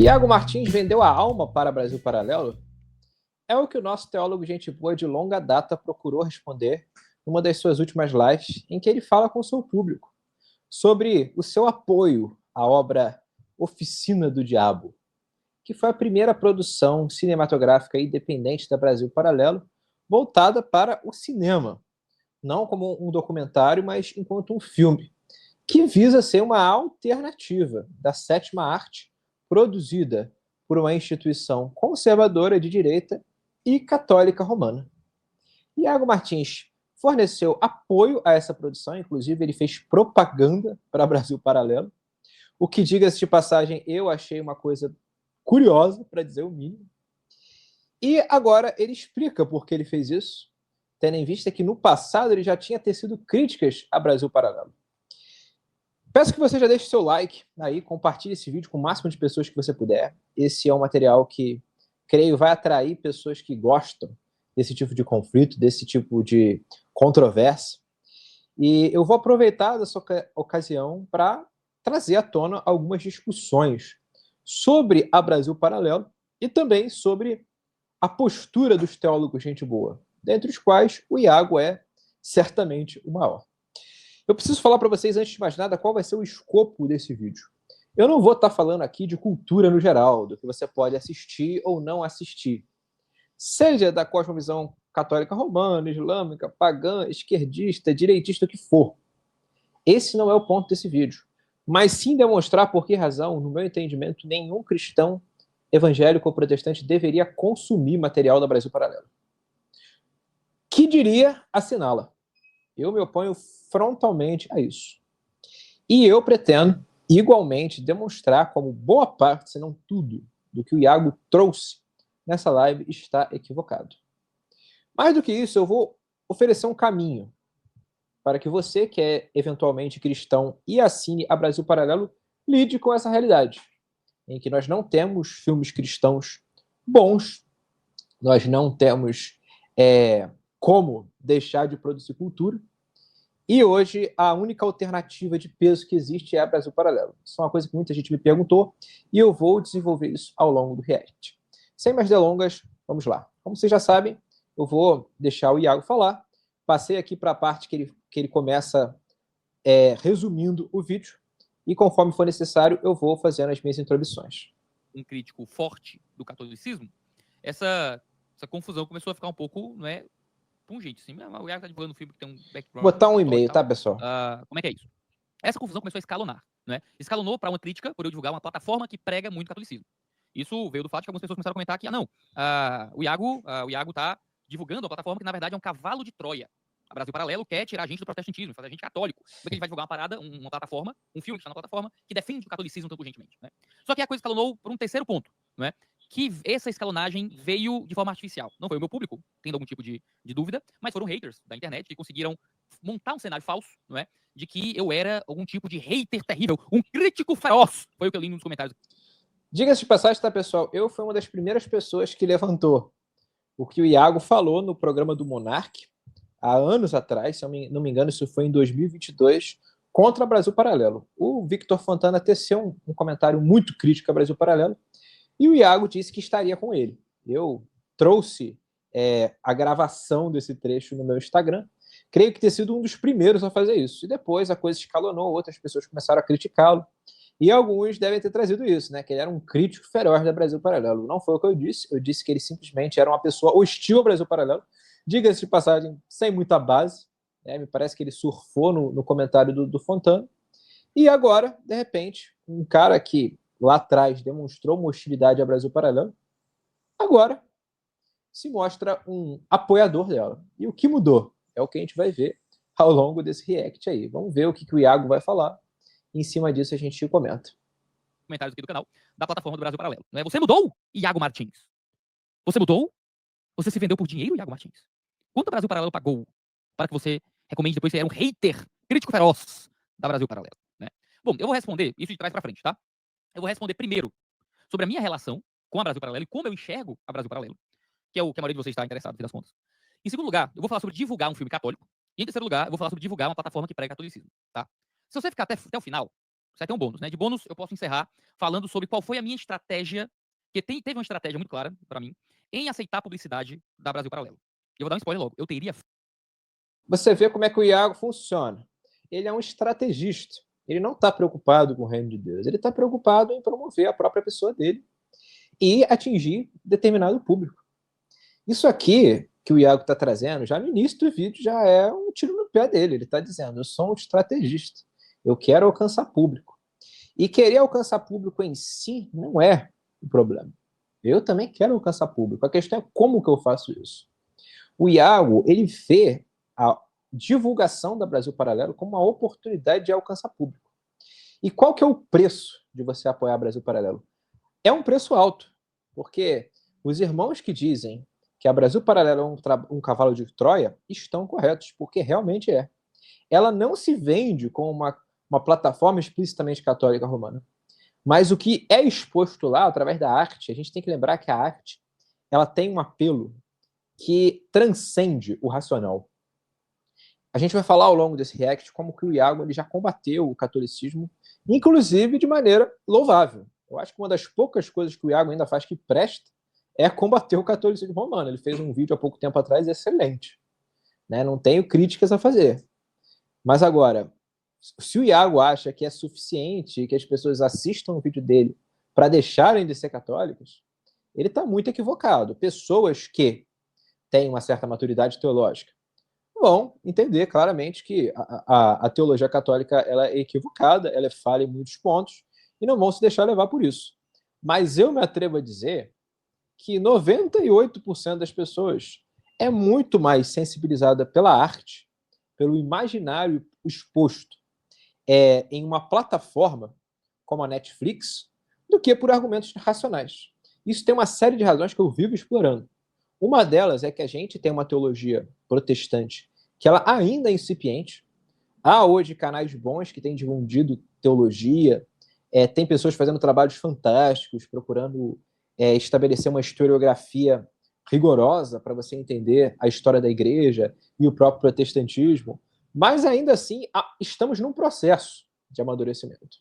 Iago Martins vendeu a alma para Brasil Paralelo? É o que o nosso teólogo gente boa de longa data procurou responder numa das suas últimas lives, em que ele fala com o seu público sobre o seu apoio à obra Oficina do Diabo, que foi a primeira produção cinematográfica independente da Brasil Paralelo voltada para o cinema, não como um documentário, mas enquanto um filme, que visa ser uma alternativa da sétima arte produzida por uma instituição conservadora de direita e católica romana. Iago Martins forneceu apoio a essa produção, inclusive ele fez propaganda para Brasil Paralelo, o que, diga-se de passagem, eu achei uma coisa curiosa, para dizer o mínimo. E agora ele explica por que ele fez isso, tendo em vista que no passado ele já tinha tecido críticas a Brasil Paralelo. Peço que você já deixe seu like aí, compartilhe esse vídeo com o máximo de pessoas que você puder. Esse é um material que, creio, vai atrair pessoas que gostam desse tipo de conflito, desse tipo de controvérsia. E eu vou aproveitar dessa ocasião para trazer à tona algumas discussões sobre a Brasil Paralelo e também sobre a postura dos teólogos gente boa, dentre os quais o Iago é certamente o maior. Eu preciso falar para vocês, antes de mais nada, qual vai ser o escopo desse vídeo. Eu não vou estar falando aqui de cultura no geral, do que você pode assistir ou não assistir. Seja da cosmovisão católica romana, islâmica, pagã, esquerdista, direitista, o que for. Esse não é o ponto desse vídeo. Mas sim demonstrar por que razão, no meu entendimento, nenhum cristão evangélico ou protestante deveria consumir material da Brasil Paralelo. Que diria assiná-la? Eu me oponho frontalmente a isso. E eu pretendo, igualmente, demonstrar como boa parte, se não tudo, do que o Iago trouxe nessa live está equivocado. Mais do que isso, eu vou oferecer um caminho para que você, que é eventualmente cristão e assine a Brasil Paralelo, lide com essa realidade, em que nós não temos filmes cristãos bons, nós não temos como deixar de produzir cultura, e hoje a única alternativa de peso que existe é a Brasil Paralelo. Isso é uma coisa que muita gente me perguntou, e eu vou desenvolver isso ao longo do react. Sem mais delongas, vamos lá. Como vocês já sabem, eu vou deixar o Iago falar. Passei aqui para a parte que ele começa resumindo o vídeo, e conforme for necessário, eu vou fazendo as minhas introduções. Um crítico forte do catolicismo, essa confusão começou a ficar um pouco, não é, pungente, assim. O Iago tá divulgando um filme que tem um background... Botar um e-mail, tá, pessoal? Como é que é isso? Essa confusão começou a escalonar, né? Escalonou para uma crítica por eu divulgar uma plataforma que prega muito catolicismo. Isso veio do fato de que algumas pessoas começaram a comentar que, o Iago tá divulgando uma plataforma que, na verdade, é um cavalo de Troia. A Brasil Paralelo quer tirar a gente do protestantismo, fazer a gente católico. Como é que a gente vai divulgar uma parada, uma plataforma, um filme que está na plataforma, que defende o catolicismo tão urgentemente, né? Só que a coisa escalonou por um terceiro ponto, não é? Que essa escalonagem veio de forma artificial. Não foi o meu público, tendo algum tipo de dúvida, mas foram haters da internet que conseguiram montar um cenário falso, não é? De que eu era algum tipo de hater terrível, um crítico feroz. Foi o que eu li nos comentários. Diga-se de passagem, tá, pessoal? Eu fui uma das primeiras pessoas que levantou o que o Iago falou no programa do Monark, há anos atrás, se eu não me engano, isso foi em 2022, contra a Brasil Paralelo. O Victor Fontana teceu um comentário muito crítico a Brasil Paralelo, e o Iago disse que estaria com ele. Eu trouxe a gravação desse trecho no meu Instagram, creio que ter sido um dos primeiros a fazer isso. E depois a coisa escalonou, outras pessoas começaram a criticá-lo, e alguns devem ter trazido isso, né? Que ele era um crítico feroz da Brasil Paralelo. Não foi o que eu disse que ele simplesmente era uma pessoa hostil ao Brasil Paralelo, diga-se de passagem, sem muita base, me parece que ele surfou no comentário do Fontana, e agora, de repente, um cara que lá atrás demonstrou uma hostilidade ao Brasil Paralelo, agora se mostra um apoiador dela. E o que mudou? É o que a gente vai ver ao longo desse react aí. Vamos ver o que o Iago vai falar. Em cima disso a gente comenta. Comentários aqui do canal, da plataforma do Brasil Paralelo. Não é? Você mudou, Iago Martins? Você mudou? Você se vendeu por dinheiro, Iago Martins? Quanto o Brasil Paralelo pagou para que você recomende depois que você era um hater, crítico feroz da Brasil Paralelo? Né? Bom, eu vou responder isso de trás para frente, tá? Eu vou responder primeiro sobre a minha relação com a Brasil Paralelo e como eu enxergo a Brasil Paralelo, que é o que a maioria de vocês está interessado, no fim das contas. Em segundo lugar, eu vou falar sobre divulgar um filme católico. E em terceiro lugar, eu vou falar sobre divulgar uma plataforma que prega catolicismo, tá? Se você ficar até o final, Você vai ter um bônus, né? De bônus, eu posso encerrar falando sobre qual foi a minha estratégia, que teve uma estratégia muito clara para mim, em aceitar a publicidade da Brasil Paralelo. Eu vou dar um spoiler logo. Eu teria. Você vê como é que o Iago funciona. Ele é um estrategista. Ele não está preocupado com o reino de Deus. Ele está preocupado em promover a própria pessoa dele e atingir determinado público. Isso aqui que o Iago está trazendo, já no início do vídeo, já é um tiro no pé dele. Ele está dizendo, eu sou um estrategista. Eu quero alcançar público. E querer alcançar público em si não é o problema. Eu também quero alcançar público. A questão é como que eu faço isso. O Iago, ele vê a divulgação da Brasil Paralelo como uma oportunidade de alcançar público. E qual que é o preço de você apoiar a Brasil Paralelo? É um preço alto, porque os irmãos que dizem que a Brasil Paralelo é um cavalo de Troia estão corretos, porque realmente é. Ela não se vende como uma plataforma explicitamente católica romana. Mas o que é exposto lá, através da arte, a gente tem que lembrar que a arte ela tem um apelo que transcende o racional. A gente vai falar ao longo desse react como que o Iago ele já combateu o catolicismo, inclusive de maneira louvável. Eu acho que uma das poucas coisas que o Iago ainda faz que presta é combater o catolicismo romano. Ele fez um vídeo há pouco tempo atrás excelente. Né? Não tenho críticas a fazer. Mas agora, se o Iago acha que é suficiente que as pessoas assistam o vídeo dele para deixarem de ser católicos, ele está muito equivocado. Pessoas que têm uma certa maturidade teológica vão entender claramente que a teologia católica ela é equivocada, ela é falha em muitos pontos, e não vão se deixar levar por isso. Mas eu me atrevo a dizer que 98% das pessoas é muito mais sensibilizada pela arte, pelo imaginário exposto em uma plataforma como a Netflix, do que por argumentos racionais. Isso tem uma série de razões que eu vivo explorando. Uma delas é que a gente tem uma teologia protestante que ela ainda é incipiente. Há hoje canais bons que têm difundido teologia, tem pessoas fazendo trabalhos fantásticos, procurando estabelecer uma historiografia rigorosa para você entender a história da igreja e o próprio protestantismo, mas ainda assim estamos num processo de amadurecimento.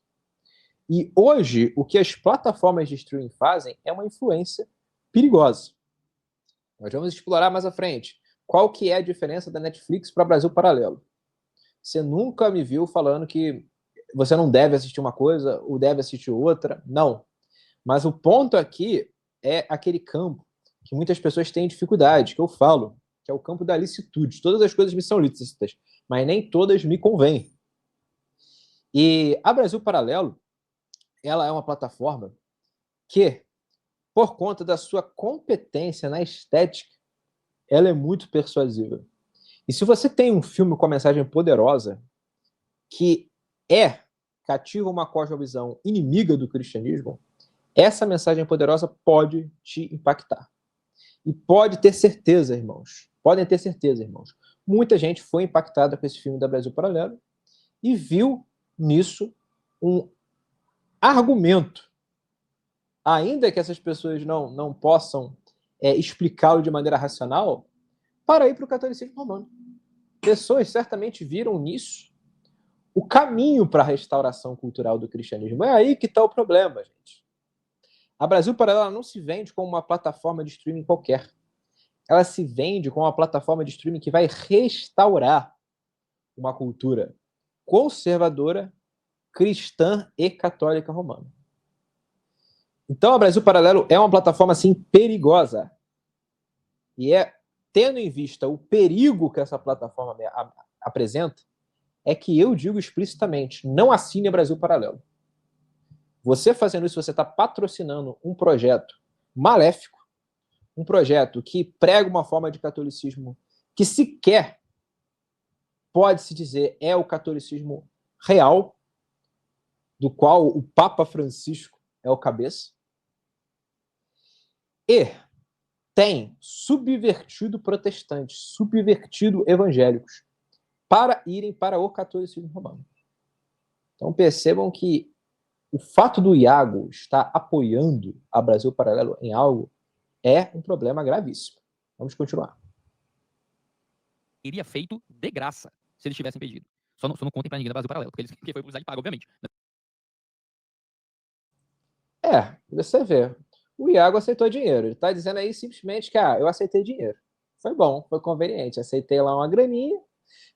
E hoje, o que as plataformas de streaming fazem é uma influência perigosa. Nós vamos explorar mais à frente qual que é a diferença da Netflix para Brasil Paralelo. Você nunca me viu falando que você não deve assistir uma coisa ou deve assistir outra. Não. Mas o ponto aqui é aquele campo que muitas pessoas têm dificuldade, que eu falo, que é o campo da licitude. Todas as coisas me são lícitas, mas nem todas me convêm. E a Brasil Paralelo, ela é uma plataforma que, por conta da sua competência na estética, ela é muito persuasiva. E se você tem um filme com uma mensagem poderosa, que cativa uma cosmovisão inimiga do cristianismo, essa mensagem poderosa pode te impactar. E pode ter certeza, irmãos. Podem ter certeza, irmãos. Muita gente foi impactada com esse filme da Brasil Paralelo e viu nisso um argumento, ainda que essas pessoas não possam explicá-lo de maneira racional, para ir para o catolicismo romano. Pessoas certamente viram nisso o caminho para a restauração cultural do cristianismo. É aí que está o problema, gente. A Brasil Paralelo não se vende como uma plataforma de streaming qualquer. Ela se vende como uma plataforma de streaming que vai restaurar uma cultura conservadora, cristã e católica romana. Então, a Brasil Paralelo é uma plataforma, assim, perigosa. E tendo em vista o perigo que essa plataforma apresenta, é que eu digo explicitamente, não assine a Brasil Paralelo. Você fazendo isso, você está patrocinando um projeto maléfico, um projeto que prega uma forma de catolicismo que sequer pode-se dizer é o catolicismo real, do qual o Papa Francisco é o cabeça, e tem subvertido protestantes, subvertido evangélicos, para irem para o catolicismo romano. Então percebam que o fato do Iago estar apoiando a Brasil Paralelo em algo é um problema gravíssimo. Vamos continuar. Teria feito de graça se eles tivessem pedido. Só não contem pra ninguém da Brasil Paralelo, porque foi publicidade paga, obviamente. Você vê. O Iago aceitou dinheiro. Ele está dizendo aí simplesmente que eu aceitei dinheiro. Foi bom, foi conveniente. Aceitei lá uma graninha,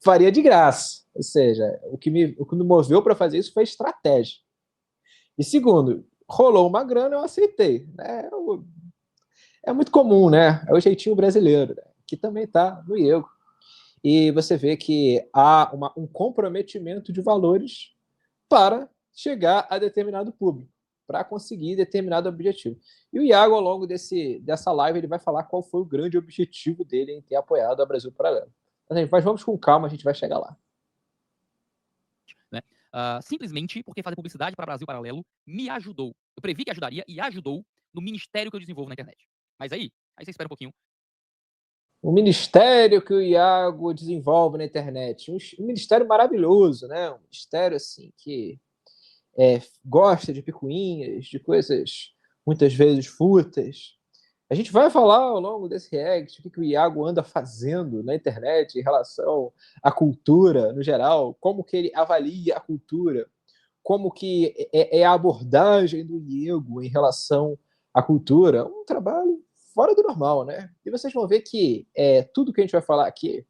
faria de graça. Ou seja, o que me moveu para fazer isso foi estratégia. E segundo, rolou uma grana, eu aceitei. É muito comum, né? É o jeitinho brasileiro, né? Que também está no Iago. E você vê que há um comprometimento de valores para chegar a determinado público, para conseguir determinado objetivo. E o Iago, ao longo dessa live, ele vai falar qual foi o grande objetivo dele em ter apoiado a Brasil Paralelo. Mas vamos com calma, a gente vai chegar lá. Né? Simplesmente porque fazer publicidade para Brasil Paralelo me ajudou. Eu previ que ajudaria e ajudou no ministério que eu desenvolvo na internet. Mas aí você espera um pouquinho. O ministério que o Iago desenvolve na internet. Um ministério maravilhoso, né? Um ministério assim que gosta de picuinhas, de coisas muitas vezes fúteis. A gente vai falar ao longo desse react o que o Iago anda fazendo na internet em relação à cultura no geral, como que ele avalia a cultura, como que é a abordagem do Iago em relação à cultura. Um trabalho fora do normal, né? E vocês vão ver que tudo que a gente vai falar aqui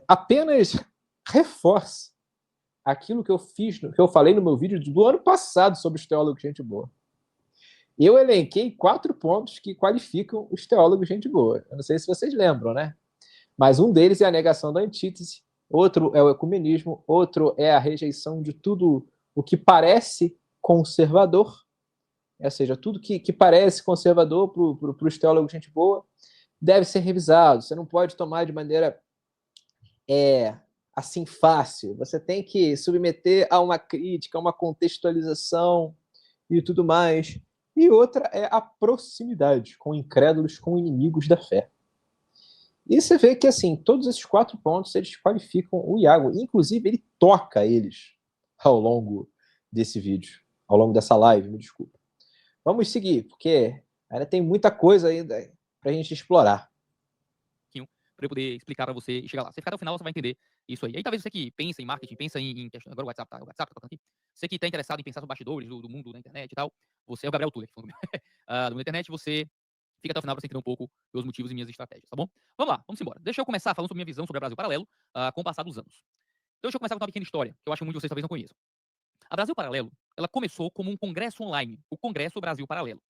apenas reforça aquilo que eu fiz, que eu falei no meu vídeo do ano passado sobre os teólogos gente boa. Eu elenquei 4 pontos que qualificam os teólogos gente boa. Eu não sei se vocês lembram, né? Mas um deles é a negação da antítese, outro é o ecumenismo, outro é a rejeição de tudo o que parece conservador, ou seja, tudo que parece conservador para os teólogos gente boa deve ser revisado. Você não pode tomar de maneira assim fácil. Você tem que submeter a uma crítica, a uma contextualização e tudo mais. E outra é a proximidade com incrédulos, com inimigos da fé. E você vê que, assim, todos esses 4 pontos, eles qualificam o Iago. Inclusive, ele toca eles ao longo desse vídeo, ao longo dessa live, me desculpa. Vamos seguir, porque ainda tem muita coisa ainda pra gente explorar. Para eu poder explicar para você e chegar lá. Você ficar até o final, você vai entender isso aí. Aí talvez você que pensa em marketing, pensa em agora o WhatsApp tá tocando aqui. Você que está interessado em pensar nos bastidores do mundo da internet e tal, você é o Gabriel Tuller, do mundo da internet, você fica até o final para você entender um pouco meus motivos e minhas estratégias, tá bom? Vamos lá, vamos embora. Deixa eu começar falando sobre minha visão sobre a Brasil Paralelo com o passar dos anos. Então deixa eu começar com uma pequena história, que eu acho que muitos de vocês talvez não conheçam. A Brasil Paralelo, ela começou como um congresso online, o Congresso Brasil Paralelo.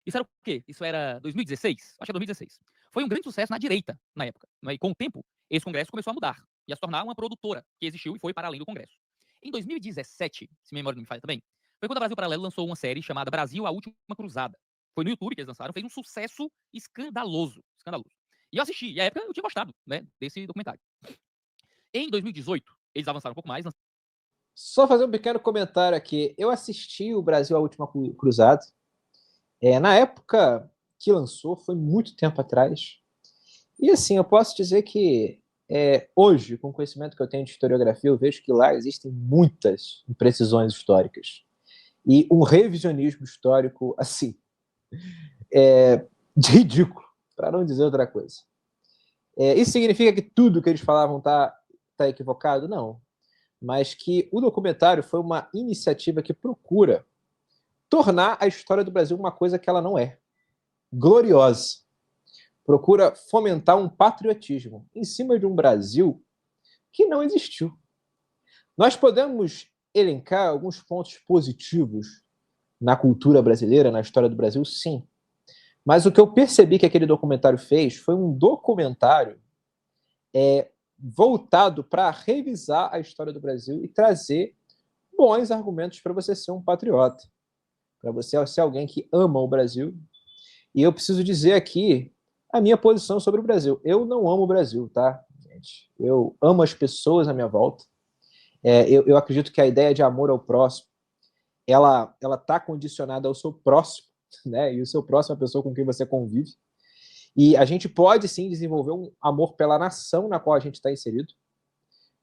Isso era o quê? Isso era 2016? Acho que é 2016. Foi um grande sucesso na direita, na época. E com o tempo, esse congresso começou a mudar e a se tornar uma produtora que existiu e foi para além do congresso. Em 2017, se minha memória não me falha também, foi quando a Brasil Paralelo lançou uma série chamada Brasil, a Última Cruzada. Foi no YouTube que eles lançaram, fez um sucesso escandaloso. E eu assisti, e à época eu tinha gostado, né, desse documentário. Em 2018, eles avançaram um pouco mais. Só fazer um pequeno comentário aqui. Eu assisti o Brasil, a Última Cruzada. Na época que lançou, foi muito tempo atrás. E assim, eu posso dizer que hoje, com o conhecimento que eu tenho de historiografia, eu vejo que lá existem muitas imprecisões históricas. E um revisionismo histórico, assim, de ridículo, para não dizer outra coisa. Isso significa que tudo que eles falavam tá equivocado? Não. Mas que o documentário foi uma iniciativa que procura tornar a história do Brasil uma coisa que ela não é. Gloriosa. Procura fomentar um patriotismo em cima de um Brasil que não existiu. Nós podemos elencar alguns pontos positivos na cultura brasileira, na história do Brasil, sim. Mas o que eu percebi que aquele documentário fez foi um documentário voltado para revisar a história do Brasil e trazer bons argumentos para você ser um patriota, para você ser alguém que ama o Brasil. E eu preciso dizer aqui a minha posição sobre o Brasil. Eu não amo o Brasil, tá, gente? Eu amo as pessoas à minha volta. Eu acredito que a ideia de amor ao próximo, ela está condicionada ao seu próximo, né? E o seu próximo é a pessoa com quem você convive. E a gente pode, sim, desenvolver um amor pela nação na qual a gente está inserido,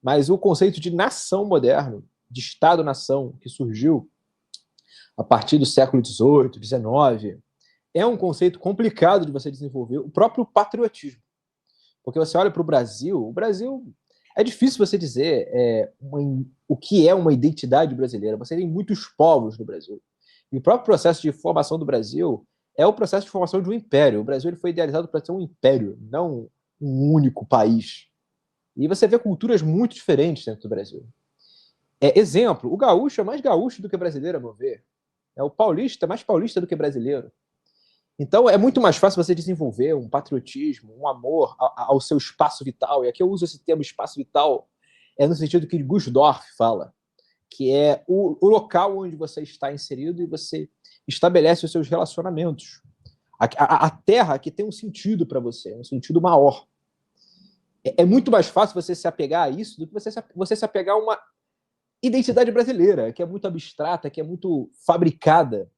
mas o conceito de nação moderno, de Estado-nação, que surgiu a partir do século XVIII, XIX, é um conceito complicado de você desenvolver, o próprio patriotismo. Porque você olha para o Brasil é difícil você dizer o que é uma identidade brasileira. Você tem muitos povos no Brasil. E o próprio processo de formação do Brasil é o processo de formação de um império. O Brasil ele foi idealizado para ser um império, não um único país. E você vê culturas muito diferentes dentro do Brasil. Exemplo, o gaúcho é mais gaúcho do que brasileiro, a meu ver. O paulista é mais paulista do que brasileiro. Então, é muito mais fácil você desenvolver um patriotismo, um amor ao seu espaço vital. E aqui eu uso esse termo espaço vital no sentido que Gusdorff fala, que é o local onde você está inserido e você estabelece os seus relacionamentos. A terra que tem um sentido para você, um sentido maior. É muito mais fácil você se apegar a isso do que você se apegar a uma identidade brasileira, que é muito abstrata, que é muito fabricada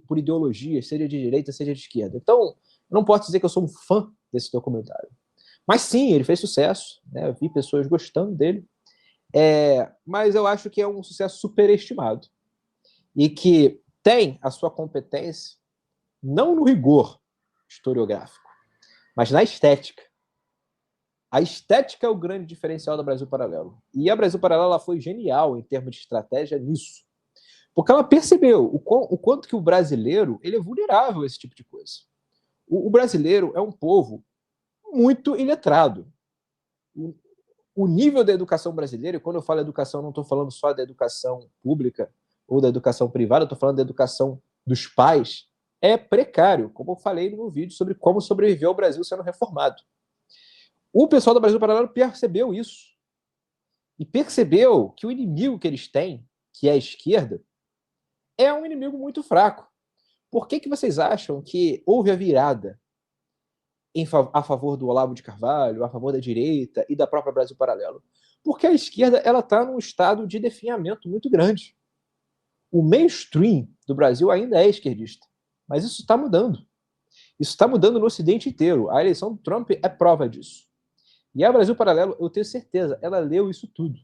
por ideologias, seja de direita, seja de esquerda. Então, eu não posso dizer que eu sou um fã desse documentário. Mas sim, ele fez sucesso, né? Eu vi pessoas gostando dele, mas eu acho que é um sucesso superestimado e que tem a sua competência não no rigor historiográfico, mas na estética. A estética é o grande diferencial da Brasil Paralelo. E a Brasil Paralelo ela foi genial em termos de estratégia nisso. Porque ela percebeu o quanto que o brasileiro ele é vulnerável a esse tipo de coisa. O brasileiro é um povo muito iletrado. O nível da educação brasileira, e quando eu falo educação, não estou falando só da educação pública ou da educação privada, estou falando da educação dos pais, é precário, como eu falei no meu vídeo sobre como sobreviver ao Brasil sendo reformado. O pessoal do Brasil Paralelo percebeu isso. E percebeu que o inimigo que eles têm, que é a esquerda, é um inimigo muito fraco. Por que vocês acham que houve a virada a favor do Olavo de Carvalho, a favor da direita e da própria Brasil Paralelo? Porque a esquerda ela está num estado de definhamento muito grande. O mainstream do Brasil ainda é esquerdista, mas isso está mudando. Isso está mudando no Ocidente inteiro. A eleição do Trump é prova disso. E a Brasil Paralelo, eu tenho certeza, ela leu isso tudo.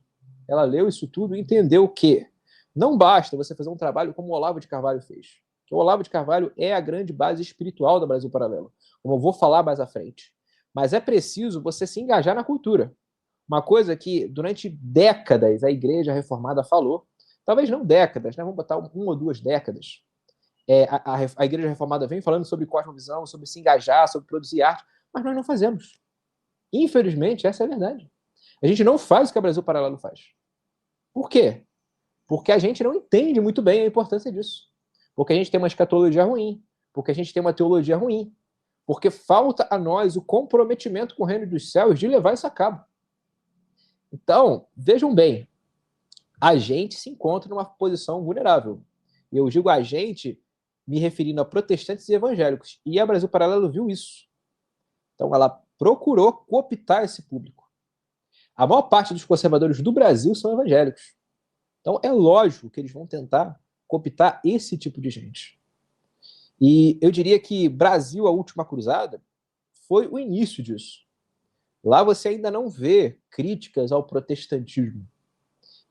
Ela leu isso tudo e entendeu que não basta você fazer um trabalho como o Olavo de Carvalho fez. Que o Olavo de Carvalho é a grande base espiritual da Brasil Paralelo, como eu vou falar mais à frente. Mas é preciso você se engajar na cultura. Uma coisa que durante décadas a Igreja Reformada falou, talvez não décadas, né? Vamos botar 1 ou 2 décadas. A Igreja Reformada vem falando sobre cosmovisão, sobre se engajar, sobre produzir arte, mas nós não fazemos. Infelizmente, essa é a verdade. A gente não faz o que a Brasil Paralelo faz. Por quê? Porque a gente não entende muito bem a importância disso. Porque a gente tem uma escatologia ruim. Porque a gente tem uma teologia ruim. Porque falta a nós o comprometimento com o reino dos céus de levar isso a cabo. Então, vejam bem, a gente se encontra numa posição vulnerável. E eu digo a gente me referindo a protestantes e evangélicos. E a Brasil Paralelo viu isso. Então, ela procurou cooptar esse público. A maior parte dos conservadores do Brasil são evangélicos. Então, é lógico que eles vão tentar cooptar esse tipo de gente. E eu diria que Brasil, a Última Cruzada, foi o início disso. Lá você ainda não vê críticas ao protestantismo.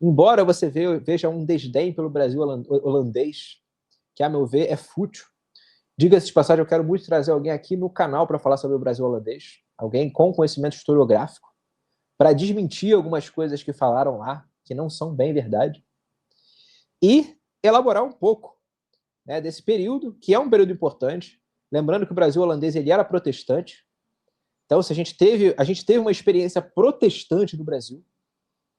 Embora você veja um desdém pelo Brasil holandês, que, a meu ver, é fútil. Diga-se de passagem, eu quero muito trazer alguém aqui no canal para falar sobre o Brasil holandês, alguém com conhecimento historiográfico, para desmentir algumas coisas que falaram lá, que não são bem verdade, e elaborar um pouco, né, desse período, que é um período importante. Lembrando que o Brasil holandês ele era protestante, então se a gente teve uma experiência protestante no Brasil,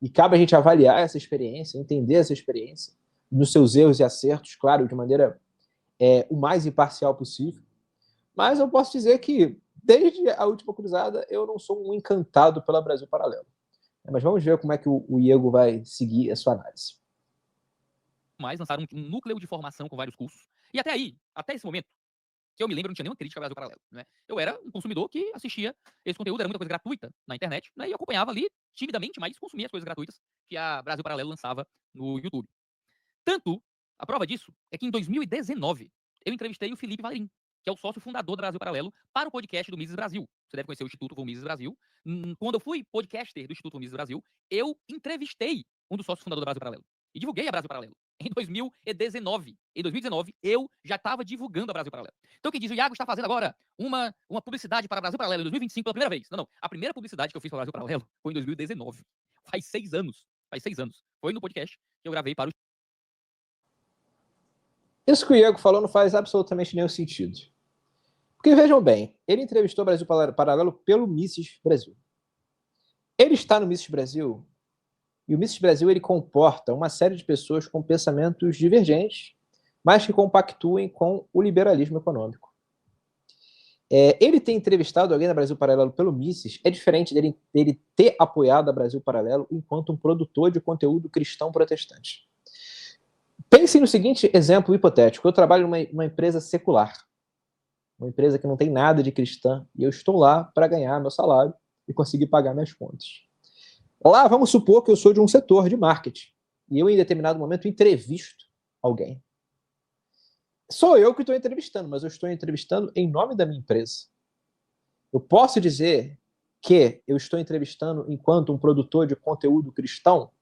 e cabe a gente avaliar essa experiência, entender essa experiência, nos seus erros e acertos, claro, de maneira o mais imparcial possível. Mas eu posso dizer que, desde a Última Cruzada, eu não sou um encantado pela Brasil Paralelo. Mas vamos ver como é que o Iego vai seguir a sua análise. Mais lançaram um núcleo de formação com vários cursos. E até aí, até esse momento, que eu me lembro, não tinha nenhuma crítica ao Brasil Paralelo. Né? Eu era um consumidor que assistia esse conteúdo, era muita coisa gratuita na internet, né? E eu acompanhava ali timidamente, mas consumia as coisas gratuitas que a Brasil Paralelo lançava no YouTube. Tanto, a prova disso é que em 2019 eu entrevistei o Felipe Valerim, que é o sócio fundador do Brasil Paralelo, para o podcast do Mises Brasil. Você deve conhecer o Instituto Von Mises Brasil. Quando eu fui podcaster do Instituto Von Mises Brasil, eu entrevistei um dos sócios fundadores do Brasil Paralelo. E divulguei a Brasil Paralelo. Em 2019. Em 2019, eu já estava divulgando a Brasil Paralelo. Então, quem diz, o Iago está fazendo agora uma publicidade para a Brasil Paralelo em 2025 pela primeira vez. Não. A primeira publicidade que eu fiz para o Brasil Paralelo foi em 2019. Faz 6 anos. Faz 6 anos. Foi no podcast que eu gravei para o Isso que o Iago falou não faz absolutamente nenhum sentido. Porque vejam bem, ele entrevistou o Brasil Paralelo pelo Mises Brasil. Ele está no Mises Brasil, e o Mises Brasil ele comporta uma série de pessoas com pensamentos divergentes, mas que compactuem com o liberalismo econômico. Ele ter entrevistado alguém da Brasil Paralelo pelo Mises é diferente dele ter apoiado a Brasil Paralelo enquanto um produtor de conteúdo cristão protestante. Pensem no seguinte exemplo hipotético. Eu trabalho numa empresa secular, uma empresa que não tem nada de cristã, e eu estou lá para ganhar meu salário e conseguir pagar minhas contas. Lá, vamos supor que eu sou de um setor de marketing, e eu, em determinado momento, entrevisto alguém. Sou eu que estou entrevistando, mas eu estou entrevistando em nome da minha empresa. Eu posso dizer que eu estou entrevistando enquanto um produtor de conteúdo cristão?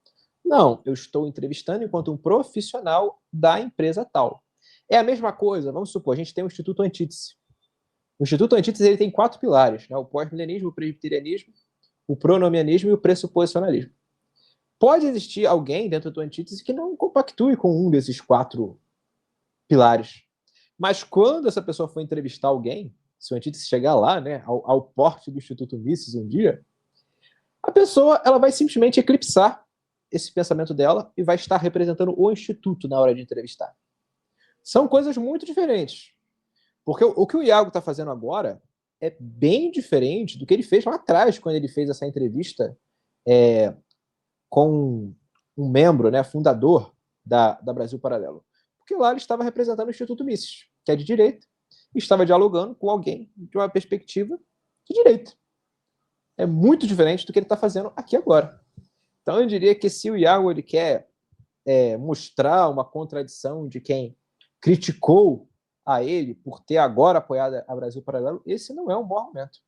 Não, eu estou entrevistando enquanto um profissional da empresa tal. É a mesma coisa, vamos supor, a gente tem o Instituto Antítese. O Instituto Antítese ele tem 4 pilares, né? O pós-milenismo, o presbiterianismo, o pronomianismo e o pressuposicionalismo. Pode existir alguém dentro do Antítese que não compactue com um desses 4 pilares. Mas quando essa pessoa for entrevistar alguém, se o Antítese chegar lá, né, ao porte do Instituto Mises um dia, a pessoa ela vai simplesmente eclipsar esse pensamento dela e vai estar representando o Instituto na hora de entrevistar. São coisas muito diferentes. Porque o que o Iago está fazendo agora é bem diferente do que ele fez lá atrás, quando ele fez essa entrevista com um membro, né, fundador da Brasil Paralelo. Porque lá ele estava representando o Instituto Mises, que é de direita, e estava dialogando com alguém de uma perspectiva de direita. É muito diferente do que ele está fazendo aqui agora. Então eu diria que se o Iago ele quer mostrar uma contradição de quem criticou a ele por ter agora apoiado a Brasil Paralelo, esse não é um bom argumento.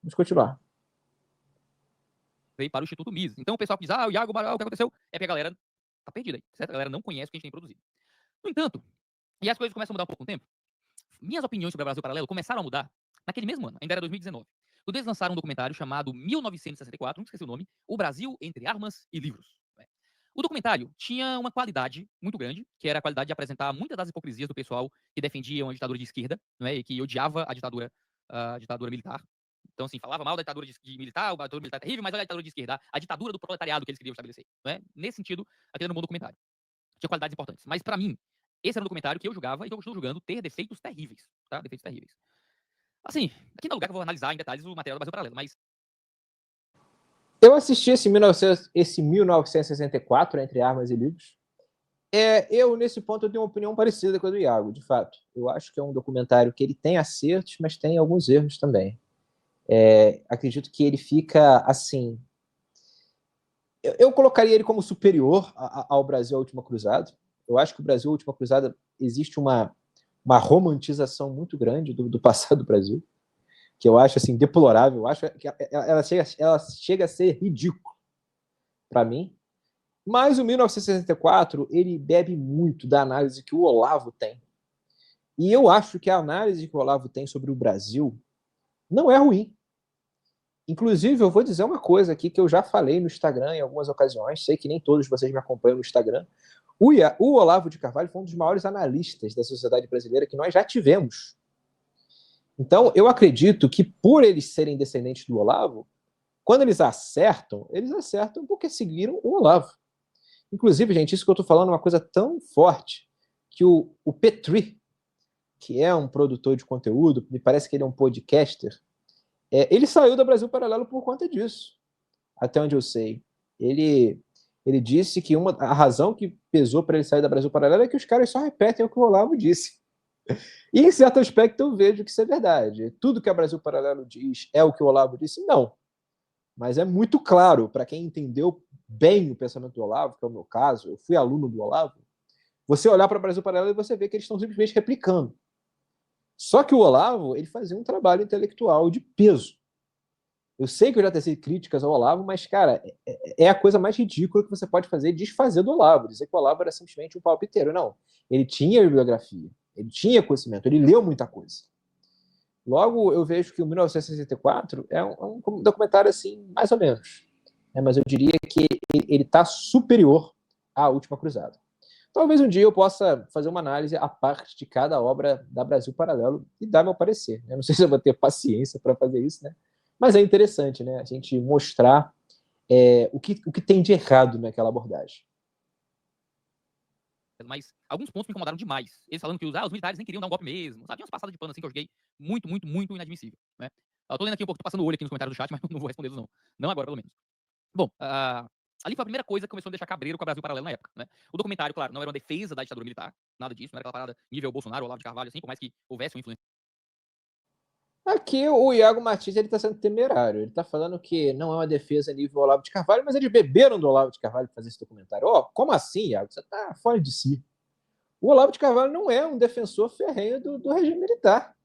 Vamos continuar. Veio para o Instituto Mises. Então o pessoal diz, o Iago, o que aconteceu? É porque a galera tá perdida aí, certo? A galera não conhece o que a gente tem produzido. No entanto, e as coisas começam a mudar um pouco com o tempo, minhas opiniões sobre o Brasil Paralelo começaram a mudar naquele mesmo ano, ainda era 2019. Quando eles lançaram um documentário chamado 1964, não esqueci o nome, O Brasil entre Armas e Livros. O documentário tinha uma qualidade muito grande, que era a qualidade de apresentar muitas das hipocrisias do pessoal que defendia uma ditadura de esquerda, não é? E que odiava a ditadura militar. Então, assim, falava mal da ditadura de militar, a ditadura militar é terrível, mas olha a ditadura de esquerda, a ditadura do proletariado que eles queriam estabelecer. Não é? Nesse sentido, aquele era um bom documentário. Tinha qualidades importantes. Mas, para mim, esse era um documentário que eu julgava e que eu estou julgando ter defeitos terríveis. Tá? Defeitos terríveis. Assim, aqui não é lugar que eu vou analisar em detalhes o material do Brasil Paralelo, mas eu assisti esse 1964, Entre Armas e Livros. Eu, nesse ponto, eu tenho uma opinião parecida com a do Iago, de fato. Eu acho que é um documentário que ele tem acertos, mas tem alguns erros também. Acredito que ele fica, assim... Eu colocaria ele como superior ao Brasil, a Última Cruzada. Eu acho que o Brasil, a Última Cruzada, existe uma romantização muito grande do passado do Brasil, que eu acho assim deplorável. Eu acho que ela chega a ser ridícula para mim. Mas o 1964 ele bebe muito da análise que o Olavo tem. E eu acho que a análise que o Olavo tem sobre o Brasil não é ruim. Inclusive, eu vou dizer uma coisa aqui que eu já falei no Instagram em algumas ocasiões. Sei que nem todos vocês me acompanham no Instagram. O Olavo de Carvalho foi um dos maiores analistas da sociedade brasileira que nós já tivemos. Então, eu acredito que por eles serem descendentes do Olavo, quando eles acertam porque seguiram o Olavo. Inclusive, gente, isso que eu estou falando é uma coisa tão forte que o Petri, que é um produtor de conteúdo, me parece que ele é um podcaster, ele saiu da Brasil Paralelo por conta disso, até onde eu sei. Ele disse que a razão que pesou para ele sair da Brasil Paralelo é que os caras só repetem o que o Olavo disse. E, em certo aspecto, eu vejo que isso é verdade. Tudo que a Brasil Paralelo diz é o que o Olavo disse? Não. Mas é muito claro, para quem entendeu bem o pensamento do Olavo, que é o meu caso, eu fui aluno do Olavo, você olhar para o Brasil Paralelo e você vê que eles estão simplesmente replicando. Só que o Olavo, ele fazia um trabalho intelectual de peso. Eu sei que eu já teci críticas ao Olavo, mas, cara, é a coisa mais ridícula que você pode fazer, desfazer do Olavo, dizer que o Olavo era simplesmente um palpiteiro. Não, ele tinha bibliografia, ele tinha conhecimento, ele leu muita coisa. Logo, eu vejo que o 1964 é um documentário, assim, mais ou menos. Mas eu diria que ele está superior à Última Cruzada. Talvez um dia eu possa fazer uma análise à parte de cada obra da Brasil Paralelo e dar meu parecer. Eu não sei se eu vou ter paciência para fazer isso, né? Mas é interessante, né? A gente mostrar o que tem de errado naquela abordagem. Mas alguns pontos me incomodaram demais. Eles falando que os militares nem queriam dar um golpe mesmo. Sabe? Tinha umas passadas de pano assim que eu joguei muito, muito, muito inadmissível. Né? Eu tô lendo aqui um pouco, tô passando o olho aqui nos comentários do chat, mas não vou responder não. Não agora, pelo menos. Bom, ali foi a primeira coisa que começou a me deixar cabreiro com a Brasil Paralelo na época. Né? O documentário, claro, não era uma defesa da ditadura militar, nada disso, não era aquela parada nível Bolsonaro ou Olavo de Carvalho, assim, por mais que houvesse uma influência. Aqui o Iago Martins está sendo temerário. Ele está falando que não é uma defesa nível Olavo de Carvalho, mas eles beberam do Olavo de Carvalho para fazer esse documentário. Como assim, Iago? Você está fora de si. O Olavo de Carvalho não é um defensor ferrenho do regime militar.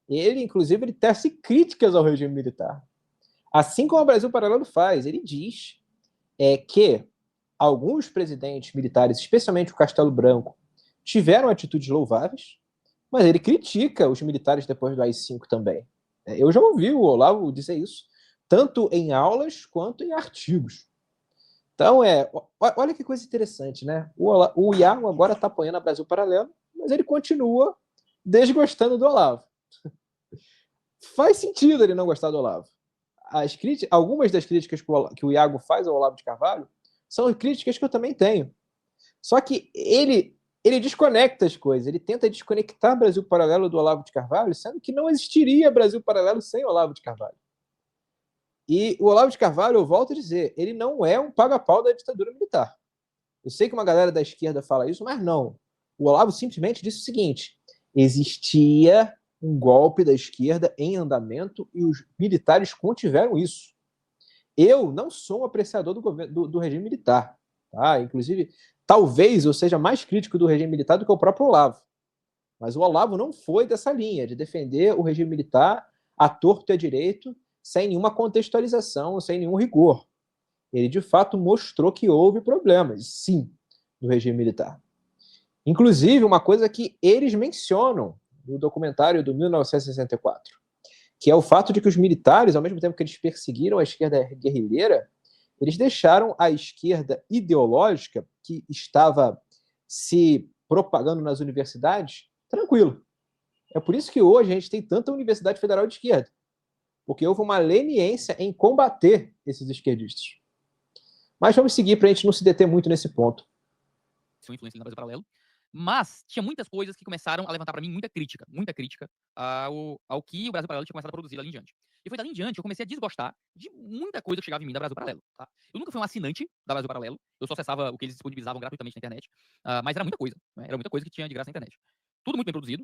Ele, inclusive, ele tece críticas ao regime militar. Assim como o Brasil Paralelo faz. Ele diz que alguns presidentes militares, especialmente o Castelo Branco, tiveram atitudes louváveis, mas ele critica os militares depois do AI-5 também. Eu já ouvi o Olavo dizer isso, tanto em aulas quanto em artigos. Então, olha que coisa interessante, né? O Iago agora está apoiando a Brasil Paralelo, mas ele continua desgostando do Olavo. Faz sentido ele não gostar do Olavo. Algumas das críticas que o Iago faz ao Olavo de Carvalho são críticas que eu também tenho. Só que ele desconecta as coisas, ele tenta desconectar Brasil Paralelo do Olavo de Carvalho, sendo que não existiria Brasil Paralelo sem Olavo de Carvalho. E o Olavo de Carvalho, eu volto a dizer, ele não é um paga-pau da ditadura militar. Eu sei que uma galera da esquerda fala isso, mas não. O Olavo simplesmente disse o seguinte: existia um golpe da esquerda em andamento e os militares contiveram isso. Eu não sou um apreciador do regime militar. Tá? Inclusive, talvez eu seja mais crítico do regime militar do que o próprio Olavo. Mas o Olavo não foi dessa linha, de defender o regime militar à torto e à direito, sem nenhuma contextualização, sem nenhum rigor. Ele, de fato, mostrou que houve problemas, sim, no regime militar. Inclusive, uma coisa que eles mencionam no documentário do 1964, que é o fato de que os militares, ao mesmo tempo que eles perseguiram a esquerda guerrilheira, eles deixaram a esquerda ideológica, que estava se propagando nas universidades, tranquilo. É por isso que hoje a gente tem tanta universidade federal de esquerda, porque houve uma leniência em combater esses esquerdistas. Mas vamos seguir para a gente não se deter muito nesse ponto. Influência no Brasil Paralelo. Mas tinha muitas coisas que começaram a levantar para mim muita crítica ao que o Brasil Paralelo tinha começado a produzir dali em diante. E foi dali em diante que eu comecei a desgostar de muita coisa que chegava em mim da Brasil Paralelo. Tá? Eu nunca fui um assinante da Brasil Paralelo, eu só acessava o que eles disponibilizavam gratuitamente na internet, mas era muita coisa, né? Era muita coisa que tinha de graça na internet. Tudo muito bem produzido.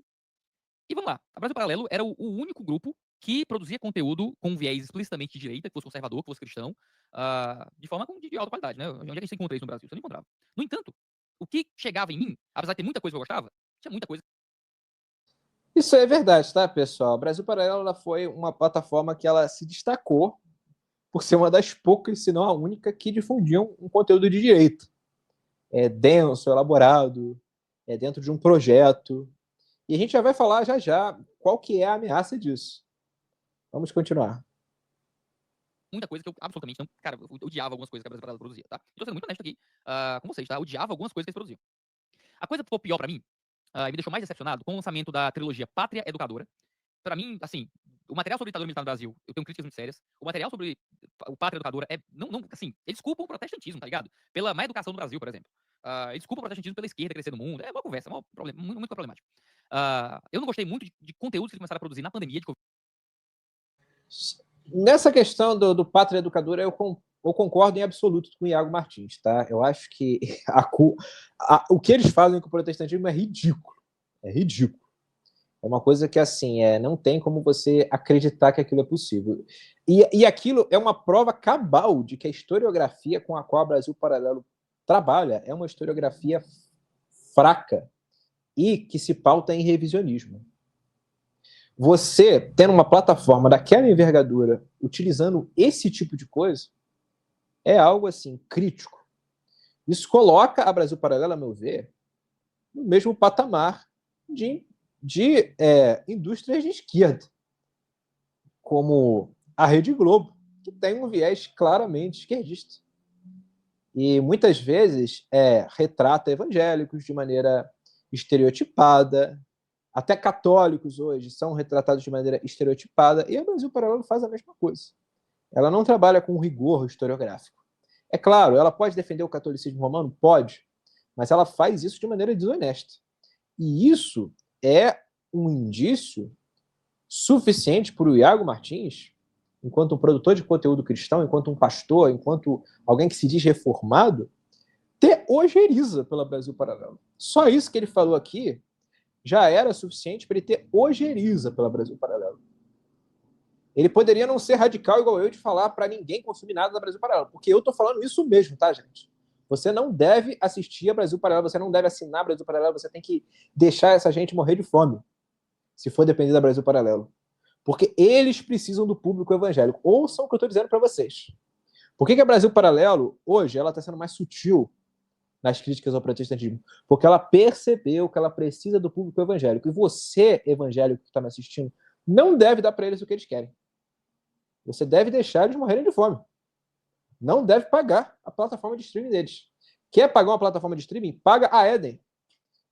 E vamos lá, a Brasil Paralelo era o único grupo que produzia conteúdo com um viés explicitamente de direita, que fosse conservador, que fosse cristão, de forma de alta qualidade, né? Onde é que a gente encontra isso no Brasil? Você não encontrava. No entanto, o que chegava em mim, apesar de ter muita coisa que eu gostava, tinha muita coisa. Isso é verdade, tá, pessoal? A Brasil Paralelo ela foi uma plataforma que ela se destacou por ser uma das poucas, se não a única, que difundiam um conteúdo de direita. Denso, elaborado, dentro de um projeto. E a gente já vai falar já já qual que é a ameaça disso. Vamos continuar. Muita coisa que eu absolutamente não. Cara, eu odiava algumas coisas que a Brasil Paralelo produzia, tá? Eu tô sendo muito honesto aqui com vocês, tá? Eu odiava algumas coisas que eles produziam. A coisa que ficou pior pra mim, e me deixou mais decepcionado, com o lançamento da trilogia Pátria Educadora. Pra mim, assim, o material sobre ditadura militar no Brasil, eu tenho críticas muito sérias. O material sobre o Pátria Educadora assim, eles culpam o protestantismo, tá ligado? Pela má educação no Brasil, por exemplo. Eles culpam o protestantismo pela esquerda crescer no mundo. É uma conversa, é um problema, muito, muito problemático. Eu não gostei muito de conteúdos que eles começaram a produzir na pandemia de Covid. Nessa questão do Pátria Educadora, eu concordo em absoluto com o Iago Martins, tá? Eu acho que o que eles fazem com o protestantismo é ridículo. É ridículo. É uma coisa que, assim, não tem como você acreditar que aquilo é possível. E aquilo é uma prova cabal de que a historiografia com a qual o Brasil Paralelo trabalha é uma historiografia fraca e que se pauta em revisionismo. Você tendo uma plataforma daquela envergadura utilizando esse tipo de coisa é algo assim crítico. Isso coloca a Brasil Paralelo, a meu ver, no mesmo patamar de indústrias de esquerda, como a Rede Globo, que tem um viés claramente esquerdista. E muitas vezes retrata evangélicos de maneira estereotipada, até católicos hoje são retratados de maneira estereotipada, e a Brasil Paralelo faz a mesma coisa. Ela não trabalha com rigor historiográfico. É claro, ela pode defender o catolicismo romano? Pode, mas ela faz isso de maneira desonesta. E isso é um indício suficiente para o Iago Martins, enquanto um produtor de conteúdo cristão, enquanto um pastor, enquanto alguém que se diz reformado, ter ojeriza pela Brasil Paralelo. Só isso que ele falou aqui já era suficiente para ele ter ojeriza pela Brasil Paralelo. Ele poderia não ser radical igual eu de falar para ninguém consumir nada da Brasil Paralelo, porque eu estou falando isso mesmo, tá, gente? Você não deve assistir a Brasil Paralelo, você não deve assinar a Brasil Paralelo, você tem que deixar essa gente morrer de fome, se for depender da Brasil Paralelo. Porque eles precisam do público evangélico. Ouçam o que eu estou dizendo para vocês. Por que a Brasil Paralelo, hoje, ela está sendo mais sutil nas críticas ao protestantismo? Porque ela percebeu que ela precisa do público evangélico. E você, evangélico que está me assistindo, não deve dar para eles o que eles querem. Você deve deixar eles morrerem de fome. Não deve pagar a plataforma de streaming deles. Quer pagar uma plataforma de streaming? Paga a Eden.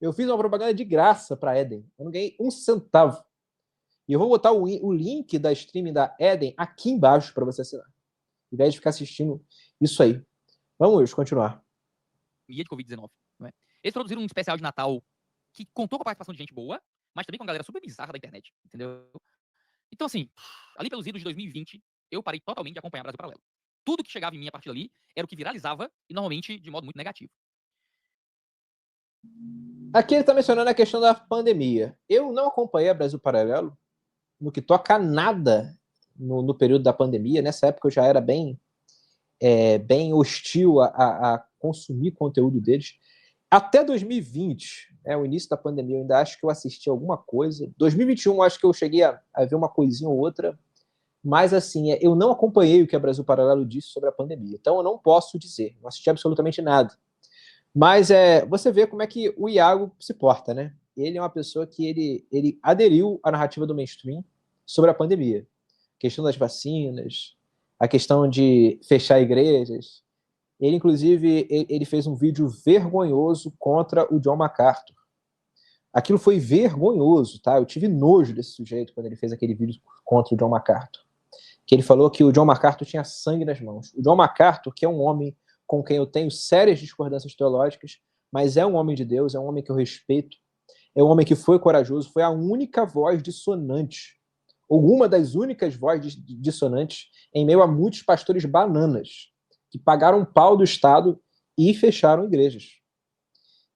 Eu fiz uma propaganda de graça para a Eden. Eu não ganhei um centavo. E eu vou botar o link da streaming da Eden aqui embaixo para você assinar. Ao invés de ficar assistindo isso aí. Vamos continuar. De Covid-19. Não é? Eles produziram um especial de Natal que contou com a participação de gente boa, mas também com a galera super bizarra da internet. Entendeu? Então, assim, ali pelos idos de 2020, eu parei totalmente de acompanhar Brasil Paralelo. Tudo que chegava em mim a partir dali era o que viralizava e normalmente de modo muito negativo. Aqui ele está mencionando a questão da pandemia. Eu não acompanhei a Brasil Paralelo no que toca a nada no período da pandemia. Nessa época eu já era bem hostil a consumir conteúdo deles. Até 2020, o início da pandemia, eu ainda acho que eu assisti alguma coisa. 2021, acho que eu cheguei a ver uma coisinha ou outra. Mas, assim, eu não acompanhei o que a Brasil Paralelo disse sobre a pandemia. Então, eu não posso dizer. Não assisti absolutamente nada. Mas você vê como é que o Iago se porta, né? Ele é uma pessoa que ele aderiu à narrativa do mainstream sobre a pandemia. A questão das vacinas, a questão de fechar igrejas. Ele, inclusive, ele fez um vídeo vergonhoso contra o John MacArthur. Aquilo foi vergonhoso, tá? Eu tive nojo desse sujeito quando ele fez aquele vídeo contra o John MacArthur. Que ele falou que o John MacArthur tinha sangue nas mãos. O John MacArthur, que é um homem com quem eu tenho sérias discordâncias teológicas, mas é um homem de Deus, é um homem que eu respeito, é um homem que foi corajoso, foi a única voz dissonante, ou uma das únicas vozes dissonantes em meio a muitos pastores bananas, que pagaram um pau do Estado e fecharam igrejas.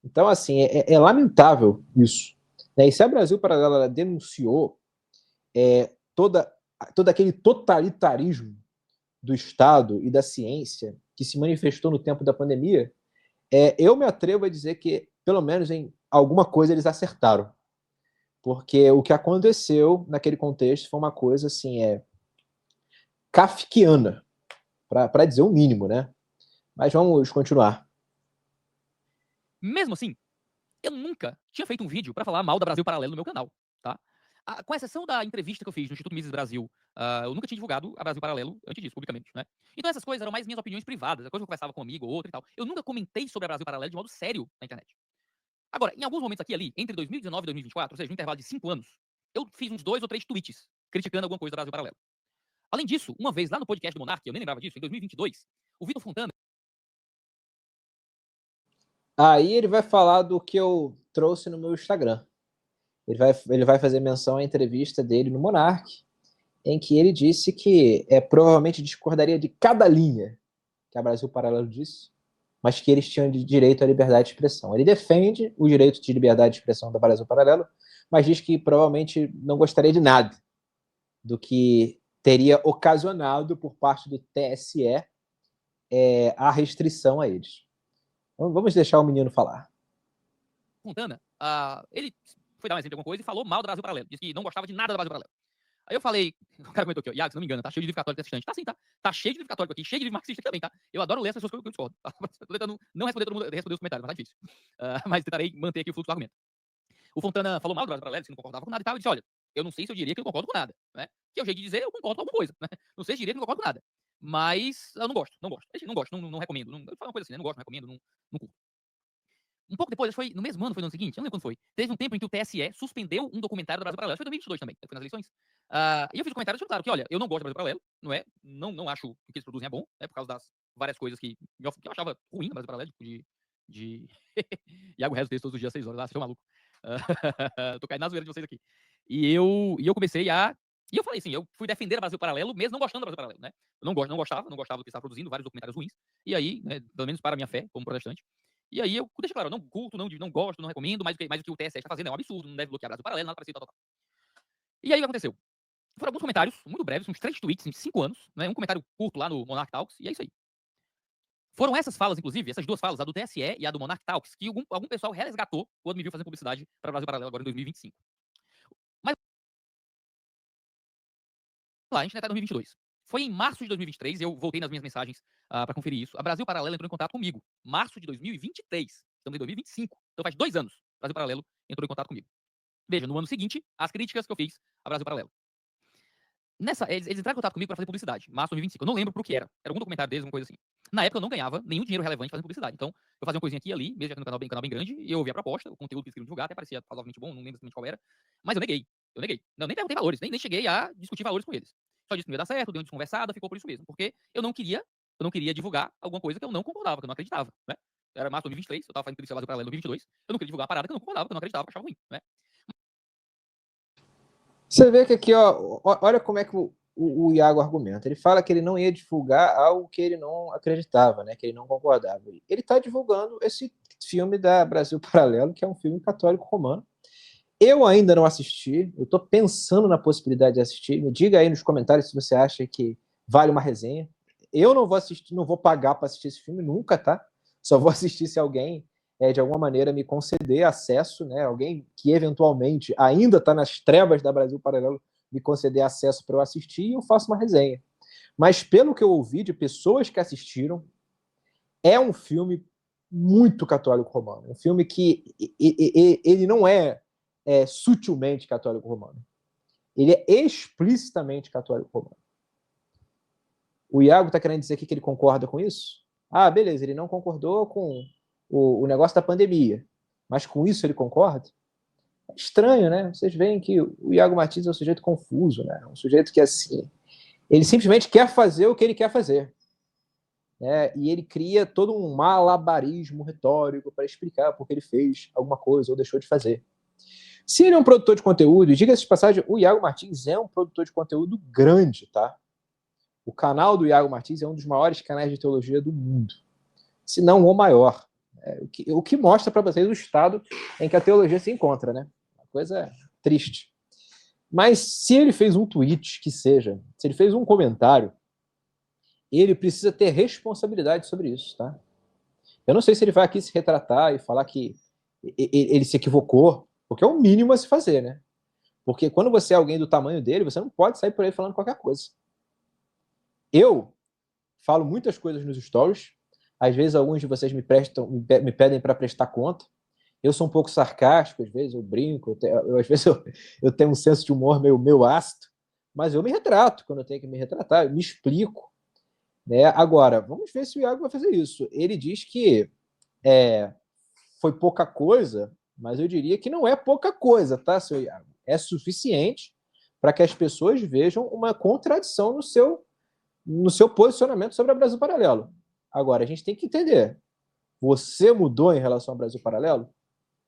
Então, assim, é lamentável isso. E se a Brasil Paralelo denunciou todo aquele totalitarismo do Estado e da ciência que se manifestou no tempo da pandemia, eu me atrevo a dizer que, pelo menos em alguma coisa, eles acertaram. Porque o que aconteceu naquele contexto foi uma coisa, assim, kafkiana, para dizer o mínimo, né? Mas vamos continuar. Mesmo assim, eu nunca tinha feito um vídeo para falar mal da Brasil Paralelo no meu canal, tá? Com exceção da entrevista que eu fiz no Instituto Mises Brasil, eu nunca tinha divulgado a Brasil Paralelo antes disso, publicamente, né? Então essas coisas eram mais minhas opiniões privadas, a coisa que eu conversava com um amigo ou outro e tal. Eu nunca comentei sobre a Brasil Paralelo de modo sério na internet. Agora, em alguns momentos aqui e ali, entre 2019 e 2024, ou seja, no intervalo de 5 anos, eu fiz uns 2 ou 3 tweets criticando alguma coisa da Brasil Paralelo. Além disso, uma vez lá no podcast do Monark, eu nem lembrava disso, em 2022, o Vitor Fontana... Aí ele vai falar do que eu trouxe no meu Instagram. Ele vai fazer menção à entrevista dele no Monark, em que ele disse que provavelmente discordaria de cada linha que a Brasil Paralelo disse, mas que eles tinham de direito à liberdade de expressão. Ele defende o direito de liberdade de expressão da Brasil Paralelo, mas diz que provavelmente não gostaria de nada do que teria ocasionado por parte do TSE a restrição a eles. Então, vamos deixar o menino falar. Fontana, ele foi dar um exemplo de alguma coisa e falou mal da Brasil Paralelo. Disse que não gostava de nada da Brasil Paralelo. Aí eu falei, o cara comentou aqui, ó, Iago, se não me engano, tá cheio de livro católico dessa estante. Tá sim, tá? Tá cheio de livro católico aqui, cheio de livro marxista aqui também, tá? Eu adoro ler as pessoas que eu discordo. Tá? Tô tentando não responder todo mundo, responder os comentários, mas tá difícil. Mas tentarei manter aqui o fluxo do argumento. O Fontana falou mal do Brasil Paralelo, que não concordava com nada e tal, e disse, olha, eu não sei se eu diria que eu concordo com nada, né? Que é o jeito de dizer, eu concordo com alguma coisa, né? Não sei se eu diria que não concordo com nada. Mas eu não gosto. Não recomendo. Não, eu falo uma coisa assim, né? Não gosto, não recomendo, não curto. Um pouco depois, foi no mesmo ano, foi no ano seguinte, eu não lembro quando foi. Teve um tempo em que o TSE suspendeu um documentário do Brasil Paralelo. Foi em 2022 também, foi nas eleições. E eu fiz um comentário deixando claro que, olha, eu não gosto do Brasil Paralelo, não é? Não acho que o que eles produzem é bom, né? Por causa das várias coisas que eu achava ruim no Brasil Paralelo, tipo de Iago Rezo texto todos os dias, 6 horas, lá, você é maluco. Tô caindo na zoeira de vocês aqui. E eu comecei a. E eu falei assim, eu fui defender o Brasil Paralelo, mesmo não gostando do Brasil Paralelo, né? Eu não gostava do que estava produzindo, vários documentários ruins. E aí, né, pelo menos para a minha fé, como protestante. E aí eu deixo claro, eu não curto, não gosto, não recomendo, mas o que o TSE está fazendo é um absurdo, não deve bloquear Brasil Paralelo, nada parecido, tal. E aí o que aconteceu? Foram alguns comentários, muito breves, uns 3 tweets em 5 anos, né? Um comentário curto lá no Monarch Talks, e é isso aí. Foram essas falas, inclusive, essas duas falas, a do TSE e a do Monarch Talks, que algum pessoal resgatou quando me viu fazendo publicidade para o Brasil Paralelo agora em 2025. Mas lá, a gente ainda está em 2022. Foi em março de 2023, eu voltei nas minhas mensagens para conferir isso. A Brasil Paralelo entrou em contato comigo. Março de 2023. Estamos em 2025. Então faz 2 anos. Brasil Paralelo entrou em contato comigo. Veja, no ano seguinte, as críticas que eu fiz a Brasil Paralelo. Eles entraram em contato comigo para fazer publicidade, março de 2025. Eu não lembro pro que era. Era algum documentário deles, alguma coisa assim. Na época eu não ganhava nenhum dinheiro relevante fazendo publicidade. Então, eu fazia uma coisinha aqui e ali, mesmo já tendo um canal bem grande, e eu ouvia a proposta, o conteúdo que eles queriam divulgar, até parecia razoavelmente bom, não lembro exatamente qual era. Mas eu neguei. Não, nem perguntei valores, nem cheguei a discutir valores com eles. Só disse que não ia dar certo, deu uma desconversada, ficou por isso mesmo. Porque eu não queria divulgar alguma coisa que eu não concordava, que eu não acreditava, né? Era março de 2023, eu tava fazendo publicidade Paralelo em 2022, eu não queria divulgar uma parada que eu não concordava, que eu não acreditava, que eu achava ruim, né? Você vê que aqui, ó, olha como é que o Iago argumenta. Ele fala que ele não ia divulgar algo que ele não acreditava, né? Que ele não concordava. Ele está divulgando esse filme da Brasil Paralelo, que é um filme católico romano. Eu ainda não assisti, eu estou pensando na possibilidade de assistir. Me diga aí nos comentários se você acha que vale uma resenha. Eu não vou assistir, não vou pagar para assistir esse filme nunca, tá? Só vou assistir se alguém de alguma maneira me conceder acesso, né? Alguém que eventualmente ainda está nas trevas da Brasil Paralelo me conceder acesso para eu assistir e eu faço uma resenha. Mas pelo que eu ouvi de pessoas que assistiram, é um filme muito católico romano. Um filme que ele não é sutilmente católico romano. Ele é explicitamente católico romano. O Iago está querendo dizer aqui que ele concorda com isso? Ah, beleza, ele não concordou com o negócio da pandemia, mas com isso ele concorda? É estranho, né? Vocês veem que o Iago Martins é um sujeito confuso, né? Um sujeito que, assim, ele simplesmente quer fazer o que ele quer fazer. Né? E ele cria todo um malabarismo retórico para explicar por que ele fez alguma coisa ou deixou de fazer. Se ele é um produtor de conteúdo, diga-se de passagem, o Iago Martins é um produtor de conteúdo grande, tá? O canal do Iago Martins é um dos maiores canais de teologia do mundo, se não o maior. O que mostra para vocês o estado em que a teologia se encontra, né? Uma coisa triste. Mas se ele fez um tweet, que seja, se ele fez um comentário, ele precisa ter responsabilidade sobre isso, tá? Eu não sei se ele vai aqui se retratar e falar que ele se equivocou, porque é o mínimo a se fazer, né? Porque quando você é alguém do tamanho dele, você não pode sair por aí falando qualquer coisa. Eu falo muitas coisas nos stories, às vezes alguns de vocês me pedem para prestar conta. Eu sou um pouco sarcástico, às vezes eu brinco, às vezes eu tenho um senso de humor meio ácido, mas eu me retrato quando eu tenho que me retratar, eu me explico. Né? Agora, vamos ver se o Iago vai fazer isso. Ele diz que foi pouca coisa, mas eu diria que não é pouca coisa, tá, seu Iago? É suficiente para que as pessoas vejam uma contradição no seu posicionamento sobre a Brasil Paralelo. Agora, a gente tem que entender. Você mudou em relação ao Brasil Paralelo?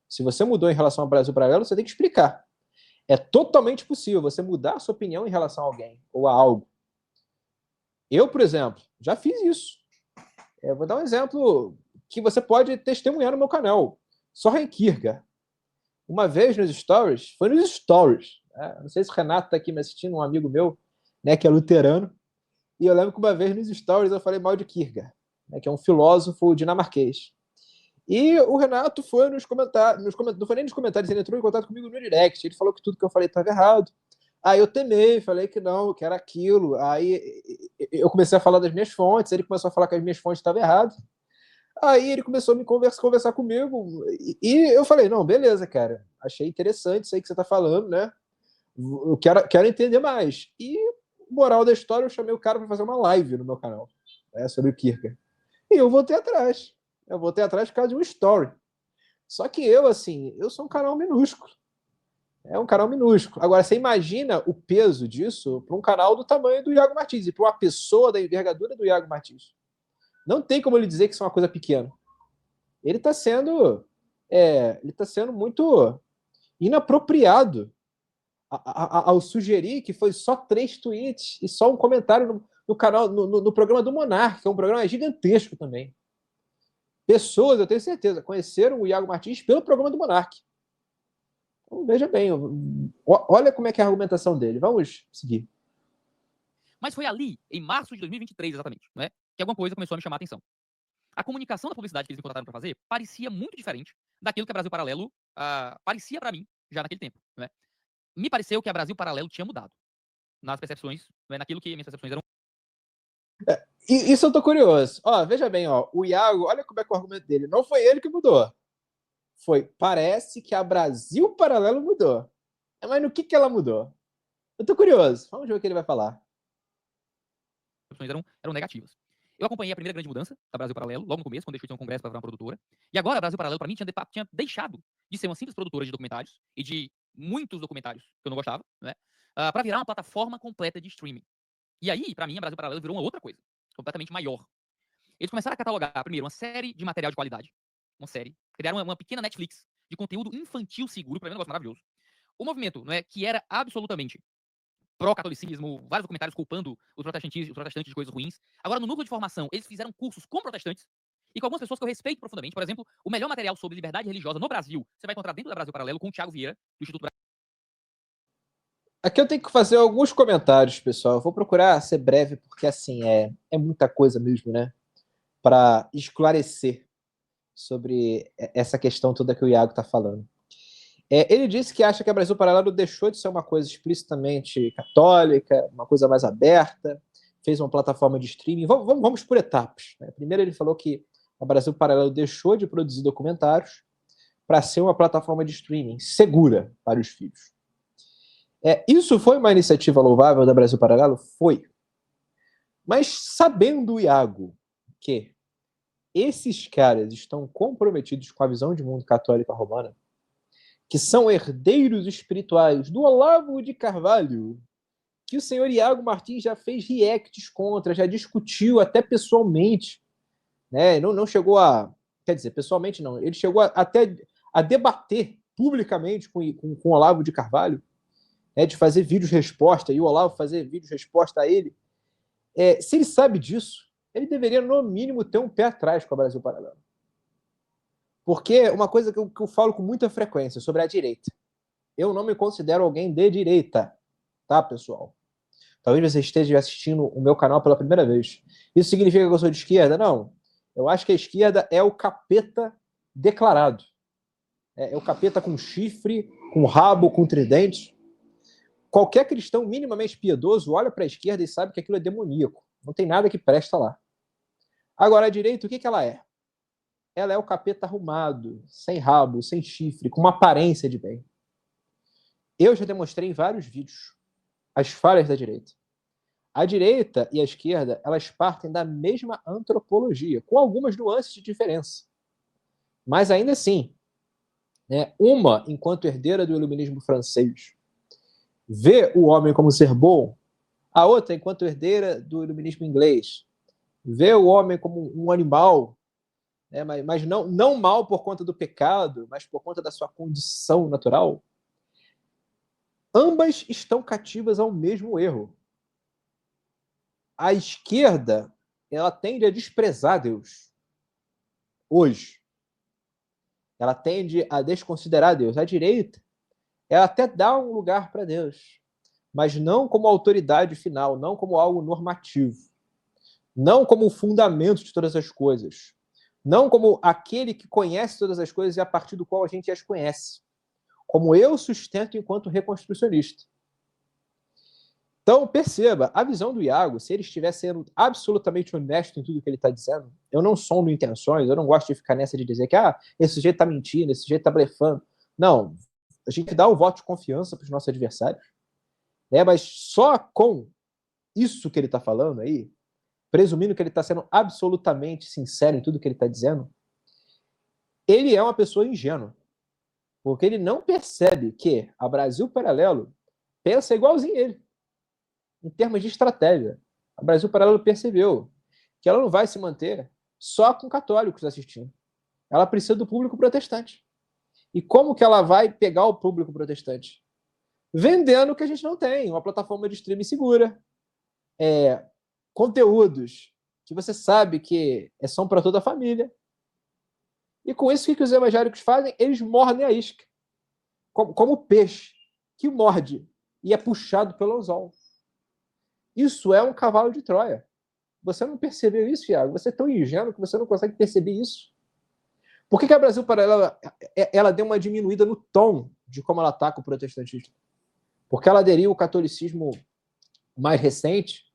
Se você mudou em relação ao Brasil Paralelo, você tem que explicar. É totalmente possível você mudar a sua opinião em relação a alguém ou a algo. Eu, por exemplo, já fiz isso. Eu vou dar um exemplo que você pode testemunhar no meu canal. Soren Kierkegaard. Uma vez nos stories, foi nos stories. Né? Não sei se o Renato está aqui me assistindo, um amigo meu, né, que é luterano. E eu lembro que uma vez nos stories eu falei mal de Kierkegaard, né, que é um filósofo dinamarquês. E o Renato foi nos comentários, não foi nem nos comentários, ele entrou em contato comigo no direct. Ele falou que tudo que eu falei estava errado. Aí eu temei, falei que não, que era aquilo. Aí eu comecei a falar das minhas fontes, ele começou a falar que as minhas fontes estavam erradas. Aí ele começou a me conversar comigo. E eu falei, não, beleza, cara. Achei interessante isso aí que você está falando, né? Eu quero entender mais. E moral da história, eu chamei o cara para fazer uma live no meu canal, né, sobre o Kierkegaard. E eu voltei atrás. Eu voltei atrás por causa de um story. Só que eu, assim, eu sou um canal minúsculo. É um canal minúsculo. Agora, você imagina o peso disso para um canal do tamanho do Iago Martins e para uma pessoa da envergadura do Iago Martins. Não tem como ele dizer que isso é uma coisa pequena. Ele está sendo muito inapropriado ao sugerir que foi só 3 tweets e só um comentário no canal, no programa do Monark, que é um programa gigantesco também. Pessoas, eu tenho certeza, conheceram o Iago Martins pelo programa do Monark. Então, veja bem, olha como é que é a argumentação dele. Vamos seguir. Mas foi ali, em março de 2023, exatamente, né, que alguma coisa começou a me chamar a atenção. A comunicação da publicidade que eles me contrataram para fazer parecia muito diferente daquilo que a Brasil Paralelo parecia para mim já naquele tempo, né? Me pareceu que a Brasil Paralelo tinha mudado nas percepções, né, naquilo que minhas percepções eram. E isso eu tô curioso. Ó, veja bem, ó, o Iago, olha como é que é o argumento dele. Não foi ele que mudou. Parece que a Brasil Paralelo mudou. Mas no que ela mudou? Eu tô curioso. Vamos ver o que ele vai falar. As percepções eram negativas. Eu acompanhei a primeira grande mudança da Brasil Paralelo, logo no começo, quando deixou de ser um congresso para virar uma produtora. E agora a Brasil Paralelo, para mim, tinha deixado de ser uma simples produtora de documentários e de muitos documentários que eu não gostava, né? Para virar uma plataforma completa de streaming. E aí, para mim, a Brasil Paralelo virou uma outra coisa, completamente maior. Eles começaram a catalogar, primeiro, uma série de material de qualidade. Uma série. Criaram uma pequena Netflix de conteúdo infantil seguro, para mim é um negócio maravilhoso. O movimento, né, que era absolutamente pró-catolicismo, vários documentários culpando os protestantes de coisas ruins. Agora, no núcleo de formação, eles fizeram cursos com protestantes e com algumas pessoas que eu respeito profundamente. Por exemplo, o melhor material sobre liberdade religiosa no Brasil, você vai encontrar dentro da Brasil Paralelo com o Thiago Vieira, do Instituto Brasil. Aqui eu tenho que fazer alguns comentários, pessoal. Eu vou procurar ser breve, porque assim, é muita coisa mesmo, né? Para esclarecer sobre essa questão toda que o Iago está falando. Ele disse que acha que a Brasil Paralelo deixou de ser uma coisa explicitamente católica, uma coisa mais aberta, fez uma plataforma de streaming. Vamos por etapas, né? Primeiro ele falou que a Brasil Paralelo deixou de produzir documentários para ser uma plataforma de streaming segura para os filhos. Isso foi uma iniciativa louvável da Brasil Paralelo? Foi. Mas sabendo o Iago que esses caras estão comprometidos com a visão de mundo católica romana, que são herdeiros espirituais do Olavo de Carvalho, que o senhor Iago Martins já fez reacts contra, já discutiu até pessoalmente, né? Não chegou a... Quer dizer, pessoalmente não. Ele chegou até a debater publicamente com o Olavo de Carvalho, né, de fazer vídeos-resposta, e o Olavo fazer vídeos-resposta a ele. Se ele sabe disso, ele deveria, no mínimo, ter um pé atrás com a Brasil Paralelo. Porque uma coisa que eu falo com muita frequência sobre a direita. Eu não me considero alguém de direita, tá, pessoal? Talvez você esteja assistindo o meu canal pela primeira vez. Isso significa que eu sou de esquerda? Não. Eu acho que a esquerda é o capeta declarado. É o capeta com chifre, com rabo, com tridente. Qualquer cristão minimamente piedoso olha para a esquerda e sabe que aquilo é demoníaco. Não tem nada que presta lá. Agora, a direita, o que ela é? Ela é o capeta arrumado, sem rabo, sem chifre, com uma aparência de bem. Eu já demonstrei em vários vídeos as falhas da direita. A direita e a esquerda, elas partem da mesma antropologia, com algumas nuances de diferença. Mas ainda assim, né, uma, enquanto herdeira do iluminismo francês, vê o homem como ser bom, a outra, enquanto herdeira do iluminismo inglês, vê o homem como um animal, né, mas não mal por conta do pecado, mas por conta da sua condição natural. Ambas estão cativas ao mesmo erro. A esquerda, ela tende a desprezar Deus. Hoje. Ela tende a desconsiderar Deus. A direita, ela até dá um lugar para Deus, mas não como autoridade final, não como algo normativo, não como o fundamento de todas as coisas, não como aquele que conhece todas as coisas e a partir do qual a gente as conhece, como eu sustento enquanto reconstrucionista. Então, perceba, a visão do Iago, se ele estiver sendo absolutamente honesto em tudo que ele está dizendo, eu não sondo intenções, eu não gosto de ficar nessa de dizer que esse sujeito está mentindo, esse sujeito está blefando. Não, a gente dá o voto de confiança para os nossos adversários, né? Mas só com isso que ele está falando aí, presumindo que ele está sendo absolutamente sincero em tudo que ele está dizendo, ele é uma pessoa ingênua. Porque ele não percebe que a Brasil Paralelo pensa igualzinho ele, em termos de estratégia. A Brasil Paralelo percebeu que ela não vai se manter só com católicos assistindo. Ela precisa do público protestante. E como que ela vai pegar o público protestante? Vendendo o que a gente não tem, uma plataforma de streaming segura, conteúdos que você sabe que são para toda a família. E com isso, o que os evangélicos fazem? Eles mordem a isca, como o peixe que morde e é puxado pelo anzol. Isso é um cavalo de Troia. Você não percebeu isso, Thiago? Você é tão ingênuo que você não consegue perceber isso. Por que a Brasil Paralelo ela deu uma diminuída no tom de como ela ataca o protestantismo? Porque ela aderiu ao catolicismo mais recente,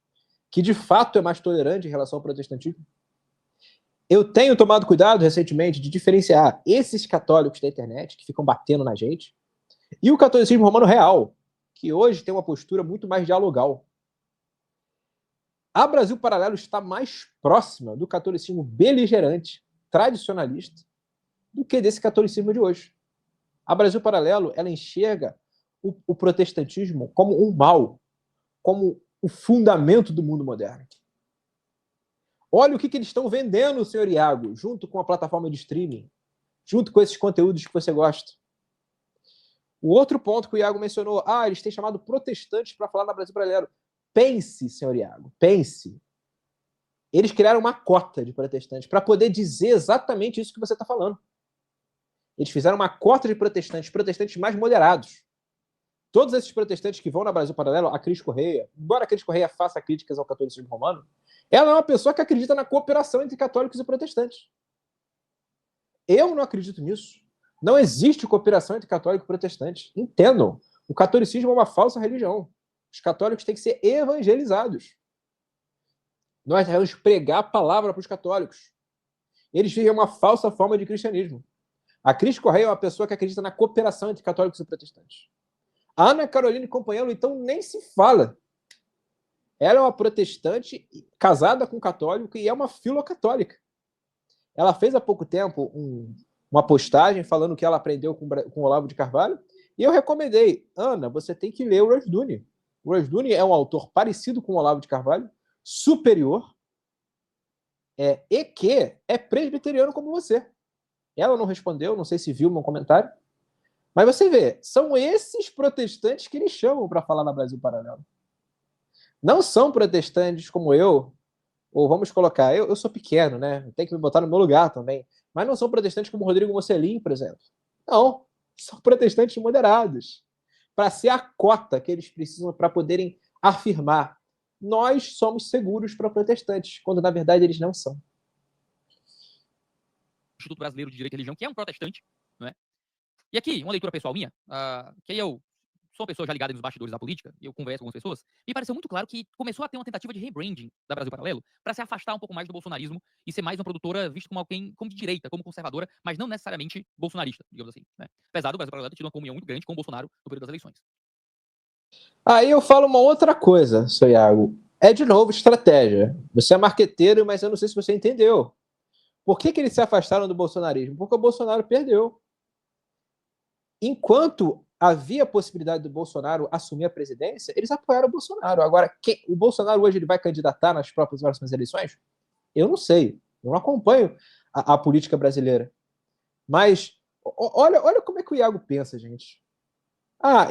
que de fato é mais tolerante em relação ao protestantismo. Eu tenho tomado cuidado recentemente de diferenciar esses católicos da internet, que ficam batendo na gente, e o catolicismo romano real, que hoje tem uma postura muito mais dialogal. A Brasil Paralelo está mais próxima do catolicismo beligerante, tradicionalista, do que desse catolicismo de hoje. A Brasil Paralelo, ela enxerga o protestantismo como um mal, como o fundamento do mundo moderno. Olha o que eles estão vendendo, senhor Iago, junto com a plataforma de streaming, junto com esses conteúdos que você gosta. O outro ponto que o Iago mencionou, eles têm chamado protestantes para falar na Brasil Paralelo. Pense, senhor Iago, pense. Eles criaram uma cota de protestantes para poder dizer exatamente isso que você está falando. Eles fizeram uma cota de protestantes mais moderados. Todos esses protestantes que vão na Brasil Paralelo, a Cris Correia, embora a Cris Correia faça críticas ao catolicismo romano, ela é uma pessoa que acredita na cooperação entre católicos e protestantes. Eu não acredito nisso. Não existe cooperação entre católico e protestante. Entendam, o catolicismo é uma falsa religião. Os católicos têm que ser evangelizados. Nós devemos pregar a palavra para os católicos. Eles vivem uma falsa forma de cristianismo. A Cris Correia é uma pessoa que acredita na cooperação entre católicos e protestantes. A Ana Caroline Companheiro, então, nem se fala. Ela é uma protestante casada com um católico e é uma filocatólica. Ela fez há pouco tempo uma postagem falando que ela aprendeu com Olavo de Carvalho e eu recomendei. Ana, você tem que ler o Rushdoony. O Rushdoony é um autor parecido com o Olavo de Carvalho, superior, e que é presbiteriano como você. Ela não respondeu, não sei se viu meu comentário. Mas você vê, são esses protestantes que eles chamam para falar na Brasil Paralelo. Não são protestantes como eu, ou vamos colocar, eu sou pequeno, né? Tem que me botar no meu lugar também. Mas não são protestantes como o Rodrigo Mocelin, por exemplo. Não, são protestantes moderados. Para ser a cota que eles precisam para poderem afirmar nós somos seguros para protestantes, quando na verdade eles não são. Instituto Brasileiro de Direito e Religião, que é um protestante, não é? E aqui, uma leitura pessoal minha, que eu sou uma pessoa já ligada nos bastidores da política, e eu converso com algumas pessoas, me pareceu muito claro que começou a ter uma tentativa de rebranding da Brasil Paralelo para se afastar um pouco mais do bolsonarismo e ser mais uma produtora vista como alguém como de direita, como conservadora, mas não necessariamente bolsonarista, digamos assim, né? Apesar do Brasil Paralelo ter tido uma comunhão muito grande com o Bolsonaro no período das eleições. Aí eu falo uma outra coisa, seu Iago. É, de novo, estratégia. Você é marqueteiro, mas eu não sei se você entendeu. Por que eles se afastaram do bolsonarismo? Porque o Bolsonaro perdeu. Enquanto havia a possibilidade do Bolsonaro assumir a presidência, eles apoiaram o Bolsonaro. Agora, o Bolsonaro hoje ele vai candidatar nas próximas eleições? Eu não sei. Eu não acompanho a política brasileira. Mas olha como é que o Iago pensa, gente.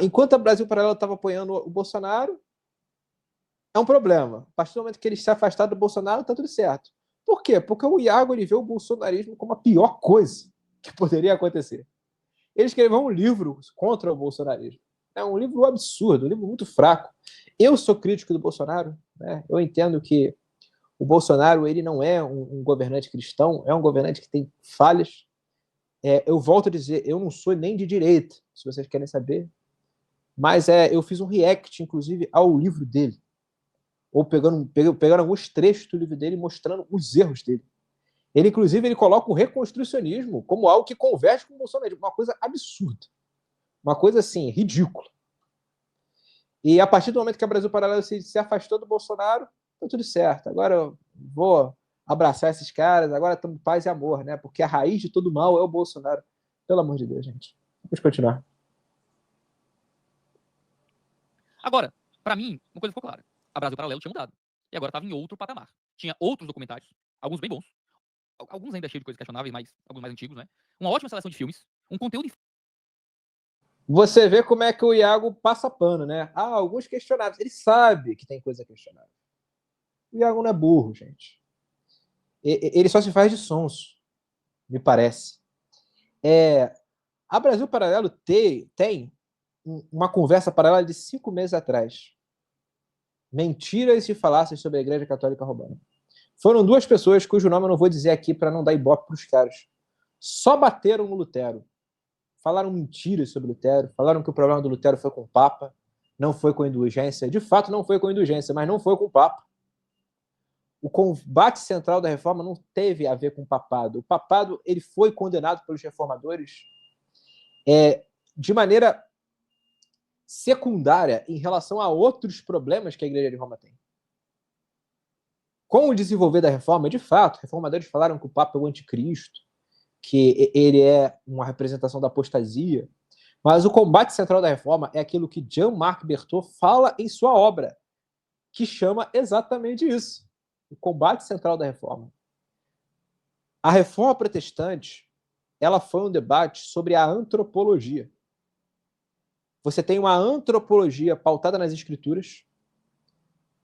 Enquanto a Brasil Paralelo estava apoiando o Bolsonaro, é um problema. A partir do momento que eles se afastaram do Bolsonaro, está tudo certo. Por quê? Porque o Iago ele vê o bolsonarismo como a pior coisa que poderia acontecer. Ele escreveu um livro contra o bolsonarismo. É um livro absurdo, um livro muito fraco. Eu sou crítico do Bolsonaro, né? Eu entendo que o Bolsonaro ele não é um governante cristão, é um governante que tem falhas. Eu volto a dizer, eu não sou nem de direita, se vocês querem saber. Mas eu fiz um react, inclusive, ao livro dele. Ou pegando alguns trechos do livro dele mostrando os erros dele. Ele, inclusive, ele coloca o reconstrucionismo como algo que converge com o bolsonarismo. Uma coisa absurda. Uma coisa, assim, ridícula. E a partir do momento que a Brasil Paralelo se afastou do Bolsonaro, foi tudo certo. Agora eu vou abraçar esses caras, agora estamos paz e amor, né? Porque a raiz de todo mal é o Bolsonaro. Pelo amor de Deus, gente. Vamos continuar. Agora, pra mim, uma coisa ficou clara. A Brasil Paralelo tinha mudado. E agora estava em outro patamar. Tinha outros documentários, alguns bem bons, alguns ainda cheios de coisas questionáveis, mas alguns mais antigos, né? Uma ótima seleção de filmes, um conteúdo... Você vê como é que o Iago passa pano, né? Ah, alguns questionáveis. Ele sabe que tem coisa questionável. O Iago não é burro, gente. Ele só se faz de sons, me parece. A Brasil Paralelo tem uma conversa paralela de 5 meses atrás. Mentiras e falácias sobre a Igreja Católica Romana. Foram duas pessoas cujo nome eu não vou dizer aqui para não dar ibope para os caras. Só bateram no Lutero. Falaram mentiras sobre Lutero. Falaram que o problema do Lutero foi com o Papa. Não foi com indulgência. De fato, não foi com indulgência, mas não foi com o Papa. O combate central da reforma não teve a ver com o papado. O papado ele foi condenado pelos reformadores de maneira secundária em relação a outros problemas que a Igreja de Roma tem. Com o desenvolver da reforma, de fato, reformadores falaram que o Papa é o anticristo, que ele é uma representação da apostasia, mas o combate central da reforma é aquilo que Jean-Marc Bertot fala em sua obra, que chama exatamente isso. O combate central da reforma. A reforma protestante, ela foi um debate sobre a antropologia. Você tem uma antropologia pautada nas escrituras,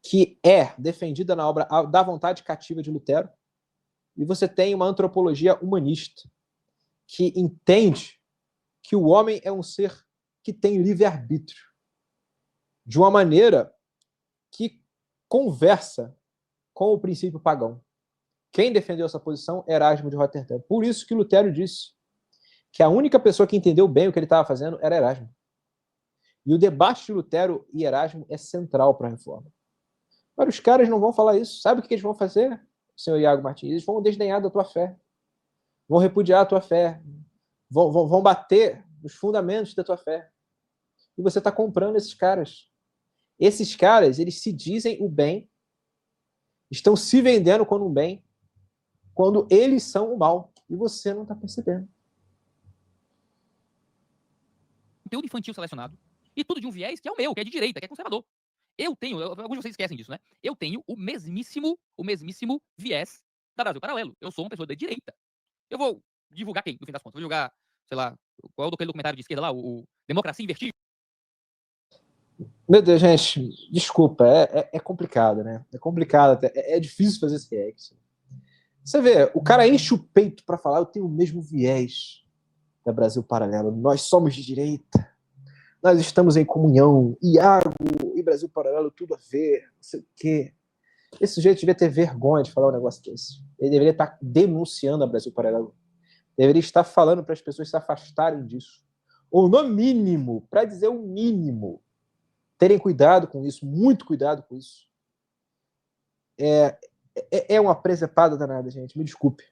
que é defendida na obra Da Vontade Cativa de Lutero, e você tem uma antropologia humanista, que entende que o homem é um ser que tem livre-arbítrio, de uma maneira que conversa com o princípio pagão. Quem defendeu essa posição? Erasmo de Roterdã. Por isso que Lutero disse que a única pessoa que entendeu bem o que ele estava fazendo era Erasmo. E o debate de Lutero e Erasmo é central para a reforma. Mas os caras não vão falar isso. Sabe o que eles vão fazer, senhor Iago Martins? Eles vão desdenhar da tua fé. Vão repudiar a tua fé. Vão bater nos fundamentos da tua fé. E você está comprando esses caras. Esses caras, eles se dizem o bem, estão se vendendo como um bem, quando eles são o mal. E você não está percebendo. Conteúdo infantil selecionado. E tudo de um viés que é o meu, que é de direita, que é conservador. Eu tenho, alguns de vocês esquecem disso, né? Eu tenho o mesmíssimo viés da Brasil Paralelo. Eu sou uma pessoa da direita. Eu vou divulgar quem, no fim das contas? Vou divulgar, sei lá, qual é aquele documentário de esquerda lá, o Democracia em Vertigem? Meu Deus, gente, desculpa, é complicado, né? É complicado, é difícil fazer esse react. Você vê, o cara enche o peito para falar, eu tenho o mesmo viés da Brasil Paralelo, nós somos de direita, nós estamos em comunhão, Iago e Brasil Paralelo, tudo a ver, não sei o quê. Esse sujeito devia ter vergonha de falar um negócio desse. Ele deveria estar denunciando a Brasil Paralelo. Deveria estar falando para as pessoas se afastarem disso. Ou, no mínimo, para dizer o mínimo, terem cuidado com isso, muito cuidado com isso. É uma presepada danada, gente, me desculpe.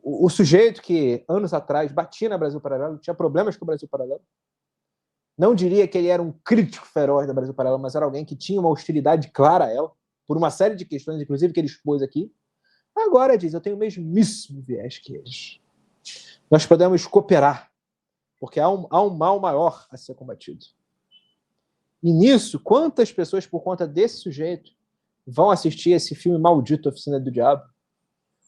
O sujeito que, anos atrás, batia na Brasil Paralelo, tinha problemas com o Brasil Paralelo, não diria que ele era um crítico feroz da Brasil Paralelo, mas era alguém que tinha uma hostilidade clara a ela, por uma série de questões, inclusive, que ele expôs aqui. Agora diz, eu tenho o mesmíssimo viés que eles. Nós podemos cooperar, porque há um mal maior a ser combatido. E nisso, quantas pessoas, por conta desse sujeito, vão assistir esse filme maldito, Oficina do Diabo?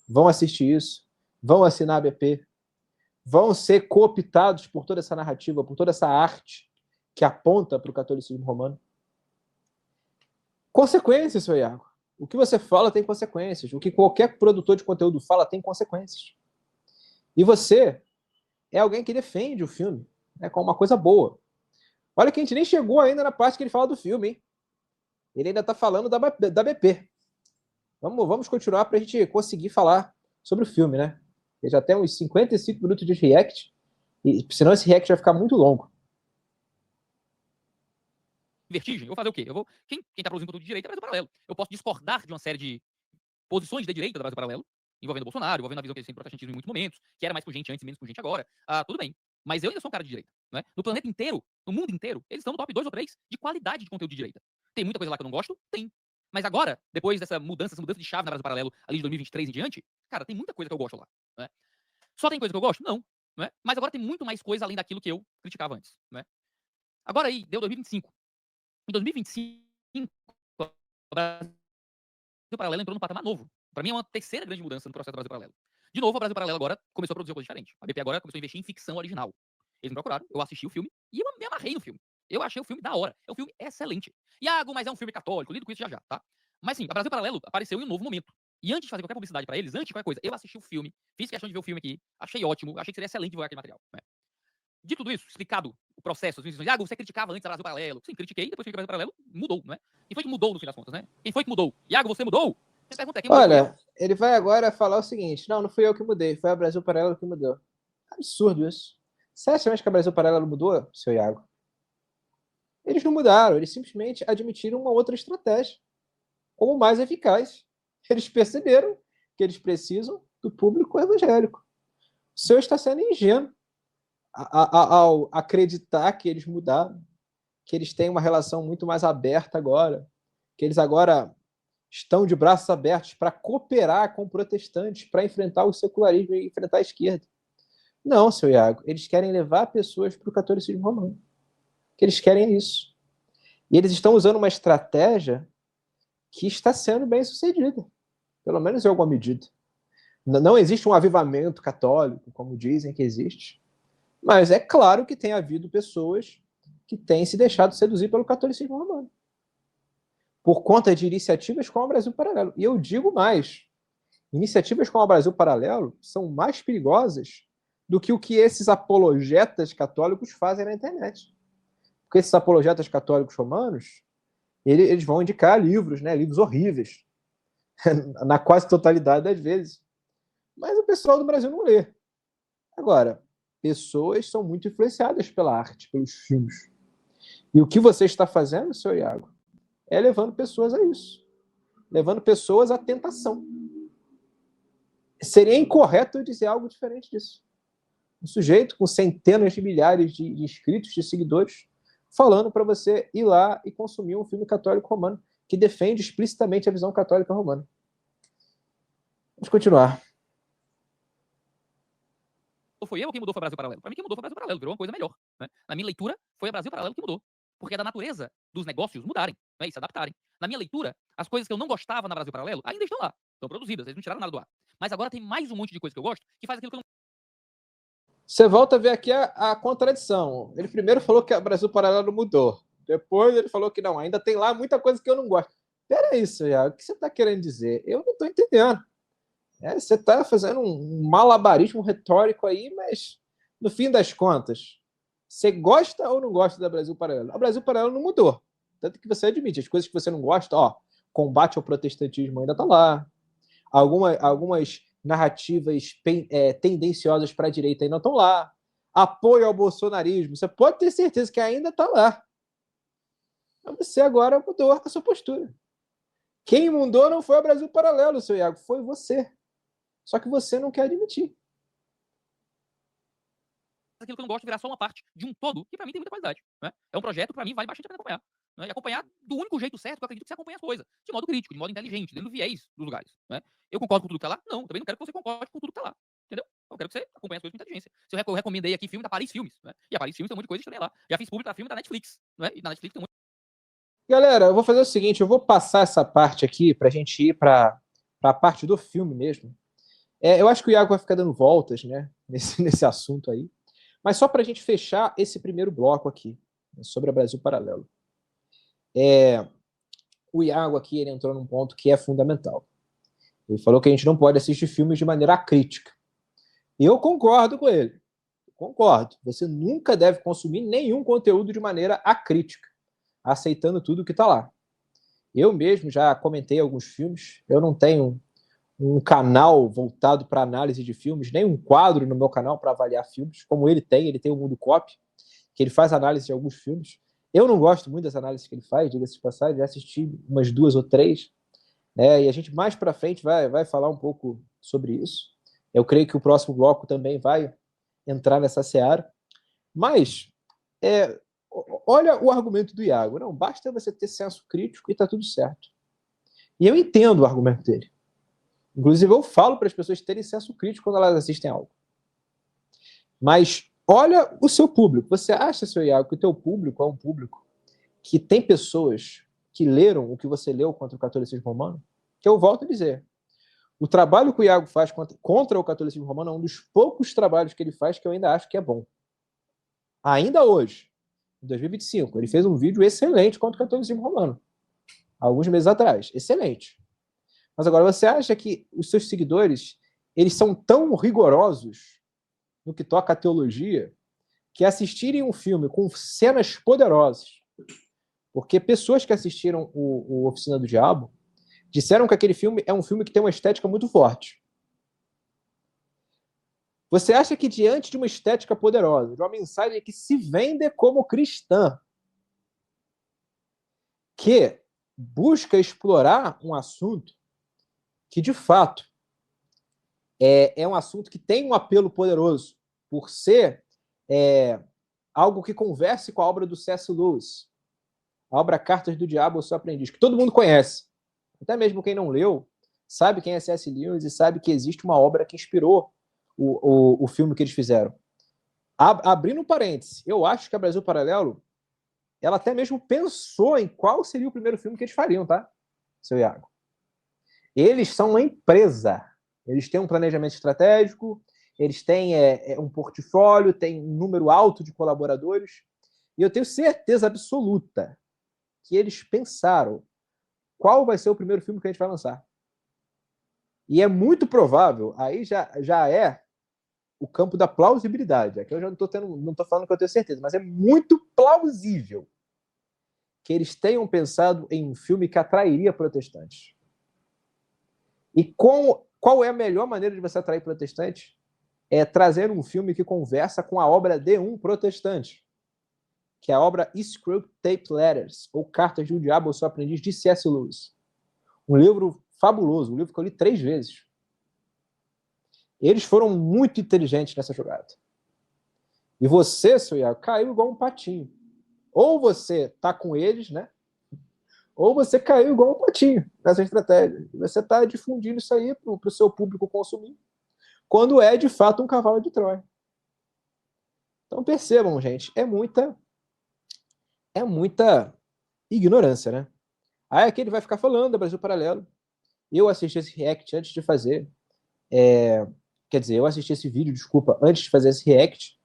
Vão assistir isso? Vão assinar a BP? Vão ser cooptados por toda essa narrativa, por toda essa arte que aponta para o catolicismo romano? Consequências, seu Iago. O que você fala tem consequências. O que qualquer produtor de conteúdo fala tem consequências. E você é alguém que defende o filme, né, como uma coisa boa. Olha que a gente nem chegou ainda na parte que ele fala do filme, hein? Ele ainda está falando da BP. Vamos continuar para a gente conseguir falar sobre o filme, né? Ele já tem uns 55 minutos de react, e senão esse react vai ficar muito longo. Vertigem, eu vou fazer o quê? Quem tá produzindo conteúdo de direita é Brasil Paralelo. Eu posso discordar de uma série de posições da direita do Brasil Paralelo, envolvendo o Bolsonaro, envolvendo a visão que eles têm do protestantismo em muitos momentos, que era mais com gente antes e menos com gente agora. Tudo bem. Mas eu ainda sou um cara de direita. né? No planeta inteiro, no mundo inteiro, eles estão no top 2 ou 3 de qualidade de conteúdo de direita. Tem muita coisa lá que eu não gosto? Tem. Mas agora, depois dessa mudança de chave na Brasil Paralelo, ali de 2023 em diante, cara, tem muita coisa que eu gosto lá, né? Só tem coisa que eu gosto? Não. Né? Mas agora tem muito mais coisa além daquilo que eu criticava antes, né? Agora aí, deu 2025. Em 2025, o Brasil Paralelo entrou num patamar novo. Para mim é uma terceira grande mudança no processo do Brasil Paralelo. De novo, o Brasil Paralelo agora começou a produzir uma coisa diferente. A BP agora começou a investir em ficção original. Eles me procuraram, eu assisti o filme e eu me amarrei no filme. Eu achei o filme da hora. É um filme excelente. Iago, mas é um filme católico, lido com isso já já, tá? Mas sim, a Brasil Paralelo apareceu em um novo momento. E antes de fazer qualquer publicidade para eles, antes de qualquer coisa, eu assisti o filme, fiz questão de ver o filme aqui, achei ótimo, achei que seria excelente divulgar aquele material. Né? De tudo isso, explicado o processo, Iago, você criticava antes a Brasil Paralelo. Sim, critiquei, depois que o Brasil Paralelo mudou, né? Quem foi que mudou no fim das contas, né? Quem foi que mudou? Iago, você mudou? Você pergunta, quem mudou? Olha, ele vai agora falar o seguinte: não fui eu que mudei, foi a Brasil Paralelo que mudou. Absurdo isso. Você acha mesmo que a Brasil Paralelo mudou, seu Iago? Eles não mudaram, eles simplesmente admitiram uma outra estratégia, como mais eficaz. Eles perceberam que eles precisam do público evangélico. O senhor está sendo ingênuo ao acreditar que eles mudaram, que eles têm uma relação muito mais aberta agora, que eles agora estão de braços abertos para cooperar com protestantes, para enfrentar o secularismo e enfrentar a esquerda. Não, seu Iago, eles querem levar pessoas para o catolicismo romano. Que eles querem isso. E eles estão usando uma estratégia que está sendo bem sucedida, pelo menos em alguma medida. Não existe um avivamento católico, como dizem que existe, mas é claro que tem havido pessoas que têm se deixado seduzir pelo catolicismo romano, por conta de iniciativas como a Brasil Paralelo. E eu digo mais, iniciativas como a Brasil Paralelo são mais perigosas do que o que esses apologetas católicos fazem na internet. Porque esses apologetas católicos romanos, eles vão indicar livros, né? Livros horríveis, na quase totalidade das vezes. Mas o pessoal do Brasil não lê. Agora, pessoas são muito influenciadas pela arte, pelos filmes. E o que você está fazendo, seu Iago, é levando pessoas a isso. Levando pessoas à tentação. Seria incorreto eu dizer algo diferente disso. Um sujeito com centenas de milhares de inscritos, de seguidores, falando para você ir lá e consumir um filme católico romano que defende explicitamente a visão católica romana. Vamos continuar. Foi eu quem mudou foi o Brasil Paralelo? Para mim, quem mudou foi o Brasil Paralelo, virou uma coisa melhor. Né? Na minha leitura, foi o Brasil Paralelo que mudou. Porque é da natureza dos negócios mudarem, né? E se adaptarem. Na minha leitura, as coisas que eu não gostava na Brasil Paralelo ainda estão lá. Estão produzidas, eles não tiraram nada do ar. Mas agora tem mais um monte de coisa que eu gosto que faz aquilo que eu não. Você volta a ver aqui a contradição. Ele primeiro falou que a Brasil Paralelo mudou. Depois ele falou que não, ainda tem lá muita coisa que eu não gosto. Peraí, Iago, o que você está querendo dizer? Eu não estou entendendo. Você está fazendo um malabarismo retórico aí, mas no fim das contas, você gosta ou não gosta da Brasil Paralelo? A Brasil Paralelo não mudou. Tanto que você admite, as coisas que você não gosta, combate ao protestantismo ainda está lá. Algumas narrativas tendenciosas para a direita ainda estão lá. Apoio ao bolsonarismo, você pode ter certeza que ainda está lá. Mas você agora mudou a sua postura. Quem mudou não foi o Brasil Paralelo, seu Iago, foi você. Só que você não quer admitir. Aquilo que eu não gosto virar só uma parte de um todo que para mim tem muita qualidade. Né? É um projeto que para mim vale bastante a pena acompanhar. Né? E acompanhar do único jeito certo que eu acredito que você acompanha as coisas. De modo crítico, de modo inteligente, dentro do viés dos lugares. Né? Eu concordo com tudo que tá lá? Não, também não quero que você concorde com tudo que tá lá. Entendeu? Eu quero que você acompanhe as coisas com inteligência. Eu recomendei aqui filme da Paris Filmes. Né? E a Paris Filmes tem um monte de coisa que tem lá. Já fiz público para filme da Netflix. Né? E na Netflix tem um monte. Galera, eu vou fazer o seguinte, eu vou passar essa parte aqui pra gente ir pra parte do filme mesmo. Eu acho que o Iago vai ficar dando voltas, né, nesse assunto aí. Mas só para a gente fechar esse primeiro bloco aqui, né, sobre a Brasil Paralelo. O Iago aqui ele entrou num ponto que é fundamental. Ele falou que a gente não pode assistir filmes de maneira acrítica. E eu concordo com ele. Concordo. Você nunca deve consumir nenhum conteúdo de maneira acrítica, aceitando tudo que está lá. Eu mesmo já comentei alguns filmes. Eu não tenho um canal voltado para análise de filmes, nem um quadro no meu canal para avaliar filmes, como ele tem o Mundo Cop, que ele faz análise de alguns filmes. Eu não gosto muito das análises que ele faz, diga-se de passagem, já assisti umas 2 ou 3, né, e a gente mais para frente vai falar um pouco sobre isso. Eu creio que o próximo bloco também vai entrar nessa seara. Mas olha o argumento do Iago. Não, basta você ter senso crítico e tá tudo certo. E eu entendo o argumento dele. Inclusive, eu falo para as pessoas terem senso crítico quando elas assistem algo. Mas olha o seu público. Você acha, seu Iago, que o teu público é um público que tem pessoas que leram o que você leu contra o catolicismo romano? Que eu volto a dizer. O trabalho que o Iago faz contra o catolicismo romano é um dos poucos trabalhos que ele faz que eu ainda acho que é bom. Ainda hoje, em 2025, ele fez um vídeo excelente contra o catolicismo romano. Alguns meses atrás. Excelente. Mas agora, você acha que os seus seguidores, eles são tão rigorosos no que toca à teologia, que assistirem um filme com cenas poderosas, porque pessoas que assistiram o Oficina do Diabo disseram que aquele filme é um filme que tem uma estética muito forte. Você acha que diante de uma estética poderosa, de uma mensagem que se vende como cristã, que busca explorar um assunto que, de fato, é um assunto que tem um apelo poderoso, por ser algo que converse com a obra do C.S. Lewis, a obra Cartas do Diabo, o Seu Aprendiz, que todo mundo conhece. Até mesmo quem não leu, sabe quem é C.S. Lewis e sabe que existe uma obra que inspirou o filme que eles fizeram. Abrindo um parêntese, eu acho que a Brasil Paralelo, ela até mesmo pensou em qual seria o primeiro filme que eles fariam, tá? Seu Iago. Eles são uma empresa. Eles têm um planejamento estratégico, eles têm um portfólio, têm um número alto de colaboradores, e eu tenho certeza absoluta que eles pensaram qual vai ser o primeiro filme que a gente vai lançar. E é muito provável, aí já é o campo da plausibilidade. Aqui eu já não estou falando que eu tenho certeza, mas é muito plausível que eles tenham pensado em um filme que atrairia protestantes. E qual é a melhor maneira de você atrair protestantes? É trazer um filme que conversa com a obra de um protestante, que é a obra Screwtape Letters, ou Cartas de um Diabo, o Seu Aprendiz, de C.S. Lewis. Um livro fabuloso, um livro que eu li 3 vezes. Eles foram muito inteligentes nessa jogada. E você, seu Iago, caiu igual um patinho. Ou você tá com eles, né? Ou você caiu igual um patinho nessa estratégia. E você está difundindo isso aí para o seu público consumir, quando é, de fato, um cavalo de Troia. Então, percebam, gente, é muita ignorância, né? Aí aqui ele vai ficar falando da Brasil Paralelo. Eu assisti esse react antes de fazer. Quer dizer, eu assisti esse vídeo, desculpa, antes de fazer esse react,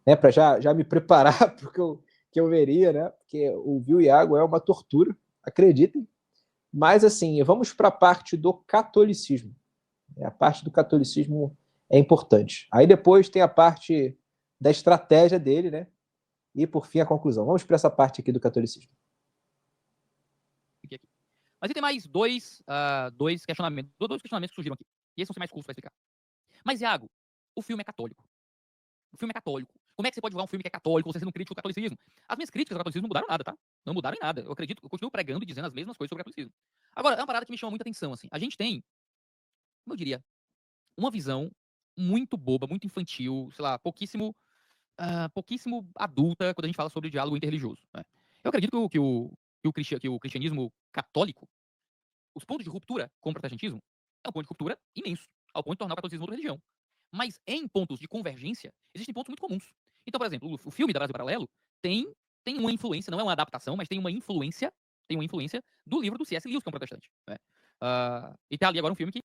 né, para já me preparar para o que eu veria, né? Porque ouvir o Iago é uma tortura, acreditem. Mas, assim, vamos para a parte do catolicismo. A parte do catolicismo é importante. Aí depois tem a parte da estratégia dele, né? E, por fim, a conclusão. Vamos para essa parte aqui do catolicismo. Mas tem mais dois questionamentos que surgiram aqui. E esses vão ser mais curtos para explicar. Mas, Iago, o filme é católico. O filme é católico. Como é que você pode divulgar um filme que é católico, você sendo crítico do catolicismo? As minhas críticas ao catolicismo não mudaram nada, tá? Não mudaram em nada. Eu acredito, eu continuo pregando e dizendo as mesmas coisas sobre o catolicismo. Agora, é uma parada que me chama muita atenção, assim. A gente tem, como eu diria, uma visão muito boba, muito infantil, sei lá, pouquíssimo adulta quando a gente fala sobre o diálogo interreligioso. Né? Eu acredito que o cristianismo católico, os pontos de ruptura com o protestantismo, é um ponto de ruptura imenso, ao ponto de tornar o catolicismo outra religião. Mas em pontos de convergência, existem pontos muito comuns. Então, por exemplo, o filme da Brasil Paralelo tem uma influência, não é uma adaptação, mas tem uma influência do livro do C.S. Lewis, que é um protestante. Né? E tem ali agora um filme que...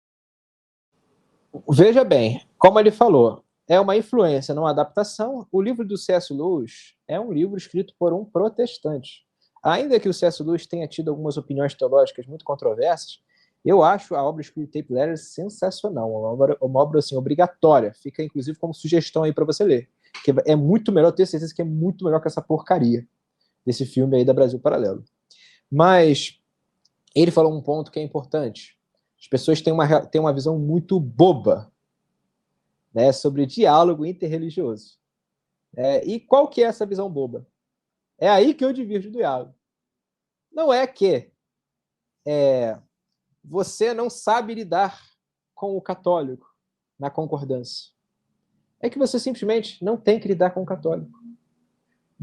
Veja bem, como ele falou, é uma influência, não uma adaptação. O livro do C.S. Lewis é um livro escrito por um protestante. Ainda que o C.S. Lewis tenha tido algumas opiniões teológicas muito controversas, eu acho a obra Screwtape Letters sensacional, uma obra assim, obrigatória. Fica, inclusive, como sugestão aí para você ler. Que é muito melhor, tenho certeza que é muito melhor que essa porcaria desse filme aí da Brasil Paralelo. Mas ele falou um ponto que é importante. As pessoas têm uma visão muito boba, né, sobre diálogo interreligioso. E qual que é essa visão boba? É aí que eu divirjo do Iago. Não é que você não sabe lidar com o católico na concordância. É que você simplesmente não tem que lidar com o católico.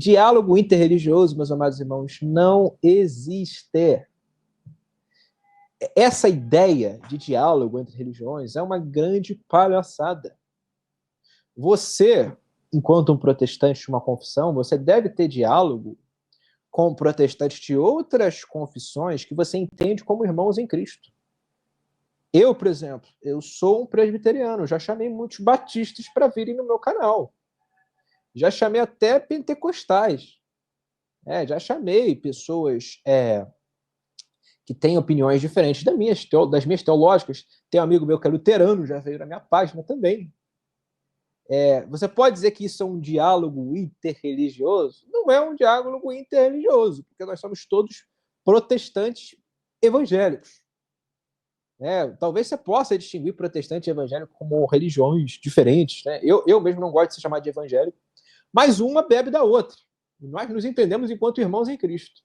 Diálogo interreligioso, meus amados irmãos, não existe. Essa ideia de diálogo entre religiões é uma grande palhaçada. Você, enquanto um protestante de uma confissão, você deve ter diálogo com protestantes de outras confissões que você entende como irmãos em Cristo. Eu, por exemplo, eu sou um presbiteriano, já chamei muitos batistas para virem no meu canal. Já chamei até pentecostais. Já chamei pessoas que têm opiniões diferentes das minhas teológicas. Tem um amigo meu que é luterano, já veio na minha página também. Você pode dizer que isso é um diálogo interreligioso? Não é um diálogo interreligioso, porque nós somos todos protestantes evangélicos. Talvez você possa distinguir protestante e evangélico como religiões diferentes. Né? Eu mesmo não gosto de ser chamado de evangélico, mas uma bebe da outra. Nós nos entendemos enquanto irmãos em Cristo.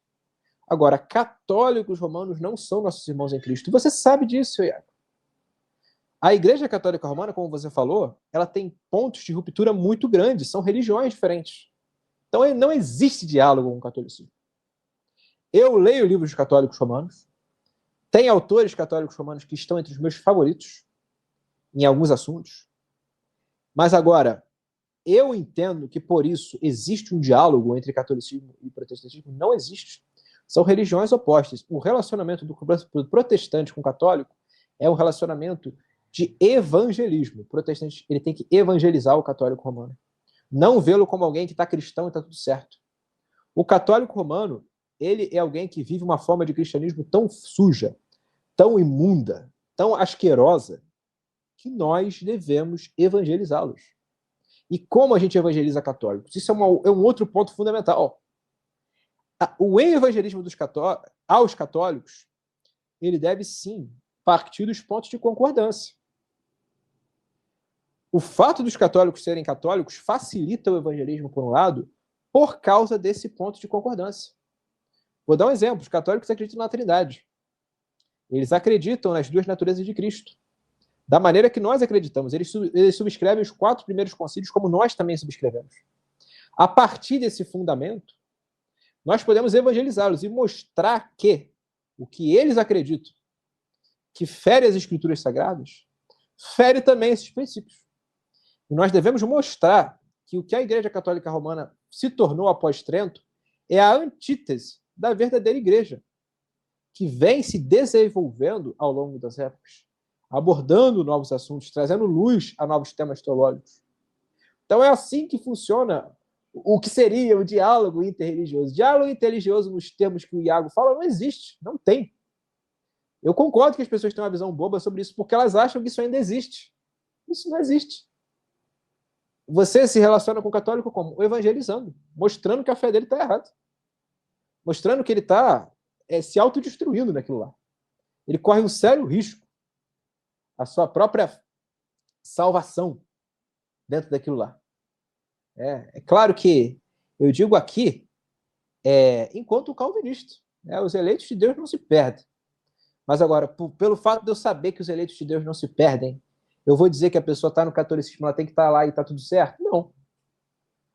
Agora, católicos romanos não são nossos irmãos em Cristo. Você sabe disso, Iago. A Igreja Católica Romana, como você falou, ela tem pontos de ruptura muito grandes, são religiões diferentes. Então, não existe diálogo com o catolicismo. Eu leio livros católicos romanos, tem autores católicos romanos que estão entre os meus favoritos em alguns assuntos, mas agora, eu entendo que por isso existe um diálogo entre catolicismo e protestantismo. Não existe. São religiões opostas. O relacionamento do protestante com o católico é um relacionamento de evangelismo. O protestante ele tem que evangelizar o católico romano. Não vê-lo como alguém que está cristão e está tudo certo. O católico romano, ele é alguém que vive uma forma de cristianismo tão suja, tão imunda, tão asquerosa, que nós devemos evangelizá-los. E como a gente evangeliza católicos? Isso é um outro ponto fundamental. O evangelismo aos católicos, ele deve sim partir dos pontos de concordância. O fato dos católicos serem católicos facilita o evangelismo, por um lado, por causa desse ponto de concordância. Vou dar um exemplo. Os católicos acreditam na Trindade. Eles acreditam nas duas naturezas de Cristo. Da maneira que nós acreditamos. Eles subscrevem os 4 primeiros concílios, como nós também subscrevemos. A partir desse fundamento, nós podemos evangelizá-los e mostrar que o que eles acreditam, que fere as escrituras sagradas, fere também esses princípios. E nós devemos mostrar que o que a Igreja Católica Romana se tornou após Trento é a antítese da verdadeira igreja, que vem se desenvolvendo ao longo das épocas, abordando novos assuntos, trazendo luz a novos temas teológicos. Então é assim que funciona o que seria o diálogo interreligioso. Diálogo interreligioso, nos termos que o Iago fala, não existe, não tem. Eu concordo que as pessoas têm uma visão boba sobre isso, porque elas acham que isso ainda existe. Isso não existe. Você se relaciona com o católico como? Evangelizando, mostrando que a fé dele está errada. Mostrando que ele está se autodestruindo naquilo lá. Ele corre um sério risco a sua própria salvação dentro daquilo lá. É claro que eu digo aqui, enquanto calvinista, os eleitos de Deus não se perdem. Mas agora, pelo fato de eu saber que os eleitos de Deus não se perdem, eu vou dizer que a pessoa está no catolicismo, ela tem que estar lá e está tudo certo? Não.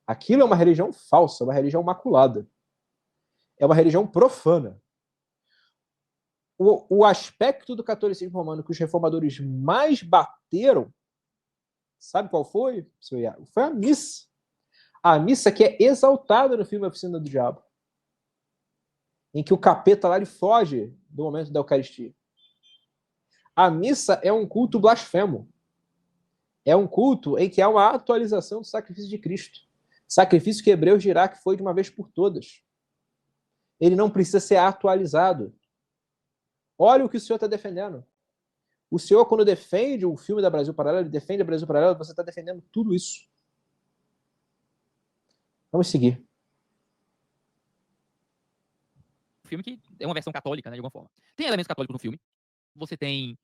Aquilo é uma religião falsa, uma religião maculada. É uma religião profana. O aspecto do catolicismo romano que os reformadores mais bateram, sabe qual foi, seu Iago? Foi a missa. A missa que é exaltada no filme Oficina do Diabo, em que o capeta lá ele foge do momento da Eucaristia. A missa é um culto blasfemo. É um culto em que há uma atualização do sacrifício de Cristo. Sacrifício que Hebreus dirá que foi de uma vez por todas. Ele não precisa ser atualizado. Olha o que o senhor está defendendo. O senhor, quando defende o filme da Brasil Paralelo, ele defende a Brasil Paralelo, você está defendendo tudo isso. Vamos seguir. O filme que é uma versão católica, né, de alguma forma. Tem elementos católicos no filme. Você tem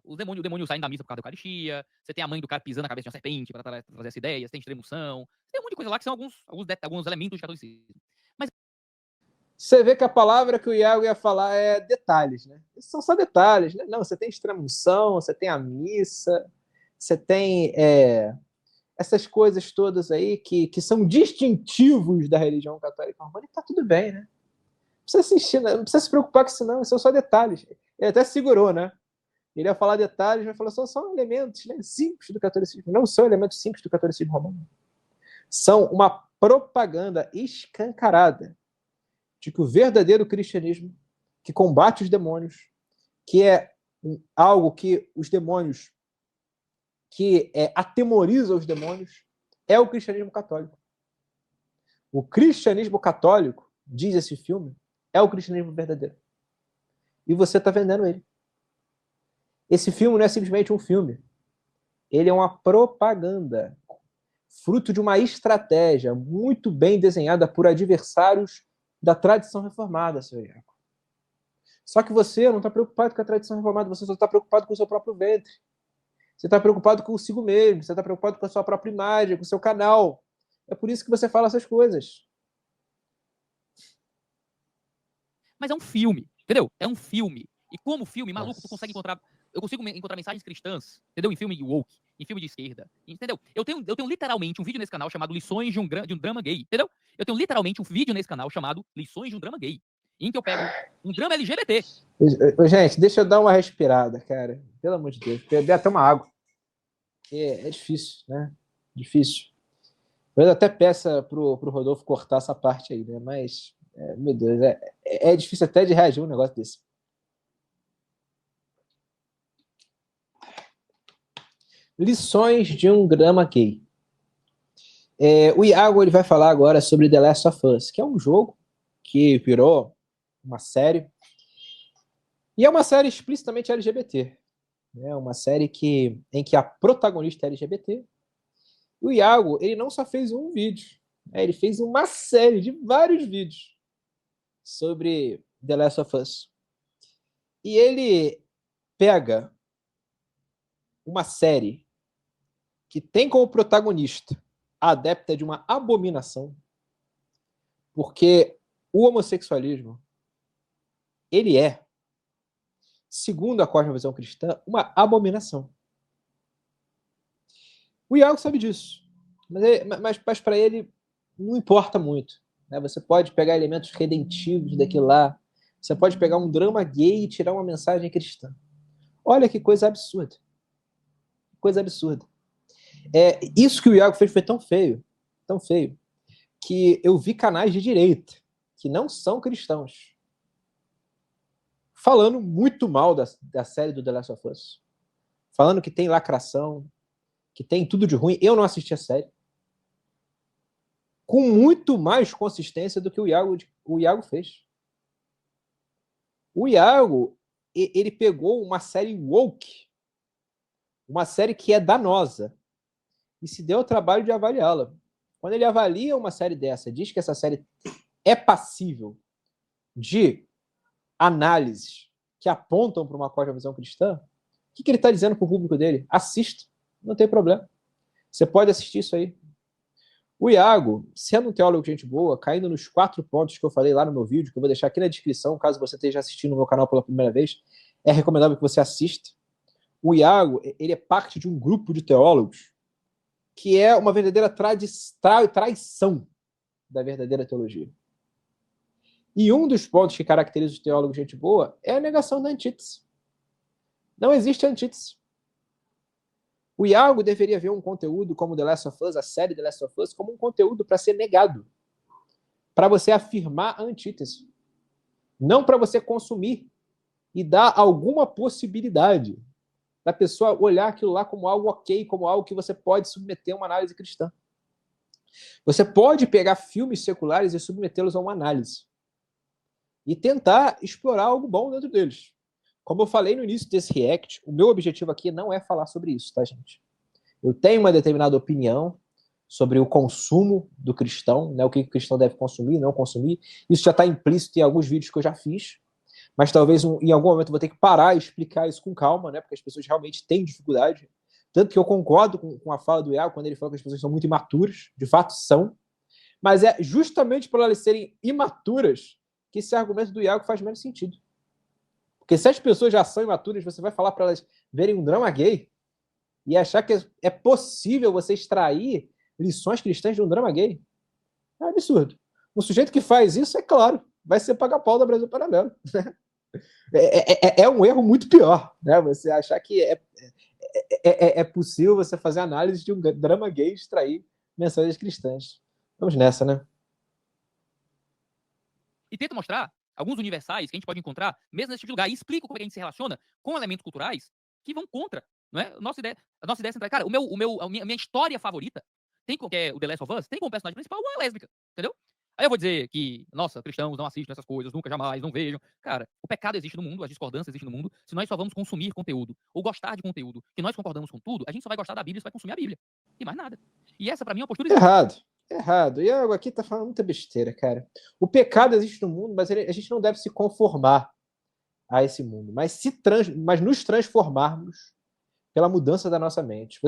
o demônio saindo da missa por causa da Eucaristia. Você tem a mãe do cara pisando na cabeça de uma serpente para trazer essa ideia. Você tem extremoção. Tem um monte de coisa lá que são alguns elementos do catolicismo. Mas você vê que a palavra que o Iago ia falar é detalhes, né? São só detalhes, né? Não, você tem extrema-unção, você tem a missa, você tem essas coisas todas aí que são distintivos da religião católica romana, tá tudo bem, né? Não precisa assistir, não precisa se preocupar com isso, não. São só detalhes. Ele até segurou, né? Ele ia falar detalhes, mas falou, são elementos, né, simples do catolicismo. Não são elementos simples do catolicismo romano. São uma propaganda escancarada de que o verdadeiro cristianismo, que combate os demônios, que é algo que os demônios, que atemoriza os demônios, é o cristianismo católico. O cristianismo católico, diz esse filme, é o cristianismo verdadeiro. E você está vendendo ele. Esse filme não é simplesmente um filme. Ele é uma propaganda, fruto de uma estratégia muito bem desenhada por adversários da tradição reformada, seu Iago. Só que você não está preocupado com a tradição reformada, você só está preocupado com o seu próprio ventre. Você está preocupado consigo mesmo, você está preocupado com a sua própria imagem, com o seu canal. É por isso que você fala essas coisas. Mas é um filme, entendeu? É um filme. E como filme, maluco, tu consegue encontrar... Eu consigo encontrar mensagens cristãs, entendeu? Em filme woke, em filme de esquerda, entendeu? Eu tenho literalmente um vídeo nesse canal chamado Lições de um Drama Gay, entendeu? Eu tenho literalmente um vídeo nesse canal chamado Lições de um Drama Gay, em que eu pego um drama LGBT. Gente, deixa eu dar uma respirada, cara. Pelo amor de Deus. Beber até uma água. É difícil, né? Difícil. Eu até peço pro Rodolfo cortar essa parte aí, né? Mas, meu Deus, é difícil até de reagir a um negócio desse. Lições de um drama gay. O Iago ele vai falar agora sobre The Last of Us, que é um jogo que virou uma série. E é uma série explicitamente LGBT. É uma série em que a protagonista é LGBT. O Iago, ele não só fez um vídeo, ele fez uma série de vários vídeos sobre The Last of Us. E ele pega uma série que tem como protagonista a adepta de uma abominação, porque o homossexualismo, ele é, segundo a cosmovisão cristã, uma abominação. O Iago sabe disso, mas para ele não importa muito. Né? Você pode pegar elementos redentivos daquilo lá, você pode pegar um drama gay e tirar uma mensagem cristã. Olha que coisa absurda. Coisa absurda. Isso que o Iago fez foi tão feio, que eu vi canais de direita, que não são cristãos, falando muito mal da série do The Last of Us. Falando que tem lacração, que tem tudo de ruim. Eu não assisti a série. Com muito mais consistência do que o Iago fez. O Iago, ele pegou uma série woke, uma série que é danosa, e se deu o trabalho de avaliá-la. Quando ele avalia uma série dessa, diz que essa série é passível de análises que apontam para uma cosmovisão cristã, o que ele está dizendo para o público dele? Assista, não tem problema. Você pode assistir isso aí. O Iago, sendo um teólogo de gente boa, caindo nos 4 pontos que eu falei lá no meu vídeo, que eu vou deixar aqui na descrição, caso você esteja assistindo no meu canal pela primeira vez, é recomendável que você assista. O Iago, ele é parte de um grupo de teólogos que é uma verdadeira traição da verdadeira teologia. E um dos pontos que caracteriza os teólogos de gente boa é a negação da antítese. Não existe antítese. O Iago deveria ver um conteúdo como The Last of Us, a série The Last of Us, como um conteúdo para ser negado. Para você afirmar a antítese. Não para você consumir e dar alguma possibilidade da pessoa olhar aquilo lá como algo ok, como algo que você pode submeter a uma análise cristã. Você pode pegar filmes seculares e submetê-los a uma análise. E tentar explorar algo bom dentro deles. Como eu falei no início desse react, o meu objetivo aqui não é falar sobre isso, tá, gente? Eu tenho uma determinada opinião sobre o consumo do cristão, né, o que o cristão deve consumir, não consumir. Isso já está implícito em alguns vídeos que eu já fiz, mas talvez em algum momento eu vou ter que parar e explicar isso com calma, né, porque as pessoas realmente têm dificuldade. Tanto que eu concordo com a fala do Iago, quando ele fala que as pessoas são muito imaturas, de fato são, mas é justamente por elas serem imaturas que esse argumento do Iago faz menos sentido. Porque se as pessoas já são imaturas, você vai falar para elas verem um drama gay, e achar que é possível você extrair lições cristãs de um drama gay. É um absurdo. O sujeito que faz isso, é claro, vai ser paga-pau da Brasil Paralelo. É um erro muito pior, né? Você achar que é possível você fazer análise de um drama gay e extrair mensagens cristãs. Vamos nessa, né? E tenta mostrar alguns universais que a gente pode encontrar, mesmo nesse tipo de lugar, e explica como é que a gente se relaciona com elementos culturais que vão contra. Não é? A nossa ideia central. Cara, a minha história favorita tem como, que é o The Last of Us, tem como personagem principal uma lésbica, entendeu? Aí eu vou dizer que, nossa, cristãos não assistem essas coisas, nunca, jamais, não vejam. Cara, o pecado existe no mundo, as discordâncias existem no mundo. Se nós só vamos consumir conteúdo, ou gostar de conteúdo, que nós concordamos com tudo, a gente só vai gostar da Bíblia e só vai consumir a Bíblia. E mais nada. E essa, pra mim, é uma postura... Errado. Iago aqui tá falando muita besteira, cara. O pecado existe no mundo, mas a gente não deve se conformar a esse mundo, mas nos transformarmos pela mudança da nossa mente.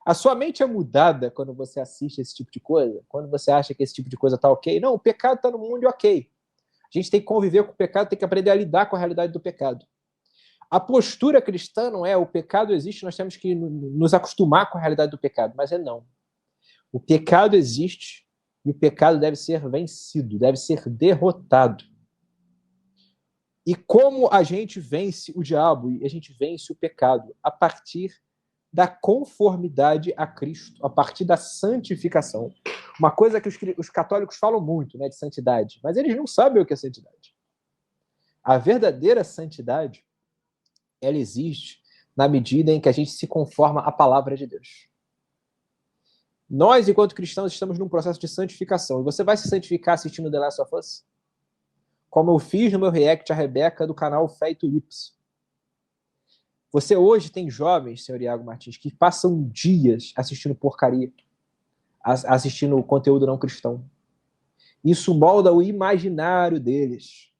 A sua mente é mudada quando você assiste esse tipo de coisa, quando você acha que esse tipo de coisa tá ok. Não, o pecado tá no mundo e ok. A gente tem que conviver com o pecado, tem que aprender a lidar com a realidade do pecado. A postura cristã não é o pecado existe, nós temos que nos acostumar com a realidade do pecado, mas não. O pecado existe e o pecado deve ser vencido, deve ser derrotado. E como a gente vence o diabo e a gente vence o pecado? A partir da conformidade a Cristo, a partir da santificação. Uma coisa que os católicos falam muito, né, de santidade, mas eles não sabem o que é santidade. A verdadeira santidade, ela existe na medida em que a gente se conforma à palavra de Deus. Nós, enquanto cristãos, estamos num processo de santificação. E você vai se santificar assistindo The Last of Us? Como eu fiz no meu react a Rebeca do canal Fé e Tulips. Você hoje tem jovens, senhor Iago Martins, que passam dias assistindo porcaria, assistindo conteúdo não cristão. Isso molda o imaginário deles.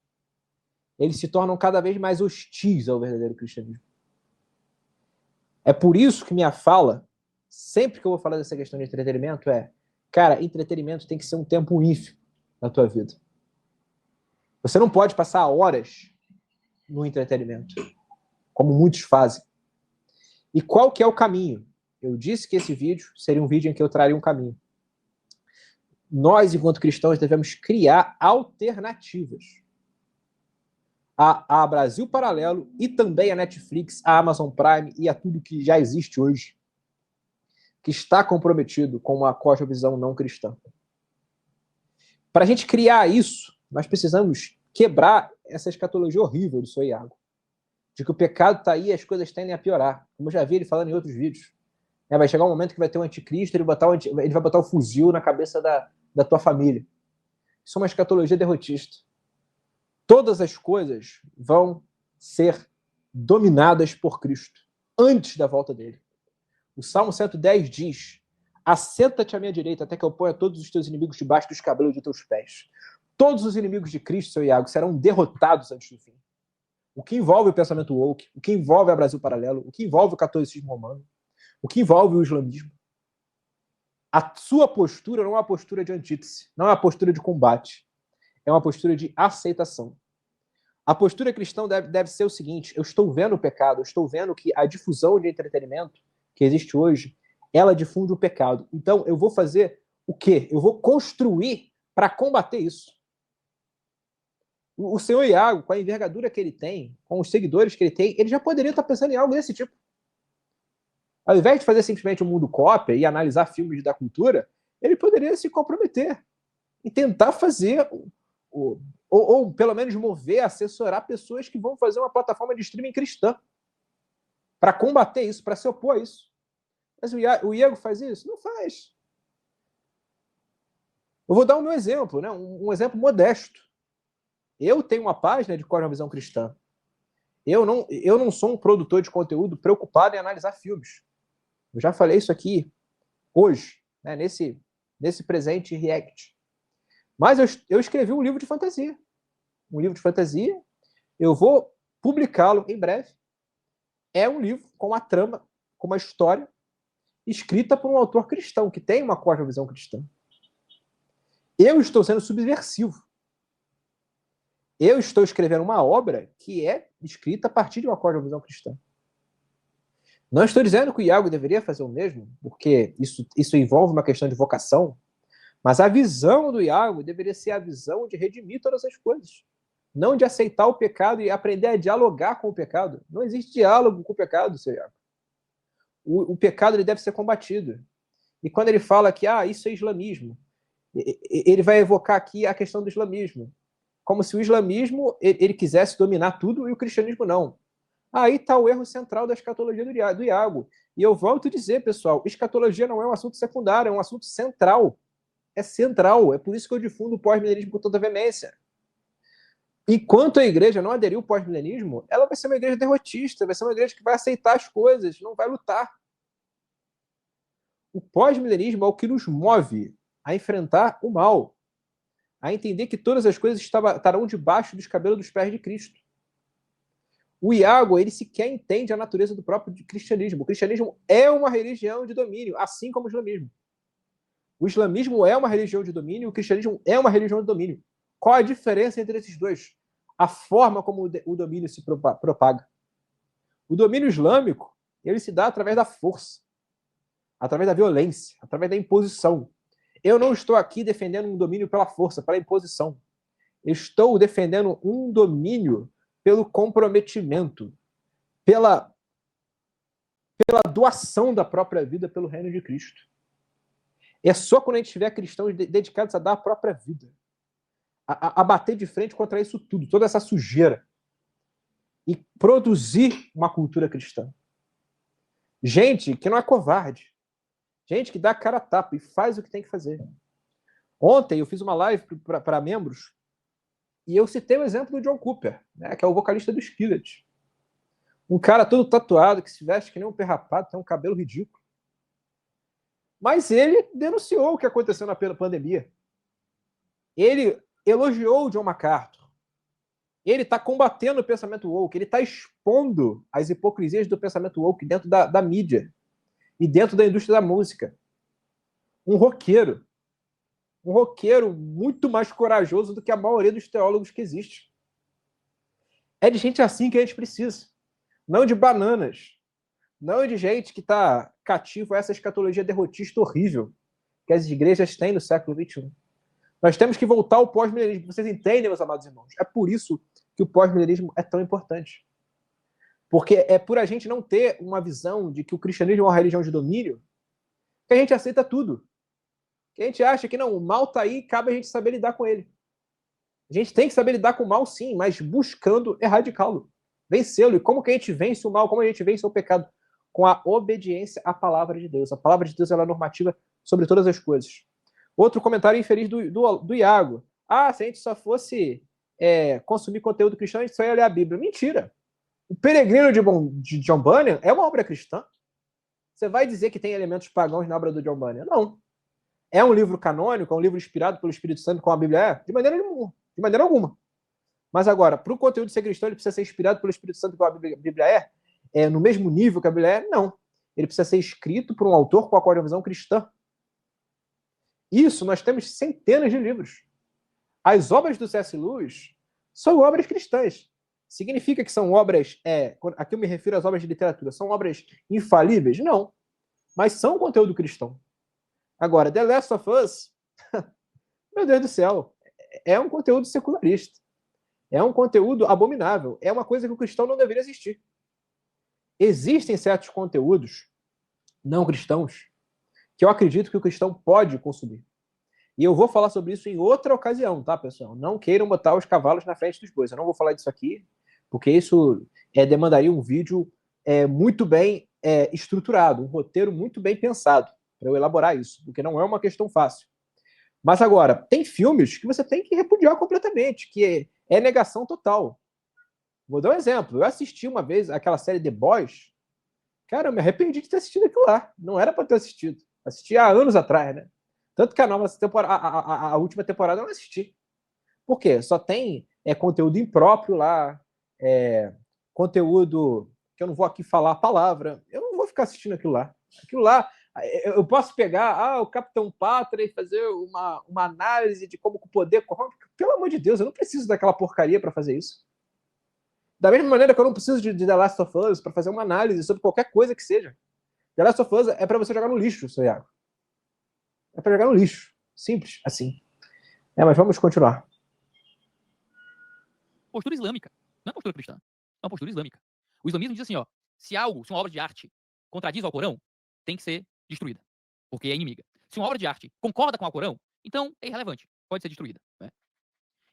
Eles se tornam cada vez mais hostis ao verdadeiro cristianismo. É por isso que minha fala, sempre que eu vou falar dessa questão de entretenimento, cara, entretenimento tem que ser um tempo ínfimo na tua vida. Você não pode passar horas no entretenimento, como muitos fazem. E qual que é o caminho? Eu disse que esse vídeo seria um vídeo em que eu traria um caminho. Nós, enquanto cristãos, devemos criar alternativas a Brasil Paralelo e também a Netflix, a Amazon Prime e a tudo que já existe hoje, que está comprometido com uma cosmovisão não cristã. Para a gente criar isso, nós precisamos quebrar essa escatologia horrível do seu Iago, de que o pecado está aí e as coisas tendem a piorar. Como eu já vi ele falando em outros vídeos. Vai chegar um momento que vai ter um anticristo, ele vai botar o fuzil na cabeça da tua família. Isso é uma escatologia derrotista. Todas as coisas vão ser dominadas por Cristo, antes da volta dele. O Salmo 110 diz: assenta-te à minha direita, até que eu ponha todos os teus inimigos debaixo dos cabelos de teus pés. Todos os inimigos de Cristo, seu Iago, serão derrotados antes do fim. O que envolve o pensamento woke, o que envolve a Brasil Paralelo, o que envolve o catolicismo romano, o que envolve o islamismo. A sua postura não é uma postura de antítese, não é uma postura de combate, é uma postura de aceitação. A postura cristã deve ser o seguinte: eu estou vendo o pecado, eu estou vendo que a difusão de entretenimento que existe hoje, ela difunde o pecado. Então, eu vou fazer o quê? Eu vou construir para combater isso. O senhor Iago, com a envergadura que ele tem, com os seguidores que ele tem, ele já poderia estar pensando em algo desse tipo. Ao invés de fazer simplesmente um mundo cópia e analisar filmes da cultura, ele poderia se comprometer e tentar fazer, ou pelo menos mover, assessorar pessoas que vão fazer uma plataforma de streaming cristã para combater isso, para se opor a isso. Mas o Iago faz isso? Não faz. Eu vou dar o meu exemplo, né? Um exemplo modesto. Eu tenho uma página de cosmovisão cristã. Eu não sou um produtor de conteúdo preocupado em analisar filmes. Eu já falei isso aqui hoje, né, nesse presente react. Mas eu escrevi um livro de fantasia. Um livro de fantasia. Eu vou publicá-lo em breve. É um livro com uma trama, com uma história, escrita por um autor cristão, que tem uma cosmovisão cristã. Eu estou sendo subversivo. Eu estou escrevendo uma obra que é escrita a partir de uma cosmovisão cristã. Não estou dizendo que o Iago deveria fazer o mesmo, porque isso envolve uma questão de vocação, mas a visão do Iago deveria ser a visão de redimir todas as coisas, não de aceitar o pecado e aprender a dialogar com o pecado. Não existe diálogo com o pecado, seu Iago. O pecado ele deve ser combatido. E quando ele fala que isso é islamismo, ele vai evocar aqui a questão do islamismo, como se o islamismo ele quisesse dominar tudo e o cristianismo não. Aí está o erro central da escatologia do Iago. E eu volto a dizer, pessoal, escatologia não é um assunto secundário, é um assunto central. É central. É por isso que eu difundo o pós-milenismo com tanta veemência. Enquanto a igreja não aderiu ao pós-milenismo, ela vai ser uma igreja derrotista, vai ser uma igreja que vai aceitar as coisas, não vai lutar. O pós-milenismo é o que nos move a enfrentar o mal, a entender que todas as coisas estarão debaixo dos cabelos dos pés de Cristo. O Iago, ele sequer entende a natureza do próprio cristianismo. O cristianismo é uma religião de domínio, assim como o islamismo. O islamismo é uma religião de domínio, o cristianismo é uma religião de domínio. Qual a diferença entre esses dois? A forma como o domínio se propaga. O domínio islâmico, ele se dá através da força, através da violência, através da imposição. Eu não estou aqui defendendo um domínio pela força, pela imposição. Eu estou defendendo um domínio pelo comprometimento, pela doação da própria vida pelo reino de Cristo. É só quando a gente tiver cristãos dedicados a dar a própria vida, a bater de frente contra isso tudo, toda essa sujeira, e produzir uma cultura cristã. Gente que não é covarde, gente que dá a cara a tapa e faz o que tem que fazer. Ontem eu fiz uma live para membros e eu citei o exemplo do John Cooper, né, que é o vocalista do Skillet. Um cara todo tatuado, que se veste que nem um perrapado, tem um cabelo ridículo. Mas ele denunciou o que aconteceu na pandemia. Ele elogiou o John MacArthur. Ele está combatendo o pensamento woke, ele está expondo as hipocrisias do pensamento woke dentro da mídia e dentro da indústria da música. Um roqueiro muito mais corajoso do que a maioria dos teólogos que existe. É de gente assim que a gente precisa. Não de bananas. Não de gente que está cativo a essa escatologia derrotista horrível que as igrejas têm no século XXI. Nós temos que voltar ao pós-milenismo. Vocês entendem, meus amados irmãos? É por isso que o pós-milenismo é tão importante. Porque é por a gente não ter uma visão de que o cristianismo é uma religião de domínio que a gente aceita tudo. Que a gente acha que não, o mal está aí, cabe a gente saber lidar com ele. A gente tem que saber lidar com o mal, sim, mas buscando erradicá-lo, vencê-lo. E como que a gente vence o mal? Como a gente vence o pecado? Com a obediência à palavra de Deus. A palavra de Deus ela é normativa sobre todas as coisas. Outro comentário infeliz do Iago. Se a gente só fosse consumir conteúdo cristão, a gente só ia ler a Bíblia. Mentira! O Peregrino de John Bunyan é uma obra cristã? Você vai dizer que tem elementos pagãos na obra do John Bunyan? Não. É um livro canônico, é um livro inspirado pelo Espírito Santo, como a Bíblia é? De maneira alguma. Mas agora, para o conteúdo ser cristão, ele precisa ser inspirado pelo Espírito Santo, como a Bíblia é? No mesmo nível que a Bíblia é? Não. Ele precisa ser escrito por um autor com a cosmovisão cristã. Isso, nós temos centenas de livros. As obras do C.S. Lewis são obras cristãs. Significa que são obras, aqui eu me refiro às obras de literatura, são obras infalíveis? Não. Mas são conteúdo cristão. Agora, The Last of Us, meu Deus do céu, é um conteúdo secularista. É um conteúdo abominável. É uma coisa que o cristão não deveria existir. Existem certos conteúdos não cristãos que eu acredito que o cristão pode consumir. E eu vou falar sobre isso em outra ocasião, tá, pessoal? Não queiram botar os cavalos na frente dos bois. Eu não vou falar disso aqui, porque isso demandaria um vídeo muito bem estruturado, um roteiro muito bem pensado para eu elaborar isso, porque não é uma questão fácil. Mas agora, tem filmes que você tem que repudiar completamente, que é negação total. Vou dar um exemplo. Eu assisti uma vez aquela série The Boys. Cara, eu me arrependi de ter assistido aquilo lá. Não era para ter assistido. Assisti há anos atrás, né? Tanto que a nova temporada, a última temporada eu não assisti. Por quê? Só tem conteúdo impróprio lá, conteúdo que eu não vou aqui falar a palavra. Eu não vou ficar assistindo aquilo lá. Aquilo lá, eu posso pegar o Capitão Pátria e fazer uma análise de como o poder corrompe. Pelo amor de Deus, eu não preciso daquela porcaria para fazer isso. Da mesma maneira que eu não preciso de The Last of Us para fazer uma análise sobre qualquer coisa que seja. The Last of Us é para você jogar no lixo, seu Iago. É para jogar no lixo. Simples, assim. Mas vamos continuar. Postura islâmica. Não é postura cristã. É uma postura islâmica. O islamismo diz assim, ó, se uma obra de arte contradiz ao Corão, tem que ser destruída, porque é inimiga. Se uma obra de arte concorda com o Corão, então é irrelevante, pode ser destruída. Né?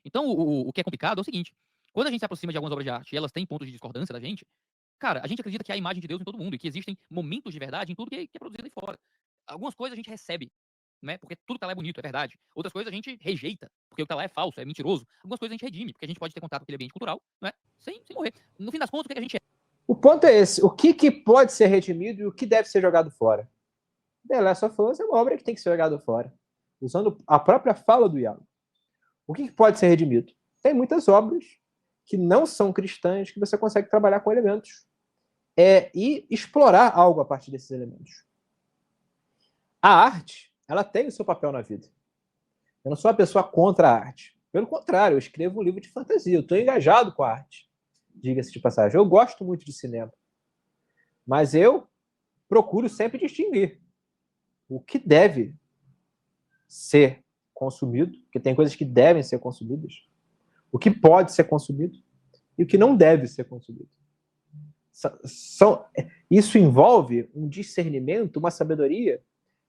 Então, o que é complicado é o seguinte, quando a gente se aproxima de algumas obras de arte e elas têm pontos de discordância da gente, cara, a gente acredita que há a imagem de Deus em todo mundo e que existem momentos de verdade em tudo que é produzido aí fora. Algumas coisas a gente recebe, né? Porque tudo que tá lá é bonito, é verdade. Outras coisas a gente rejeita, porque o que tá lá é falso, é mentiroso. Algumas coisas a gente redime, porque a gente pode ter contato com aquele ambiente cultural, né? Sem morrer. No fim das contas, o que a gente é? O ponto é esse. O que pode ser redimido e o que deve ser jogado fora? The Last of Us é uma obra que tem que ser jogada fora. Usando a própria fala do Iago. O que pode ser redimido? Tem muitas obras que não são cristãs que você consegue trabalhar com elementos e explorar algo a partir desses elementos. A arte, ela tem o seu papel na vida. Eu não sou uma pessoa contra a arte. Pelo contrário, eu escrevo um livro de fantasia. Eu estou engajado com a arte, diga-se de passagem. Eu gosto muito de cinema. Mas eu procuro sempre distinguir o que deve ser consumido, porque tem coisas que devem ser consumidas, o que pode ser consumido e o que não deve ser consumido. Isso envolve um discernimento, uma sabedoria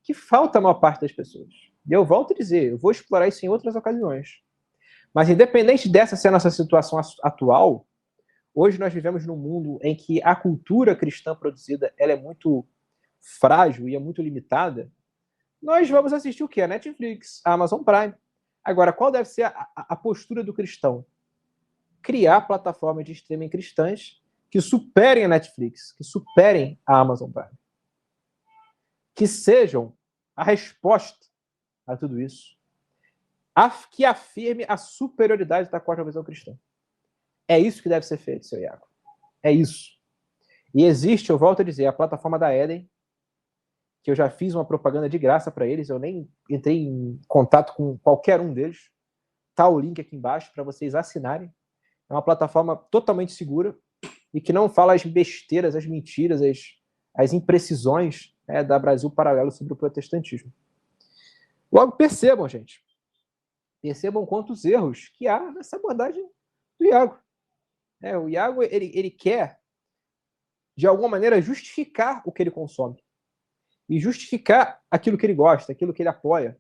que falta a maior parte das pessoas. E eu volto a dizer, eu vou explorar isso em outras ocasiões. Mas independente dessa ser a nossa situação atual, hoje nós vivemos num mundo em que a cultura cristã produzida ela é muito frágil e é muito limitada. Nós vamos assistir o quê? A Netflix, a Amazon Prime. Agora, qual deve ser a postura do cristão? Criar plataformas de streaming cristãs que superem a Netflix, que superem a Amazon Prime. Que sejam a resposta a tudo isso. Que afirme a superioridade da cosmovisão cristã. É isso que deve ser feito, seu Iago. É isso. E existe, eu volto a dizer, a plataforma da Eden, que eu já fiz uma propaganda de graça para eles, eu nem entrei em contato com qualquer um deles. Tá o link aqui embaixo para vocês assinarem. É uma plataforma totalmente segura e que não fala as besteiras, as mentiras, as imprecisões da Brasil Paralelo sobre o protestantismo. Logo, percebam, gente. Percebam quantos erros que há nessa abordagem do Iago. O Iago, ele quer, de alguma maneira, justificar o que ele consome. E justificar aquilo que ele gosta, aquilo que ele apoia.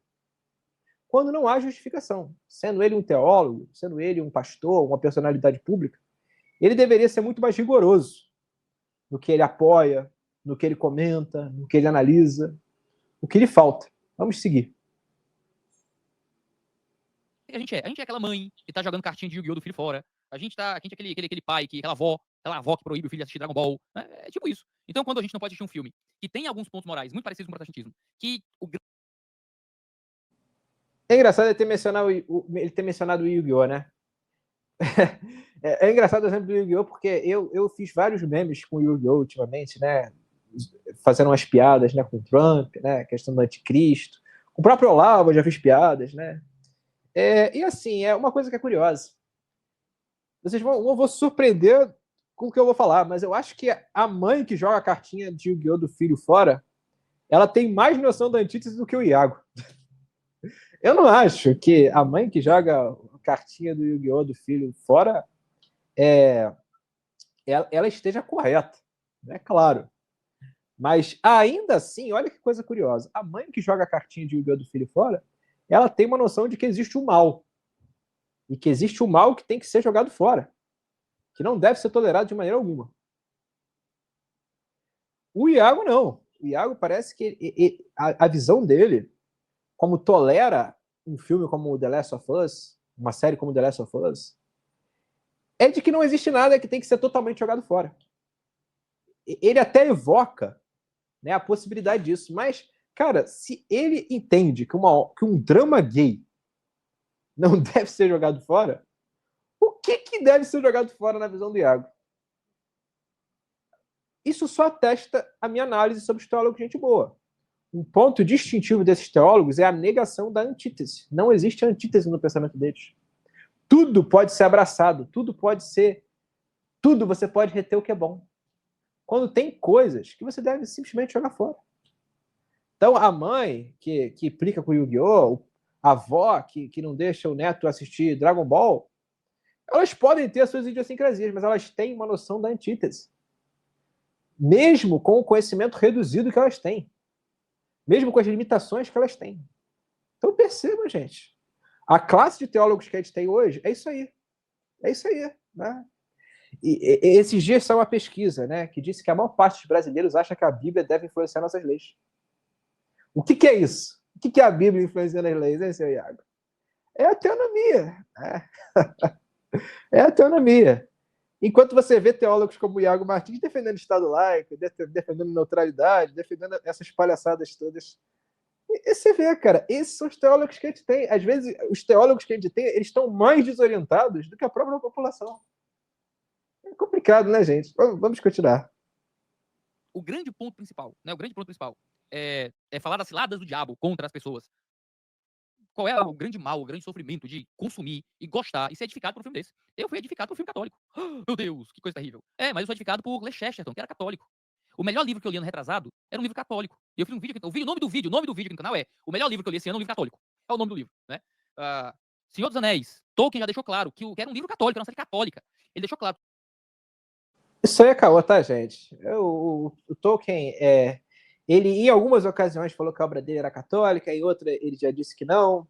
Quando não há justificação. Sendo ele um teólogo, sendo ele um pastor, uma personalidade pública, ele deveria ser muito mais rigoroso no que ele apoia, no que ele comenta, no que ele analisa, o que lhe falta. Vamos seguir. A gente é aquela mãe que tá jogando cartinha de Yu-Gi-Oh! Do filho fora. A gente é aquele pai, aquela avó que proíbe o filho de assistir Dragon Ball. Né? É tipo isso. Então, quando a gente não pode assistir um filme que tem alguns pontos morais muito parecidos com o protestantismo, que é engraçado ele ter mencionado o Yu-Gi-Oh, né? É engraçado o exemplo do Yu-Gi-Oh, porque eu fiz vários memes com o Yu-Gi-Oh ultimamente, né? Fazendo umas piadas, né, com o Trump, né? Questão do anticristo. Com o próprio Olavo eu já fiz piadas, né? E assim, é uma coisa que é curiosa. Vocês vão se surpreender com o que eu vou falar, mas eu acho que a mãe que joga a cartinha de Yu-Gi-Oh do filho fora, ela tem mais noção da antítese do que o Iago. Eu não acho que a mãe que joga a cartinha do Yu-Gi-Oh do filho fora ela esteja correta, né? Claro. Mas ainda assim, olha que coisa curiosa. A mãe que joga a cartinha de Yu-Gi-Oh do filho fora, ela tem uma noção de que existe o mal. E que existe o mal que tem que ser jogado fora. Que não deve ser tolerado de maneira alguma. O Iago não. O Iago parece que a visão dele, como tolera um filme como The Last of Us, uma série como The Last of Us, é de que não existe nada que tem que ser totalmente jogado fora. Ele até evoca, né, a possibilidade disso, mas, cara, se ele entende que um drama gay não deve ser jogado fora, o que deve ser jogado fora na visão do Iago? Isso só atesta a minha análise sobre os teólogos de gente boa. Um ponto distintivo desses teólogos é a negação da antítese. Não existe antítese no pensamento deles. Tudo pode ser abraçado, tudo pode ser tudo você pode reter o que é bom. Quando tem coisas que você deve simplesmente jogar fora. Então, a mãe que implica com o Yu-Gi-Oh!, a avó que não deixa o neto assistir Dragon Ball, elas podem ter as suas idiosincrasias, mas elas têm uma noção da antítese. Mesmo com o conhecimento reduzido que elas têm. Mesmo com as limitações que elas têm. Então, perceba, gente. A classe de teólogos que a gente tem hoje é isso aí. É isso aí, né? E esses dias saiu uma pesquisa, né, que disse que a maior parte dos brasileiros acha que a Bíblia deve influenciar nossas leis. O que é isso? O que é a Bíblia influenciando as leis, hein, seu Iago? É a teonomia. Né? É a teonomia. Enquanto você vê teólogos como o Iago Martins defendendo Estado laico, defendendo neutralidade, defendendo essas palhaçadas todas. E você vê, cara, esses são os teólogos que a gente tem. Às vezes, os teólogos que a gente tem, eles estão mais desorientados do que a própria população. É complicado, né, gente? Vamos continuar. O grande ponto principal, né? O grande ponto principal é falar das ciladas do diabo contra as pessoas. Qual é o grande mal, o grande sofrimento de consumir e gostar e ser edificado por um filme desse? Eu fui edificado por um filme católico. Meu Deus, que coisa terrível. Mas eu sou edificado por Lee Chesterton, que era católico. O melhor livro que eu li ano retrasado era um livro católico. E eu fiz um vídeo, o nome do vídeo aqui no canal é o melhor livro que eu li esse ano é um livro católico. É o nome do livro, né? Senhor dos Anéis. Tolkien já deixou claro que era um livro católico, era uma série católica. Ele deixou claro. Isso aí é caô, tá, gente? O Tolkien, ele em algumas ocasiões falou que a obra dele era católica, em outra ele já disse que não.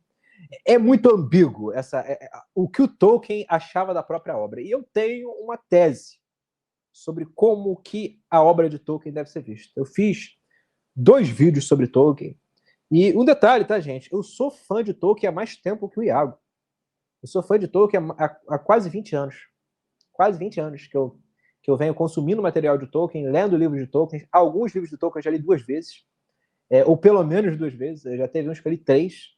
É muito ambíguo o que o Tolkien achava da própria obra. E eu tenho uma tese sobre como que a obra de Tolkien deve ser vista. Eu fiz 2 vídeos sobre Tolkien. E um detalhe, tá, gente? Eu sou fã de Tolkien há mais tempo que o Iago. Eu sou fã de Tolkien há quase 20 anos. Quase 20 anos que eu venho consumindo material de Tolkien, lendo livros de Tolkien. Alguns livros de Tolkien eu já li 2 vezes. Ou pelo menos 2 vezes. Eu já teve uns que eu li 3.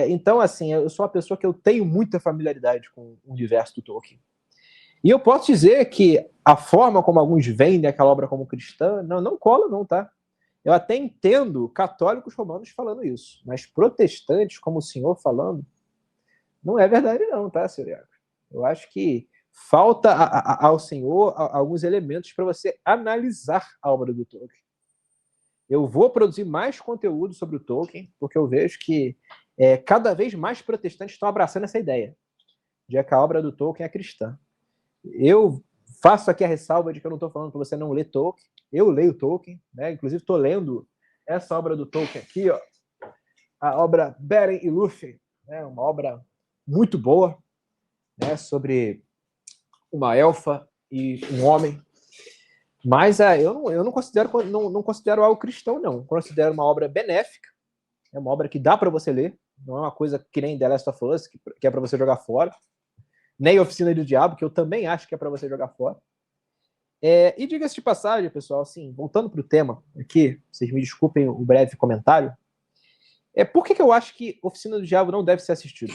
Então, assim, eu sou uma pessoa que eu tenho muita familiaridade com o universo do Tolkien. E eu posso dizer que a forma como alguns vendem aquela obra como cristã, não cola não, tá? Eu até entendo católicos romanos falando isso, mas protestantes, como o senhor falando, não é verdade não, tá, senhor Iago? Eu acho que falta ao senhor alguns elementos para você analisar a obra do Tolkien. Eu vou produzir mais conteúdo sobre o Tolkien, porque eu vejo que cada vez mais protestantes estão abraçando essa ideia de que a obra do Tolkien é cristã. Eu faço aqui a ressalva de que eu não estou falando para você não ler Tolkien. Eu leio Tolkien, né? Inclusive estou lendo essa obra do Tolkien aqui, ó, a obra Beren e Lúthien, né? Uma obra muito boa, né? Sobre uma elfa e um homem. Mas eu não considero algo cristão, não. Considero uma obra benéfica. É uma obra que dá para você ler. Não é uma coisa que nem The Last of Us, que é para você jogar fora. Nem Oficina do Diabo, que eu também acho que é para você jogar fora. E diga-se de passagem, pessoal, assim, voltando para o tema aqui, vocês me desculpem o breve comentário, por que eu acho que Oficina do Diabo não deve ser assistido?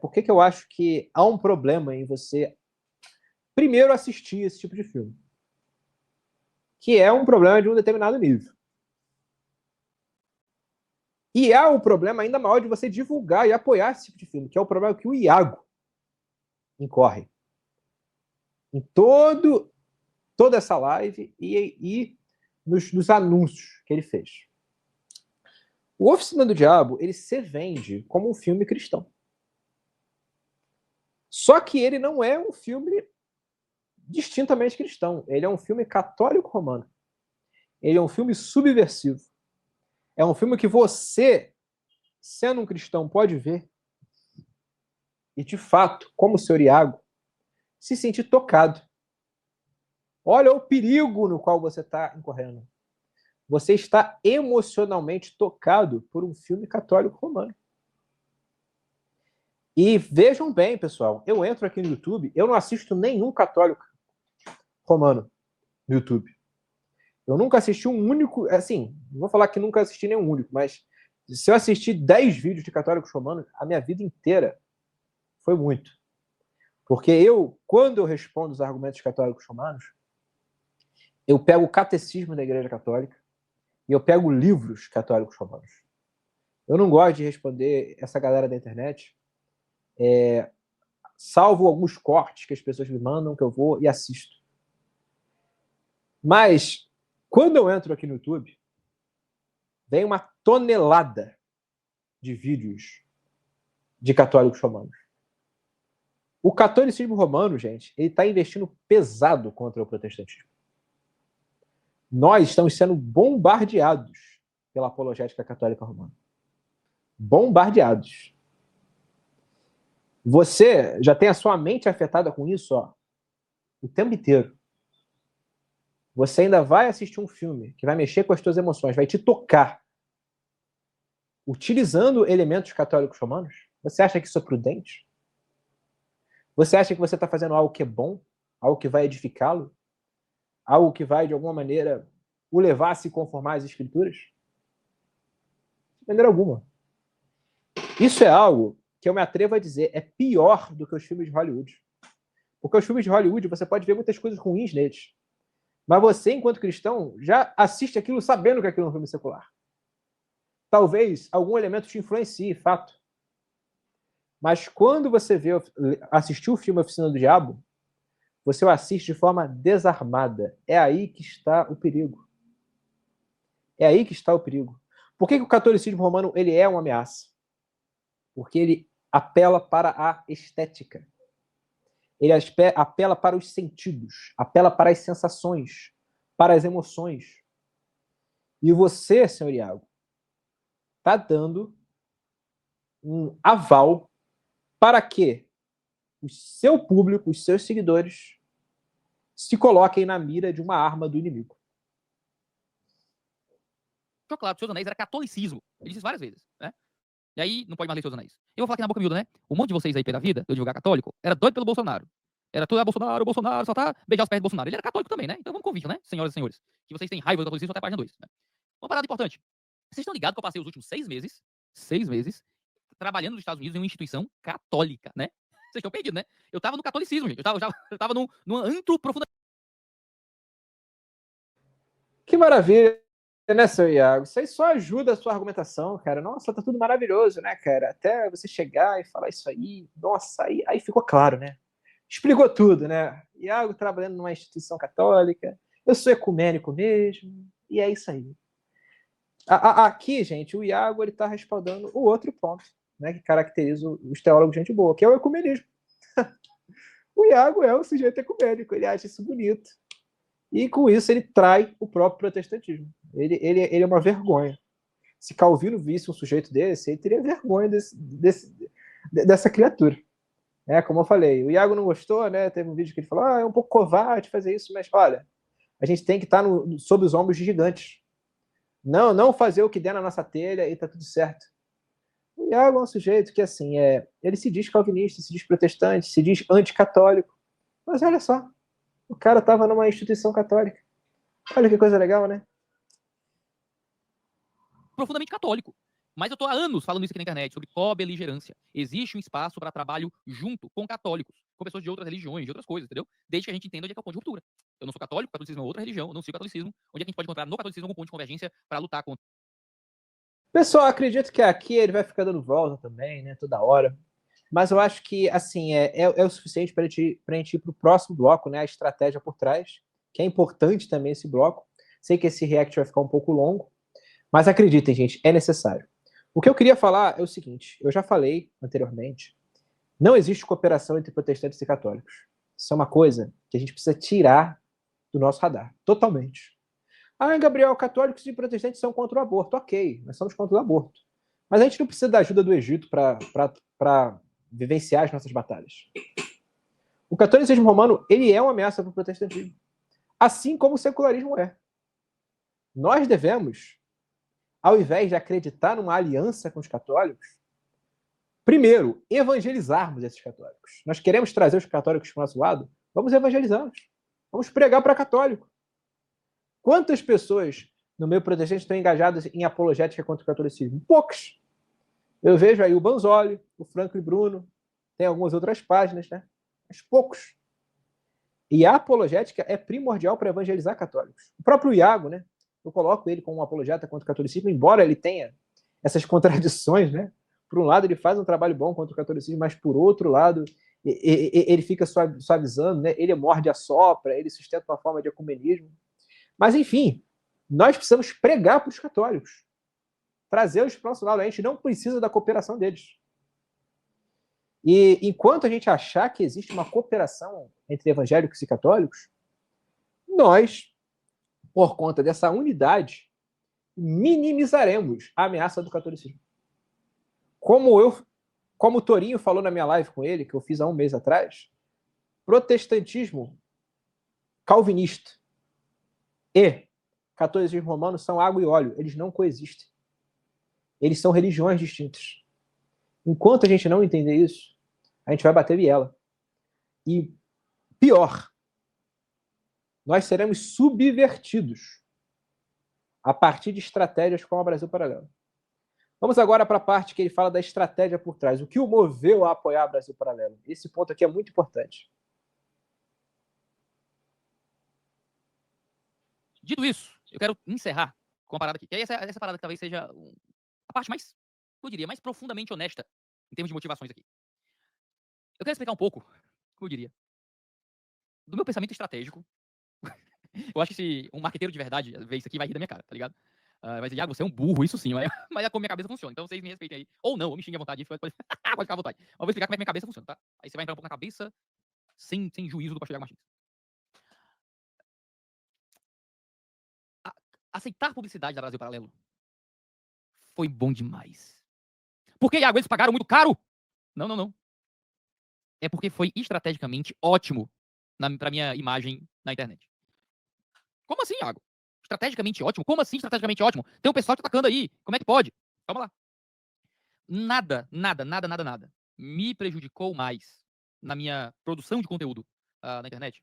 Por que eu acho que há um problema em você primeiro assistir esse tipo de filme? Que é um problema de um determinado nível. E há um problema ainda maior de você divulgar e apoiar esse tipo de filme, que é o problema que o Iago incorre. Em toda essa live e nos anúncios que ele fez. O Oficina do Diabo, ele se vende como um filme cristão. Só que ele não é um filme distintamente cristão. Ele é um filme católico romano. Ele é um filme subversivo. É um filme que você, sendo um cristão, pode ver e, de fato, como o senhor Iago, se sentir tocado. Olha o perigo no qual você está incorrendo. Você está emocionalmente tocado por um filme católico romano. E vejam bem, pessoal, eu entro aqui no YouTube, eu não assisto nenhum católico romano no YouTube. Eu nunca assisti um único, assim, não vou falar que nunca assisti nenhum único, mas se eu assistir 10 vídeos de católicos romanos, a minha vida inteira foi muito. Porque quando eu respondo os argumentos católicos romanos, eu pego o catecismo da Igreja Católica e eu pego livros católicos romanos. Eu não gosto de responder essa galera da internet salvo alguns cortes que as pessoas me mandam, que eu vou e assisto. Mas, quando eu entro aqui no YouTube, vem uma tonelada de vídeos de católicos romanos. O catolicismo romano, gente, ele está investindo pesado contra o protestantismo. Nós estamos sendo bombardeados pela apologética católica romana. Bombardeados. Você já tem a sua mente afetada com isso, ó, o tempo inteiro. Você ainda vai assistir um filme que vai mexer com as suas emoções, vai te tocar, utilizando elementos católicos romanos? Você acha que isso é prudente? Você acha que você está fazendo algo que é bom? Algo que vai edificá-lo? Algo que vai, de alguma maneira, o levar a se conformar às escrituras? De maneira alguma. Isso é algo que eu me atrevo a dizer é pior do que os filmes de Hollywood. Porque os filmes de Hollywood, você pode ver muitas coisas ruins neles. Mas você, enquanto cristão, já assiste aquilo sabendo que aquilo é um filme secular. Talvez algum elemento te influencie, fato. Mas quando você assistiu o filme Oficina do Diabo, você o assiste de forma desarmada. É aí que está o perigo. É aí que está o perigo. Por que o catolicismo romano ele é uma ameaça? Porque ele apela para a estética. Ele apela para os sentidos, apela para as sensações, para as emoções. E você, senhor Iago, está dando um aval para que o seu público, os seus seguidores, se coloquem na mira de uma arma do inimigo. Ficou claro que o Senhor dos Anéis era catolicismo. Ele disse isso várias vezes, né? E aí, não pode mais ler Senhor dos Anéis. Eu vou falar aqui na boca miúda, né? Um monte de vocês aí pela vida, eu divulgar católico, era doido pelo Bolsonaro. Era tudo, Bolsonaro, Bolsonaro, só tá beijar os pés do Bolsonaro. Ele era católico também, né? Então vamos convir, né? Senhoras e senhores, que vocês têm raiva do catolicismo até a página 2. Né? Uma parada importante. Vocês estão ligados que eu passei os últimos 6 meses, trabalhando nos Estados Unidos em uma instituição católica, né? Vocês estão perdidos, né? Eu tava no catolicismo, gente. Eu tava num antro profundamente. Que maravilha, né, seu Iago? Isso aí só ajuda a sua argumentação, cara. Nossa, tá tudo maravilhoso, né, cara? Até você chegar e falar isso aí. Nossa, aí ficou claro, né? Explicou tudo, né? Iago trabalhando numa instituição católica. Eu sou ecumênico mesmo. E é isso aí. Aqui, gente, o Iago ele tá respaldando o outro ponto, né, que caracteriza os teólogos de gente boa, que é o ecumenismo. O Iago é um sujeito ecumênico, ele acha isso bonito. E com isso ele trai o próprio protestantismo. Ele é uma vergonha. Se Calvino visse um sujeito desse, ele teria vergonha dessa criatura. É, como eu falei, o Iago não gostou, né? Teve um vídeo que ele falou: é um pouco covarde fazer isso, mas olha, a gente tem que estar sob os ombros de gigantes. Não fazer o que der na nossa telha e tá tudo certo. O Iago é um sujeito que, assim, ele se diz calvinista, se diz protestante, se diz anticatólico. Mas olha só, o cara estava numa instituição católica. Olha que coisa legal, né? Profundamente católico. Mas eu tô há anos falando isso aqui na internet, sobre co-beligerância. Existe um espaço para trabalho junto com católicos, com pessoas de outras religiões, de outras coisas, entendeu? Desde que a gente entenda onde é que é o ponto de ruptura. Eu não sou católico, o catolicismo é outra religião, eu não sigo o catolicismo. Onde é que a gente pode encontrar no catolicismo algum ponto de convergência para lutar contra? Pessoal, acredito que aqui ele vai ficar dando volta também, né? Toda hora. Mas eu acho que, assim, é o suficiente para a gente ir para o próximo bloco, né? A estratégia por trás, que é importante também esse bloco. Sei que esse react vai ficar um pouco longo, mas acreditem, gente, é necessário. O que eu queria falar é o seguinte: eu já falei anteriormente, não existe cooperação entre protestantes e católicos. Isso é uma coisa que a gente precisa tirar do nosso radar, totalmente. Ah, Gabriel, católicos e protestantes são contra o aborto. Ok, nós somos contra o aborto. Mas a gente não precisa da ajuda do Egito para vivenciar as nossas batalhas. O catolicismo romano ele é uma ameaça para o protestantismo, assim como o secularismo é. Nós devemos, ao invés de acreditar numa aliança com os católicos, primeiro, evangelizarmos esses católicos. Nós queremos trazer os católicos para o nosso lado, vamos evangelizá-los. Vamos pregar para católico. Quantas pessoas no meio protestante estão engajadas em apologética contra o catolicismo? Poucas. Eu vejo aí o Banzoli, o Franklin Bruno, tem algumas outras páginas, né? Mas poucos. E a apologética é primordial para evangelizar católicos. O próprio Iago, né? Eu coloco ele como um apologeta contra o catolicismo, embora ele tenha essas contradições, né? Por um lado, ele faz um trabalho bom contra o catolicismo, mas por outro lado, ele fica suavizando, né? Ele morde a sopra, ele sustenta uma forma de ecumenismo. Mas, enfim, nós precisamos pregar para os católicos, trazê-los para o nosso lado. A gente não precisa da cooperação deles. E enquanto a gente achar que existe uma cooperação entre evangélicos e católicos, nós, por conta dessa unidade, minimizaremos a ameaça do catolicismo. Como o Torinho falou na minha live com ele, que eu fiz há um mês atrás, protestantismo calvinista e catolicismo romano são água e óleo. Eles não coexistem. Eles são religiões distintas. Enquanto a gente não entender isso, a gente vai bater viela. E pior, nós seremos subvertidos a partir de estratégias como o Brasil Paralelo. Vamos agora para a parte que ele fala da estratégia por trás. O que o moveu a apoiar o Brasil Paralelo? Esse ponto aqui é muito importante. Dito isso, eu quero encerrar com uma parada aqui. Que essa parada que talvez seja a parte mais, eu diria, mais profundamente honesta em termos de motivações aqui. Eu quero explicar um pouco, como eu diria, do meu pensamento estratégico. Eu acho que se um marqueteiro de verdade ver isso aqui vai rir da minha cara, tá ligado? Vai dizer, você é um burro, isso sim, mas é como minha cabeça funciona. Então vocês me respeitem aí. Ou não, ou me xinguem à vontade, pode ficar à vontade. Mas eu vou explicar como é que minha cabeça funciona, tá? Aí você vai entrar um pouco na cabeça sem juízo do pastor Iago Martins. Aceitar publicidade da Brasil Paralelo foi bom demais. Por que, Iago, eles pagaram muito caro? Não. É porque foi estrategicamente ótimo pra minha imagem na internet. Como assim, Iago? Estrategicamente ótimo? Como assim estrategicamente ótimo? Tem um pessoal te atacando aí. Como é que pode? Calma lá. Nada me prejudicou mais na minha produção de conteúdo na internet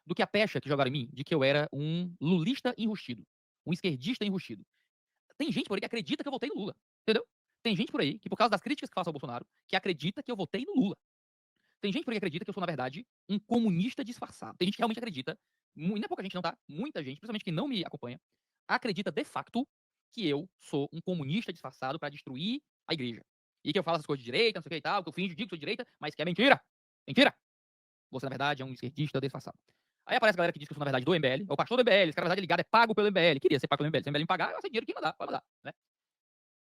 do que a pecha que jogaram em mim de que eu era um lulista enrustido. Um esquerdista enrustido. Tem gente por aí que acredita que eu votei no Lula. Entendeu? Tem gente por aí que, por causa das críticas que faço ao Bolsonaro, que acredita que eu votei no Lula. Tem gente por aí que acredita que eu sou, na verdade, um comunista disfarçado. Tem gente que realmente acredita, não é pouca gente não, tá? Muita gente, principalmente quem não me acompanha, acredita de facto que eu sou um comunista disfarçado para destruir a igreja. E que eu falo essas coisas de direita, não sei o que e tal, que eu finjo, digo que sou de direita, mas que é mentira. Mentira! Você, na verdade, é um esquerdista disfarçado. Aí aparece a galera que diz que eu sou, na verdade, do MBL, é o pastor do MBL, esse cara, na verdade, ligado, é pago pelo MBL. Queria ser pago pelo MBL. Se o MBL me pagar, eu aceito dinheiro que mandar, pode mandar, né?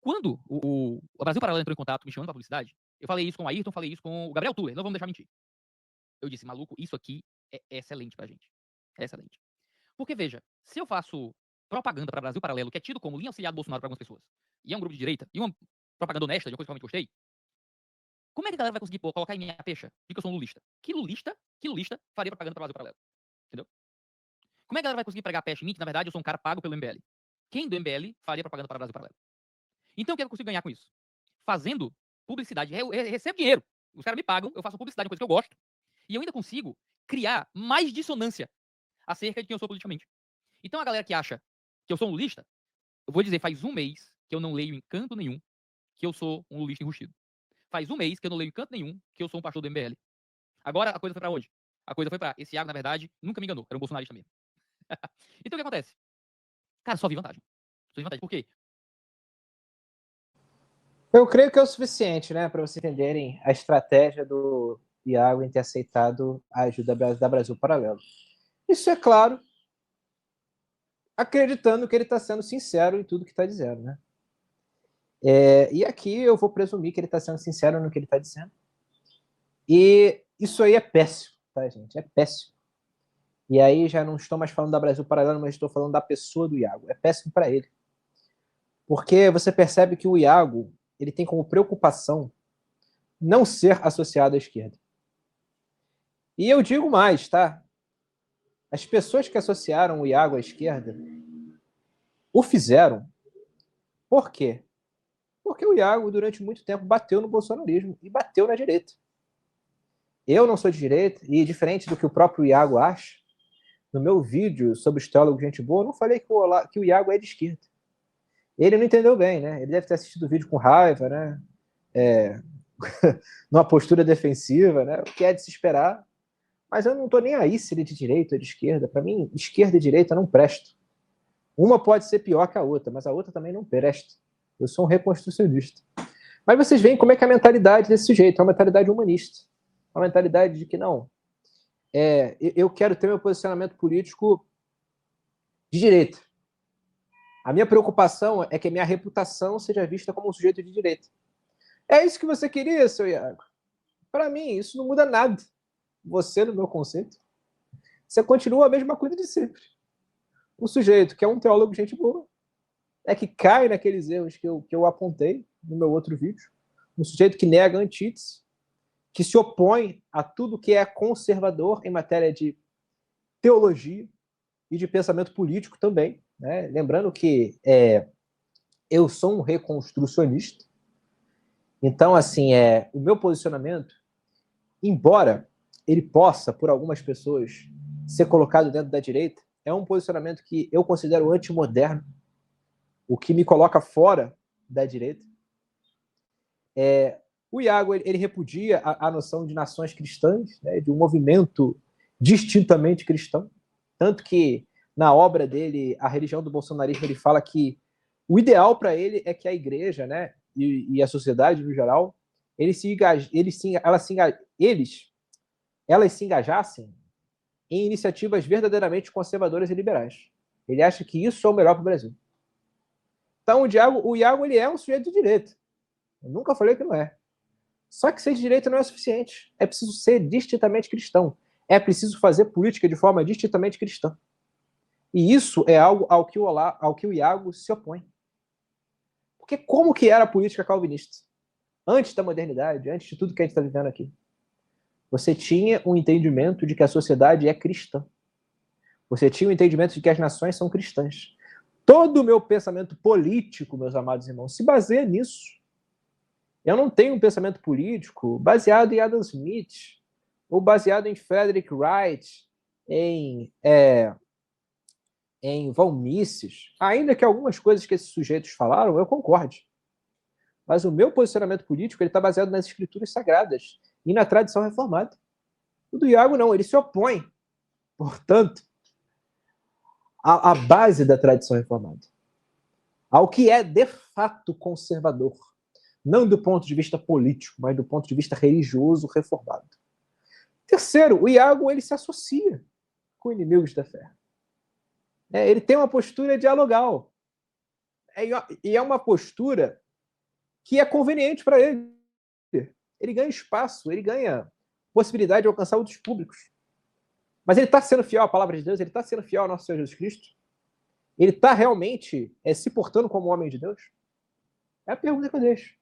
Quando o Brasil Paralelo entrou em contato me chamando pra publicidade, eu falei isso com o Ayrton, falei isso com o Gabriel Tuller, não vamos deixar mentir. Eu disse, maluco, isso aqui é excelente pra gente. É excelente. Porque, veja, se eu faço propaganda para Brasil Paralelo, que é tido como linha auxiliar do Bolsonaro para algumas pessoas, e é um grupo de direita, e uma propaganda honesta, de uma coisa que eu realmente gostei, como é que a galera vai conseguir colocar em minha pecha de que eu sou um lulista? Que lulista faria propaganda para Brasil Paralelo? Entendeu? Como é que a galera vai conseguir pregar a pecha em mim, que na verdade eu sou um cara pago pelo MBL? Quem do MBL faria propaganda para Brasil Paralelo? Então o que eu consigo ganhar com isso? Fazendo publicidade. Eu recebo dinheiro. Os caras me pagam, eu faço publicidade, uma coisa que eu gosto, e eu ainda consigo criar mais dissonância acerca de quem eu sou politicamente. Então a galera que acha que eu sou um lulista, eu vou dizer, faz um mês que eu não leio em canto nenhum que eu sou um lulista enrustido. Faz um mês que eu não leio em canto nenhum que eu sou um pastor do MBL. Agora a coisa foi pra onde? A coisa foi pra esse Iago, na verdade, nunca me enganou. Era um bolsonarista mesmo. Então o que acontece? Cara, só vi vantagem. Só vi vantagem. Por quê? Eu creio que é o suficiente, né, para vocês entenderem a estratégia do Iago em ter aceitado a ajuda da Brasil Paralelo. Isso é claro, acreditando que ele está sendo sincero em tudo que está dizendo, né? E aqui eu vou presumir que ele está sendo sincero no que ele está dizendo. E isso aí é péssimo, tá, gente? É péssimo. E aí já não estou mais falando da Brasil Paralelo, mas estou falando da pessoa do Iago. É péssimo para ele. Porque você percebe que o Iago, ele tem como preocupação não ser associado à esquerda. E eu digo mais, tá? As pessoas que associaram o Iago à esquerda o fizeram. Por quê? Porque o Iago, durante muito tempo, bateu no bolsonarismo e bateu na direita. Eu não sou de direita, e diferente do que o próprio Iago acha, no meu vídeo sobre os teólogos de gente boa, eu não falei que o Iago é de esquerda. Ele não entendeu bem, né? Ele deve ter assistido o vídeo com raiva, né? Numa postura defensiva, né? O que é de se esperar. Mas eu não estou nem aí se ele é de direita ou de esquerda. Para mim, esquerda e direita não prestam. Uma pode ser pior que a outra, mas a outra também não presta. Eu sou um reconstrucionista. Mas vocês veem como é que é a mentalidade desse sujeito, é uma mentalidade humanista. uma mentalidade de que não, eu quero ter meu posicionamento político de direita. A minha preocupação é que a minha reputação seja vista como um sujeito de direita. É isso que você queria, seu Iago? Para mim, isso não muda nada. Você, no meu conceito, você continua a mesma coisa de sempre. Um sujeito que é um teólogo de gente boa, que cai naqueles erros que eu apontei no meu outro vídeo. Um sujeito que nega a antítese, que se opõe a tudo que é conservador em matéria de teologia e de pensamento político também. Né? Lembrando que eu sou um reconstrucionista. Então, assim, o meu posicionamento, embora ele possa, por algumas pessoas, ser colocado dentro da direita, é um posicionamento que eu considero antimoderno, o que me coloca fora da direita. O Iago ele repudia a noção de nações cristãs, né, de um movimento distintamente cristão, tanto que na obra dele, A Religião do Bolsonarismo, ele fala que o ideal para ele é que a igreja, né, e a sociedade no geral, elas se engajassem em iniciativas verdadeiramente conservadoras e liberais. Ele acha que isso é o melhor para o Brasil. Então, o Iago ele é um sujeito de direita. Eu nunca falei que não é. Só que ser de direita não é suficiente. É preciso ser distintamente cristão. É preciso fazer política de forma distintamente cristã. E isso é algo ao que o Iago se opõe. Porque como que era a política calvinista? Antes da modernidade, antes de tudo que a gente está vivendo aqui. Você tinha um entendimento de que a sociedade é cristã. Você tinha um entendimento de que as nações são cristãs. Todo o meu pensamento político, meus amados irmãos, se baseia nisso. Eu não tenho um pensamento político baseado em Adam Smith, ou baseado em Frederick Wright, em von Mises, ainda que algumas coisas que esses sujeitos falaram, eu concorde. Mas o meu posicionamento político está baseado nas escrituras sagradas e na tradição reformada. O do Iago não, ele se opõe, portanto, à base da tradição reformada, ao que é de fato conservador, não do ponto de vista político, mas do ponto de vista religioso reformado. Terceiro, o Iago ele se associa com inimigos da fé. Ele tem uma postura dialogal. E é uma postura que é conveniente para ele. Ele ganha espaço, ele ganha possibilidade de alcançar outros públicos. Mas ele está sendo fiel à palavra de Deus? Ele está sendo fiel ao nosso Senhor Jesus Cristo? Ele está realmente se portando como homem de Deus? É a pergunta que eu deixo.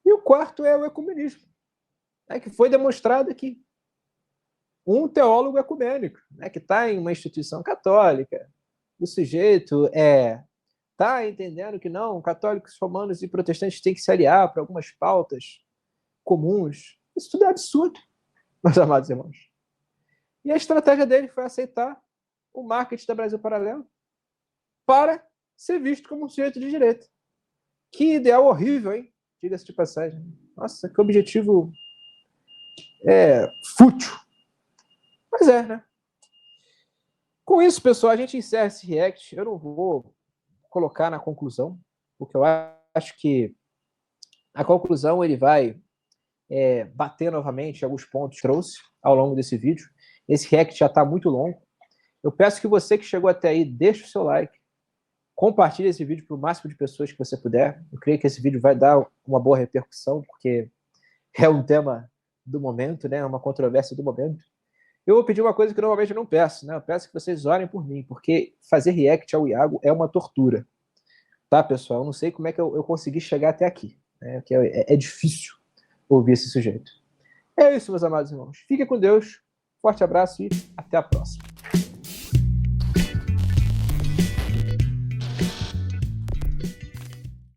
E o quarto é o ecumenismo, que foi demonstrado aqui. Um teólogo ecumênico, que está em uma instituição católica, o sujeito está entendendo que não, católicos, romanos e protestantes têm que se aliar para algumas pautas comuns. Isso tudo é absurdo, meus amados irmãos. E a estratégia dele foi aceitar o marketing da Brasil Paralelo para ser visto como um sujeito de direita. Que ideal horrível, hein? Diga-se de passagem. Nossa, que objetivo fútil. Mas né? Com isso, pessoal, a gente encerra esse react. Eu não vou colocar na conclusão, porque eu acho que a conclusão ele vai bater novamente alguns pontos que trouxe ao longo desse vídeo. Esse react já está muito longo. Eu peço que você que chegou até aí, deixe o seu like, compartilhe esse vídeo para o máximo de pessoas que você puder. Eu creio que esse vídeo vai dar uma boa repercussão, porque é um tema do momento, né? Uma controvérsia do momento. Eu vou pedir uma coisa que normalmente eu não peço, né? Eu peço que vocês orem por mim, porque fazer react ao Iago é uma tortura. Tá, pessoal? Eu não sei como é que eu consegui chegar até aqui. Né? É difícil ouvir esse sujeito. É isso, meus amados irmãos. Fiquem com Deus. Forte abraço e até a próxima.